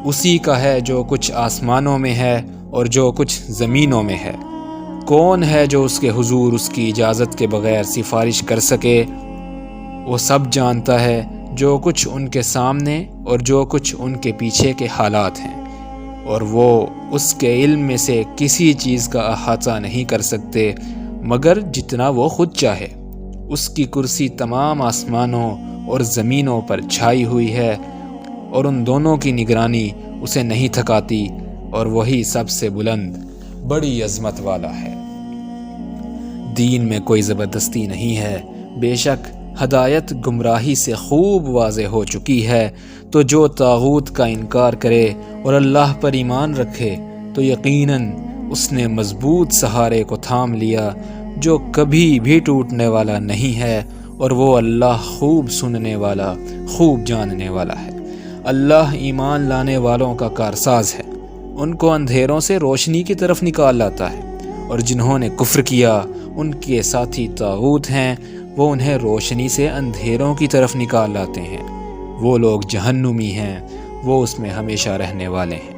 اسی کا ہے جو کچھ آسمانوں میں ہے اور جو کچھ زمینوں میں ہے۔ کون ہے جو اس کے حضور اس کی اجازت کے بغیر سفارش کر سکے؟ وہ سب جانتا ہے جو کچھ ان کے سامنے اور جو کچھ ان کے پیچھے کے حالات ہیں، اور وہ اس کے علم میں سے کسی چیز کا احاطہ نہیں کر سکتے مگر جتنا وہ خود چاہے۔ اس کی کرسی تمام آسمانوں اور زمینوں پر چھائی ہوئی ہے، اور ان دونوں کی نگرانی اسے نہیں تھکاتی، اور وہی سب سے بلند بڑی عظمت والا ہے۔ دین میں کوئی زبردستی نہیں ہے، بے شک ہدایت گمراہی سے خوب واضح ہو چکی ہے، تو جو طاغوت کا انکار کرے اور اللہ پر ایمان رکھے تو یقیناً اس نے مضبوط سہارے کو تھام لیا جو کبھی بھی ٹوٹنے والا نہیں ہے، اور وہ اللہ خوب سننے والا خوب جاننے والا ہے۔ اللہ ایمان لانے والوں کا کارساز ہے، ان کو اندھیروں سے روشنی کی طرف نکال لاتا ہے، اور جنہوں نے کفر کیا ان کے ساتھی طاغوت ہیں، وہ انہیں روشنی سے اندھیروں کی طرف نکال لاتے ہیں۔ وہ لوگ جہنمی ہیں، وہ اس میں ہمیشہ رہنے والے ہیں۔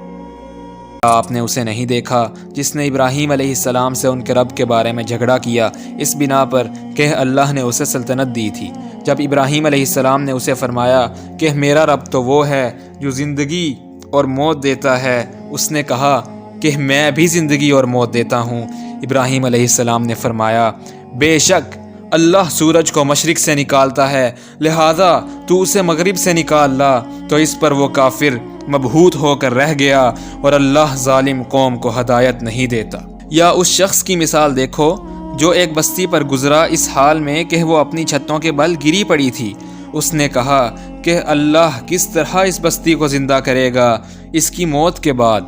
آپ نے اسے نہیں دیکھا جس نے ابراہیم علیہ السلام سے ان کے رب کے بارے میں جھگڑا کیا، اس بنا پر کہ اللہ نے اسے سلطنت دی تھی؟ جب ابراہیم علیہ السلام نے اسے فرمایا کہ میرا رب تو وہ ہے جو زندگی اور موت دیتا ہے، اس نے کہا کہ میں بھی زندگی اور موت دیتا ہوں۔ ابراہیم علیہ السلام نے فرمایا بے شک اللہ سورج کو مشرق سے نکالتا ہے، لہذا تو اسے مغرب سے نکال لا۔ تو اس پر وہ کافر مبہوت ہو کر رہ گیا، اور اللہ ظالم قوم کو ہدایت نہیں دیتا۔ یا اس شخص کی مثال دیکھو جو ایک بستی پر گزرا اس حال میں کہ وہ اپنی چھتوں کے بل گری پڑی تھی۔ اس نے کہا کہ اللہ کس طرح اس بستی کو زندہ کرے گا اس کی موت کے بعد؟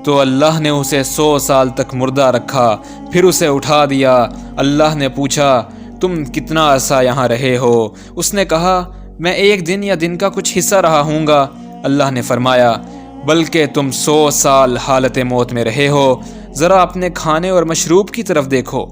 تو اللہ نے اسے 100 سال تک مردہ رکھا، پھر اسے اٹھا دیا۔ اللہ نے پوچھا تم کتنا عرصہ یہاں رہے ہو؟ اس نے کہا میں 1 دن یا دن کا کچھ حصہ رہا ہوں گا۔ اللہ نے فرمایا بلکہ تم 100 سال حالت موت میں رہے ہو۔ ذرا اپنے کھانے اور مشروب کی طرف دیکھو،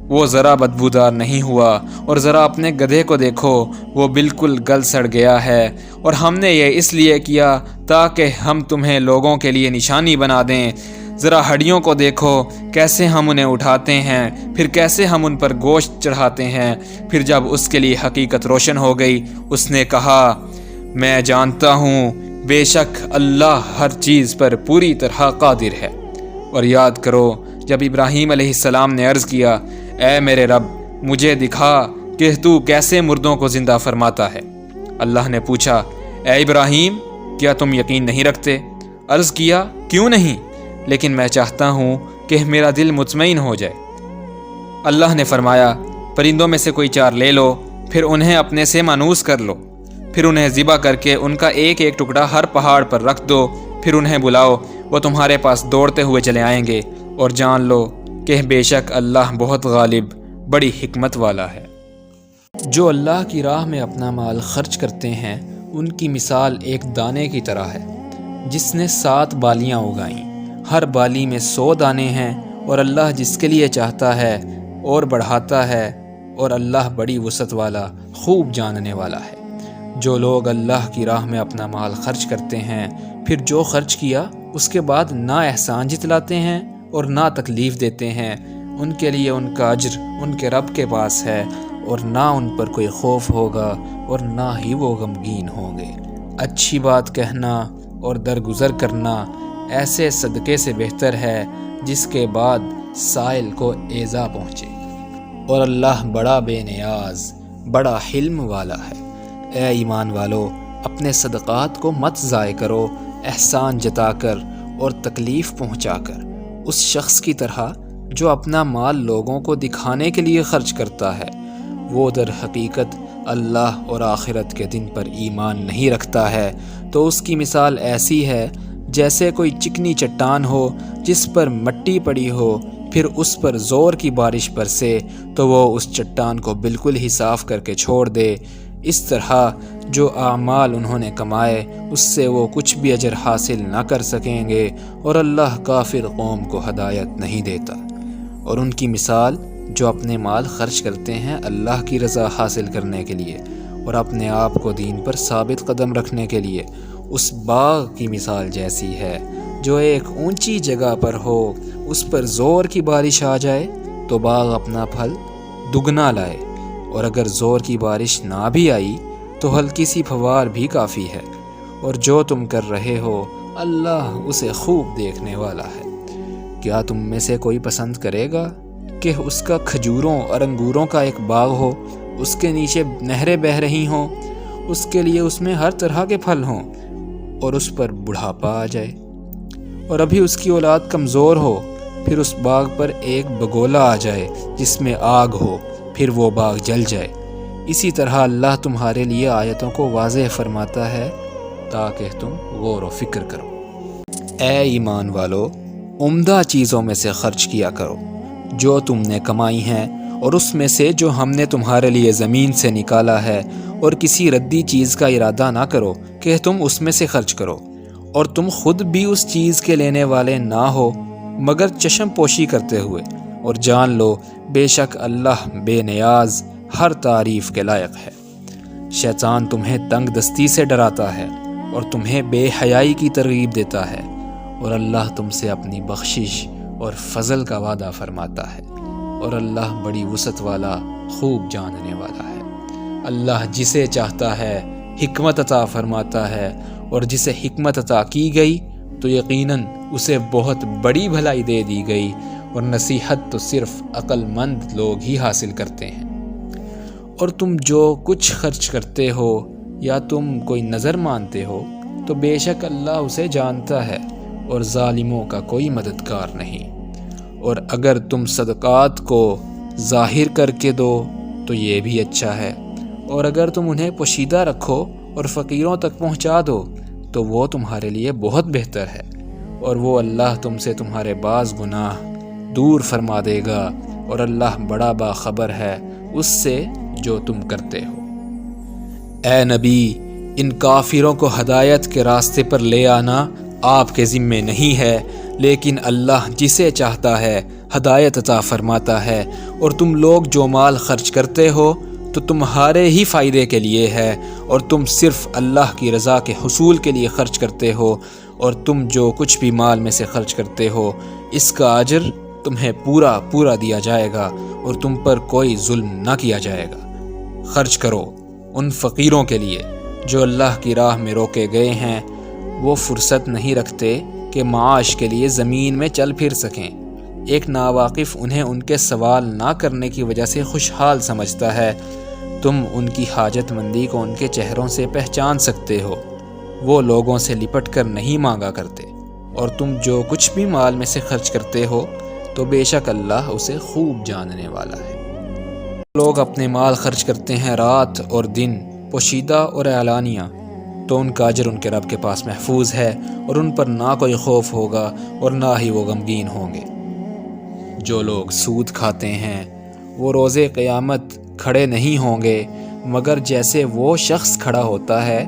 وہ ذرا بدبودار نہیں ہوا، اور ذرا اپنے گدھے کو دیکھو، وہ بالکل گل سڑ گیا ہے، اور ہم نے یہ اس لیے کیا تاکہ ہم تمہیں لوگوں کے لیے نشانی بنا دیں۔ ذرا ہڈیوں کو دیکھو کیسے ہم انہیں اٹھاتے ہیں، پھر کیسے ہم ان پر گوشت چڑھاتے ہیں۔ پھر جب اس کے لیے حقیقت روشن ہو گئی اس نے کہا میں جانتا ہوں بے شک اللہ ہر چیز پر پوری طرح قادر ہے۔ اور یاد کرو جب ابراہیم علیہ السلام نے عرض کیا اے میرے رب مجھے دکھا کہ تو کیسے مردوں کو زندہ فرماتا ہے۔ اللہ نے پوچھا اے ابراہیم کیا تم یقین نہیں رکھتے؟ عرض کیا کیوں نہیں، لیکن میں چاہتا ہوں کہ میرا دل مطمئن ہو جائے۔ اللہ نے فرمایا پرندوں میں سے کوئی 4 لے لو، پھر انہیں اپنے سے مانوس کر لو، پھر انہیں ذبح کر کے ان کا ایک ایک ٹکڑا ہر پہاڑ پر رکھ دو، پھر انہیں بلاؤ، وہ تمہارے پاس دوڑتے ہوئے چلے آئیں گے، اور جان لو کہ بے شک اللہ بہت غالب بڑی حکمت والا ہے۔ جو اللہ کی راہ میں اپنا مال خرچ کرتے ہیں ان کی مثال ایک دانے کی طرح ہے جس نے 7 بالیاں اگائیں، ہر بالی میں 100 دانے ہیں، اور اللہ جس کے لیے چاہتا ہے اور بڑھاتا ہے، اور اللہ بڑی وسعت والا خوب جاننے والا ہے۔ جو لوگ اللہ کی راہ میں اپنا مال خرچ کرتے ہیں پھر جو خرچ کیا اس کے بعد نہ احسان جتلاتے ہیں اور نہ تکلیف دیتے ہیں، ان کے لیے ان کا اجر ان کے رب کے پاس ہے، اور نہ ان پر کوئی خوف ہوگا اور نہ ہی وہ غمگین ہوں گے۔ اچھی بات کہنا اور درگزر کرنا ایسے صدقے سے بہتر ہے جس کے بعد سائل کو ایذا پہنچے، اور اللہ بڑا بے نیاز بڑا حلم والا ہے۔ اے ایمان والو اپنے صدقات کو مت ضائع کرو احسان جتا کر اور تکلیف پہنچا کر، اس شخص کی طرح جو اپنا مال لوگوں کو دکھانے کے لیے خرچ کرتا ہے، وہ در حقیقت اللہ اور آخرت کے دن پر ایمان نہیں رکھتا ہے۔ تو اس کی مثال ایسی ہے جیسے کوئی چکنی چٹان ہو جس پر مٹی پڑی ہو، پھر اس پر زور کی بارش برسے تو وہ اس چٹان کو بالکل ہی صاف کر کے چھوڑ دے۔ اس طرح جو اعمال انہوں نے کمائے اس سے وہ کچھ بھی اجر حاصل نہ کر سکیں گے، اور اللہ کافر قوم کو ہدایت نہیں دیتا۔ اور ان کی مثال جو اپنے مال خرچ کرتے ہیں اللہ کی رضا حاصل کرنے کے لیے اور اپنے آپ کو دین پر ثابت قدم رکھنے کے لیے، اس باغ کی مثال جیسی ہے جو ایک اونچی جگہ پر ہو، اس پر زور کی بارش آ جائے تو باغ اپنا پھل دگنا لائے، اور اگر زور کی بارش نہ بھی آئی تو ہلکی سی پھوار بھی کافی ہے، اور جو تم کر رہے ہو اللہ اسے خوب دیکھنے والا ہے۔ کیا تم میں سے کوئی پسند کرے گا کہ اس کا کھجوروں اور انگوروں کا ایک باغ ہو، اس کے نیچے نہریں بہہ رہی ہوں، اس کے لیے اس میں ہر طرح کے پھل ہوں، اور اس پر بڑھاپا آ جائے، اور ابھی اس کی اولاد کمزور ہو، پھر اس باغ پر ایک بگولا آ جائے جس میں آگ ہو، پھر وہ باغ جل جائے؟ اسی طرح اللہ تمہارے لیے آیتوں کو واضح فرماتا ہے تاکہ تم غور و فکر کرو۔ اے ایمان والو، عمدہ چیزوں میں سے خرچ کیا کرو جو تم نے کمائی ہیں، اور اس میں سے جو ہم نے تمہارے لیے زمین سے نکالا ہے، اور کسی ردی چیز کا ارادہ نہ کرو کہ تم اس میں سے خرچ کرو، اور تم خود بھی اس چیز کے لینے والے نہ ہو مگر چشم پوشی کرتے ہوئے، اور جان لو بے شک اللہ بے نیاز ہر تعریف کے لائق ہے۔ شیطان تمہیں تنگ دستی سے ڈراتا ہے اور تمہیں بے حیائی کی ترغیب دیتا ہے، اور اللہ تم سے اپنی بخشش اور فضل کا وعدہ فرماتا ہے، اور اللہ بڑی وسعت والا خوب جاننے والا ہے۔ اللہ جسے چاہتا ہے حکمت عطا فرماتا ہے، اور جسے حکمت عطا کی گئی تو یقیناً اسے بہت بڑی بھلائی دے دی گئی، اور نصیحت تو صرف عقل مند لوگ ہی حاصل کرتے ہیں۔ اور تم جو کچھ خرچ کرتے ہو یا تم کوئی نظر مانتے ہو تو بے شک اللہ اسے جانتا ہے، اور ظالموں کا کوئی مددگار نہیں۔ اور اگر تم صدقات کو ظاہر کر کے دو تو یہ بھی اچھا ہے، اور اگر تم انہیں پوشیدہ رکھو اور فقیروں تک پہنچا دو تو وہ تمہارے لیے بہت بہتر ہے، اور وہ اللہ تم سے تمہارے بعض گناہ دور فرما دے گا، اور اللہ بڑا باخبر ہے اس سے جو تم کرتے ہو۔ اے نبی، ان کافروں کو ہدایت کے راستے پر لے آنا آپ کے ذمے نہیں ہے، لیکن اللہ جسے چاہتا ہے ہدایت عطا فرماتا ہے، اور تم لوگ جو مال خرچ کرتے ہو تو تمہارے ہی فائدے کے لیے ہے، اور تم صرف اللہ کی رضا کے حصول کے لیے خرچ کرتے ہو، اور تم جو کچھ بھی مال میں سے خرچ کرتے ہو اس کا اجر تمہیں پورا پورا دیا جائے گا، اور تم پر کوئی ظلم نہ کیا جائے گا۔ خرچ کرو ان فقیروں کے لیے جو اللہ کی راہ میں روکے گئے ہیں، وہ فرصت نہیں رکھتے کہ معاش کے لیے زمین میں چل پھر سکیں۔ ایک ناواقف انہیں ان کے سوال نہ کرنے کی وجہ سے خوشحال سمجھتا ہے، تم ان کی حاجت مندی کو ان کے چہروں سے پہچان سکتے ہو، وہ لوگوں سے لپٹ کر نہیں مانگا کرتے، اور تم جو کچھ بھی مال میں سے خرچ کرتے ہو تو بے شک اللہ اسے خوب جاننے والا ہے۔ لوگ اپنے مال خرچ کرتے ہیں رات اور دن، پوشیدہ اور اعلانیہ، تو ان کا اجر ان کے رب کے پاس محفوظ ہے، اور ان پر نہ کوئی خوف ہوگا اور نہ ہی وہ غمگین ہوں گے۔ جو لوگ سود کھاتے ہیں وہ روز قیامت کھڑے نہیں ہوں گے مگر جیسے وہ شخص کھڑا ہوتا ہے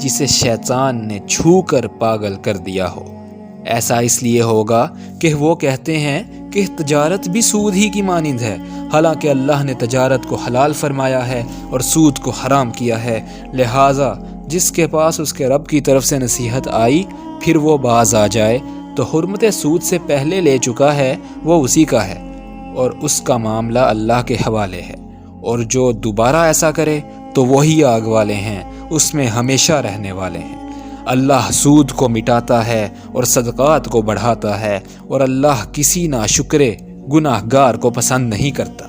جسے شیطان نے چھو کر پاگل کر دیا ہو۔ ایسا اس لیے ہوگا کہ وہ کہتے ہیں کہ تجارت بھی سود ہی کی مانند ہے، حالانکہ اللہ نے تجارت کو حلال فرمایا ہے اور سود کو حرام کیا ہے، لہٰذا جس کے پاس اس کے رب کی طرف سے نصیحت آئی پھر وہ باز آ جائے تو حرمت سود سے پہلے لے چکا ہے وہ اسی کا ہے، اور اس کا معاملہ اللہ کے حوالے ہے، اور جو دوبارہ ایسا کرے تو وہی آگ والے ہیں، اس میں ہمیشہ رہنے والے ہیں۔ اللہ سود کو مٹاتا ہے اور صدقات کو بڑھاتا ہے، اور اللہ کسی ناشکرے گناہ گار کو پسند نہیں کرتا۔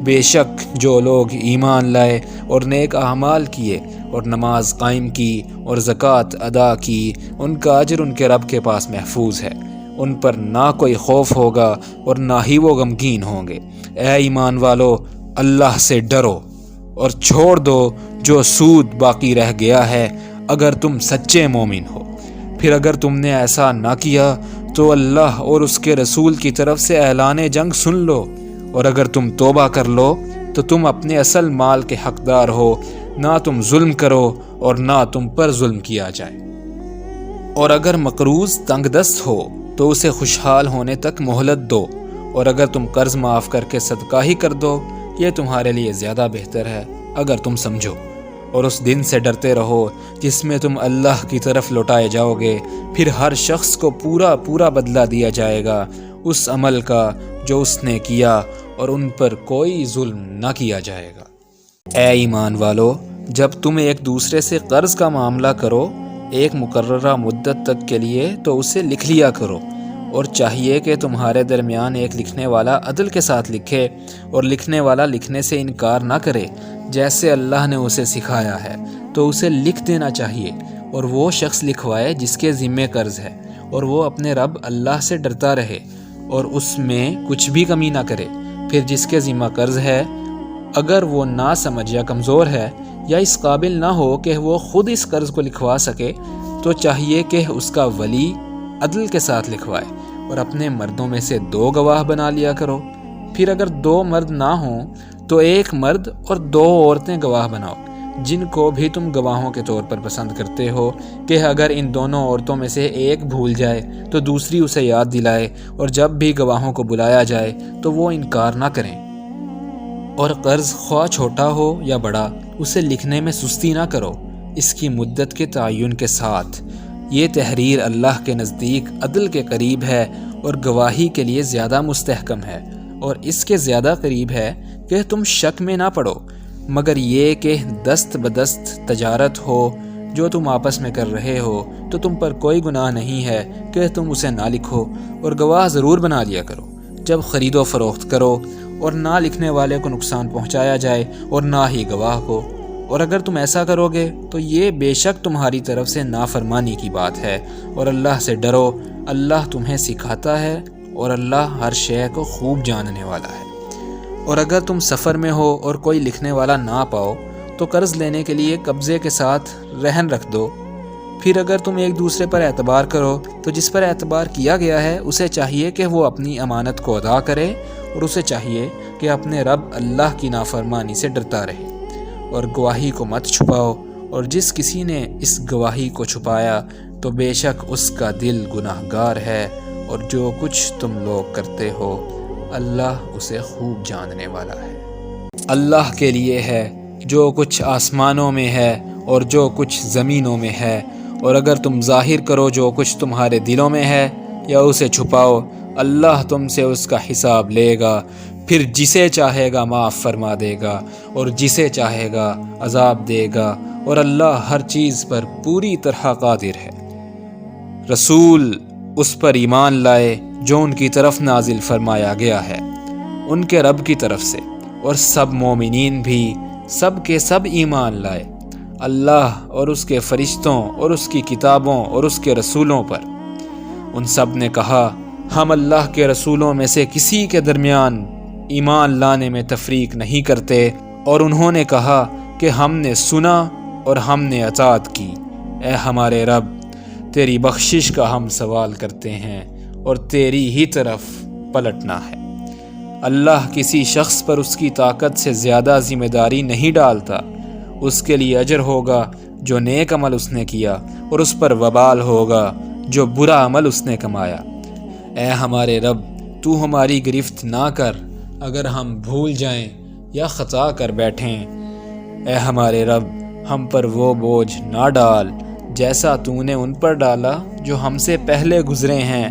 بے شک جو لوگ ایمان لائے اور نیک اعمال کیے اور نماز قائم کی اور زکوٰۃ ادا کی، ان کا اجر ان کے رب کے پاس محفوظ ہے، ان پر نہ کوئی خوف ہوگا اور نہ ہی وہ غمگین ہوں گے۔ اے ایمان والو، اللہ سے ڈرو اور چھوڑ دو جو سود باقی رہ گیا ہے اگر تم سچے مومن ہو۔ پھر اگر تم نے ایسا نہ کیا تو اللہ اور اس کے رسول کی طرف سے اعلان جنگ سن لو، اور اگر تم توبہ کر لو تو تم اپنے اصل مال کے حقدار ہو، نہ تم ظلم کرو اور نہ تم پر ظلم کیا جائے۔ اور اگر مقروض تنگ دست ہو تو اسے خوشحال ہونے تک مہلت دو، اور اگر تم قرض معاف کر کے صدقہ ہی کر دو یہ تمہارے لیے زیادہ بہتر ہے اگر تم سمجھو۔ اور اس دن سے ڈرتے رہو جس میں تم اللہ کی طرف لوٹائے جاؤ گے، پھر ہر شخص کو پورا پورا بدلہ دیا جائے گا اس عمل کا جو اس نے کیا، اور ان پر کوئی ظلم نہ کیا جائے گا۔ اے ایمان والو، جب تم ایک دوسرے سے قرض کا معاملہ کرو ایک مقررہ مدت تک کے لیے تو اسے لکھ لیا کرو، اور چاہیے کہ تمہارے درمیان ایک لکھنے والا عدل کے ساتھ لکھے، اور لکھنے والا لکھنے سے انکار نہ کرے۔ جیسے اللہ نے اسے سکھایا ہے تو اسے لکھ دینا چاہیے، اور وہ شخص لکھوائے جس کے ذمہ قرض ہے، اور وہ اپنے رب اللہ سے ڈرتا رہے اور اس میں کچھ بھی کمی نہ کرے۔ پھر جس کے ذمہ قرض ہے اگر وہ نہ سمجھ یا کمزور ہے یا اس قابل نہ ہو کہ وہ خود اس قرض کو لکھوا سکے، تو چاہیے کہ اس کا ولی عدل کے ساتھ لکھوائے، اور اپنے مردوں میں سے 2 گواہ بنا لیا کرو۔ پھر اگر 2 مرد نہ ہوں تو 1 مرد اور 2 عورتیں گواہ بناؤ، جن کو بھی تم گواہوں کے طور پر پسند کرتے ہو، کہ اگر ان دونوں عورتوں میں سے ایک بھول جائے تو دوسری اسے یاد دلائے، اور جب بھی گواہوں کو بلایا جائے تو وہ انکار نہ کریں۔ اور قرض خواہ چھوٹا ہو یا بڑا، اسے لکھنے میں سستی نہ کرو، اس کی مدت کے تعین کے ساتھ۔ یہ تحریر اللہ کے نزدیک عدل کے قریب ہے اور گواہی کے لیے زیادہ مستحکم ہے، اور اس کے زیادہ قریب ہے کہ تم شک میں نہ پڑو، مگر یہ کہ دست بدست تجارت ہو جو تم آپس میں کر رہے ہو تو تم پر کوئی گناہ نہیں ہے کہ تم اسے نہ لکھو، اور گواہ ضرور بنا لیا کرو جب خرید و فروخت کرو، اور نہ لکھنے والے کو نقصان پہنچایا جائے اور نہ ہی گواہ کو، اور اگر تم ایسا کرو گے تو یہ بے شک تمہاری طرف سے نافرمانی کی بات ہے، اور اللہ سے ڈرو، اللہ تمہیں سکھاتا ہے اور اللہ ہر شے کو خوب جاننے والا ہے۔ اور اگر تم سفر میں ہو اور کوئی لکھنے والا نہ پاؤ تو قرض لینے کے لیے قبضے کے ساتھ رہن رکھ دو۔ پھر اگر تم ایک دوسرے پر اعتبار کرو تو جس پر اعتبار کیا گیا ہے اسے چاہیے کہ وہ اپنی امانت کو ادا کرے، اور اسے چاہیے کہ اپنے رب اللہ کی نافرمانی سے ڈرتا رہے، اور گواہی کو مت چھپاؤ، اور جس کسی نے اس گواہی کو چھپایا تو بے شک اس کا دل گناہ گار ہے، اور جو کچھ تم لوگ کرتے ہو اللہ اسے خوب جاننے والا ہے۔ اللہ کے لیے ہے جو کچھ آسمانوں میں ہے اور جو کچھ زمینوں میں ہے، اور اگر تم ظاہر کرو جو کچھ تمہارے دلوں میں ہے یا اسے چھپاؤ، اللہ تم سے اس کا حساب لے گا، پھر جسے چاہے گا معاف فرما دے گا اور جسے چاہے گا عذاب دے گا، اور اللہ ہر چیز پر پوری طرح قادر ہے۔ رسول اس پر ایمان لائے جو ان کی طرف نازل فرمایا گیا ہے ان کے رب کی طرف سے، اور سب مومنین بھی سب کے سب ایمان لائے اللہ اور اس کے فرشتوں اور اس کی کتابوں اور اس کے رسولوں پر۔ ان سب نے کہا ہم اللہ کے رسولوں میں سے کسی کے درمیان ایمان لانے میں تفریق نہیں کرتے، اور انہوں نے کہا کہ ہم نے سنا اور ہم نے اطاعت کی۔ اے ہمارے رب، تیری بخشش کا ہم سوال کرتے ہیں اور تیری ہی طرف پلٹنا ہے۔ اللہ کسی شخص پر اس کی طاقت سے زیادہ ذمہ داری نہیں ڈالتا، اس کے لیے اجر ہوگا جو نیک عمل اس نے کیا، اور اس پر وبال ہوگا جو برا عمل اس نے کمایا۔ اے ہمارے رب، تو ہماری گرفت نہ کر اگر ہم بھول جائیں یا خطا کر بیٹھیں۔ اے ہمارے رب، ہم پر وہ بوجھ نہ ڈال جیسا تو نے ان پر ڈالا جو ہم سے پہلے گزرے ہیں۔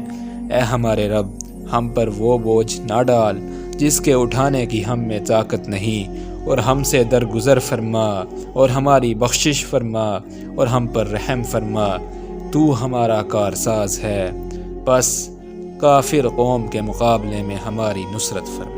اے ہمارے رب، ہم پر وہ بوجھ نہ ڈال جس کے اٹھانے کی ہم میں طاقت نہیں، اور ہم سے درگزر فرما اور ہماری بخشش فرما اور ہم پر رحم فرما، تو ہمارا کارساز ہے، بس کافر قوم کے مقابلے میں ہماری نصرت فرما۔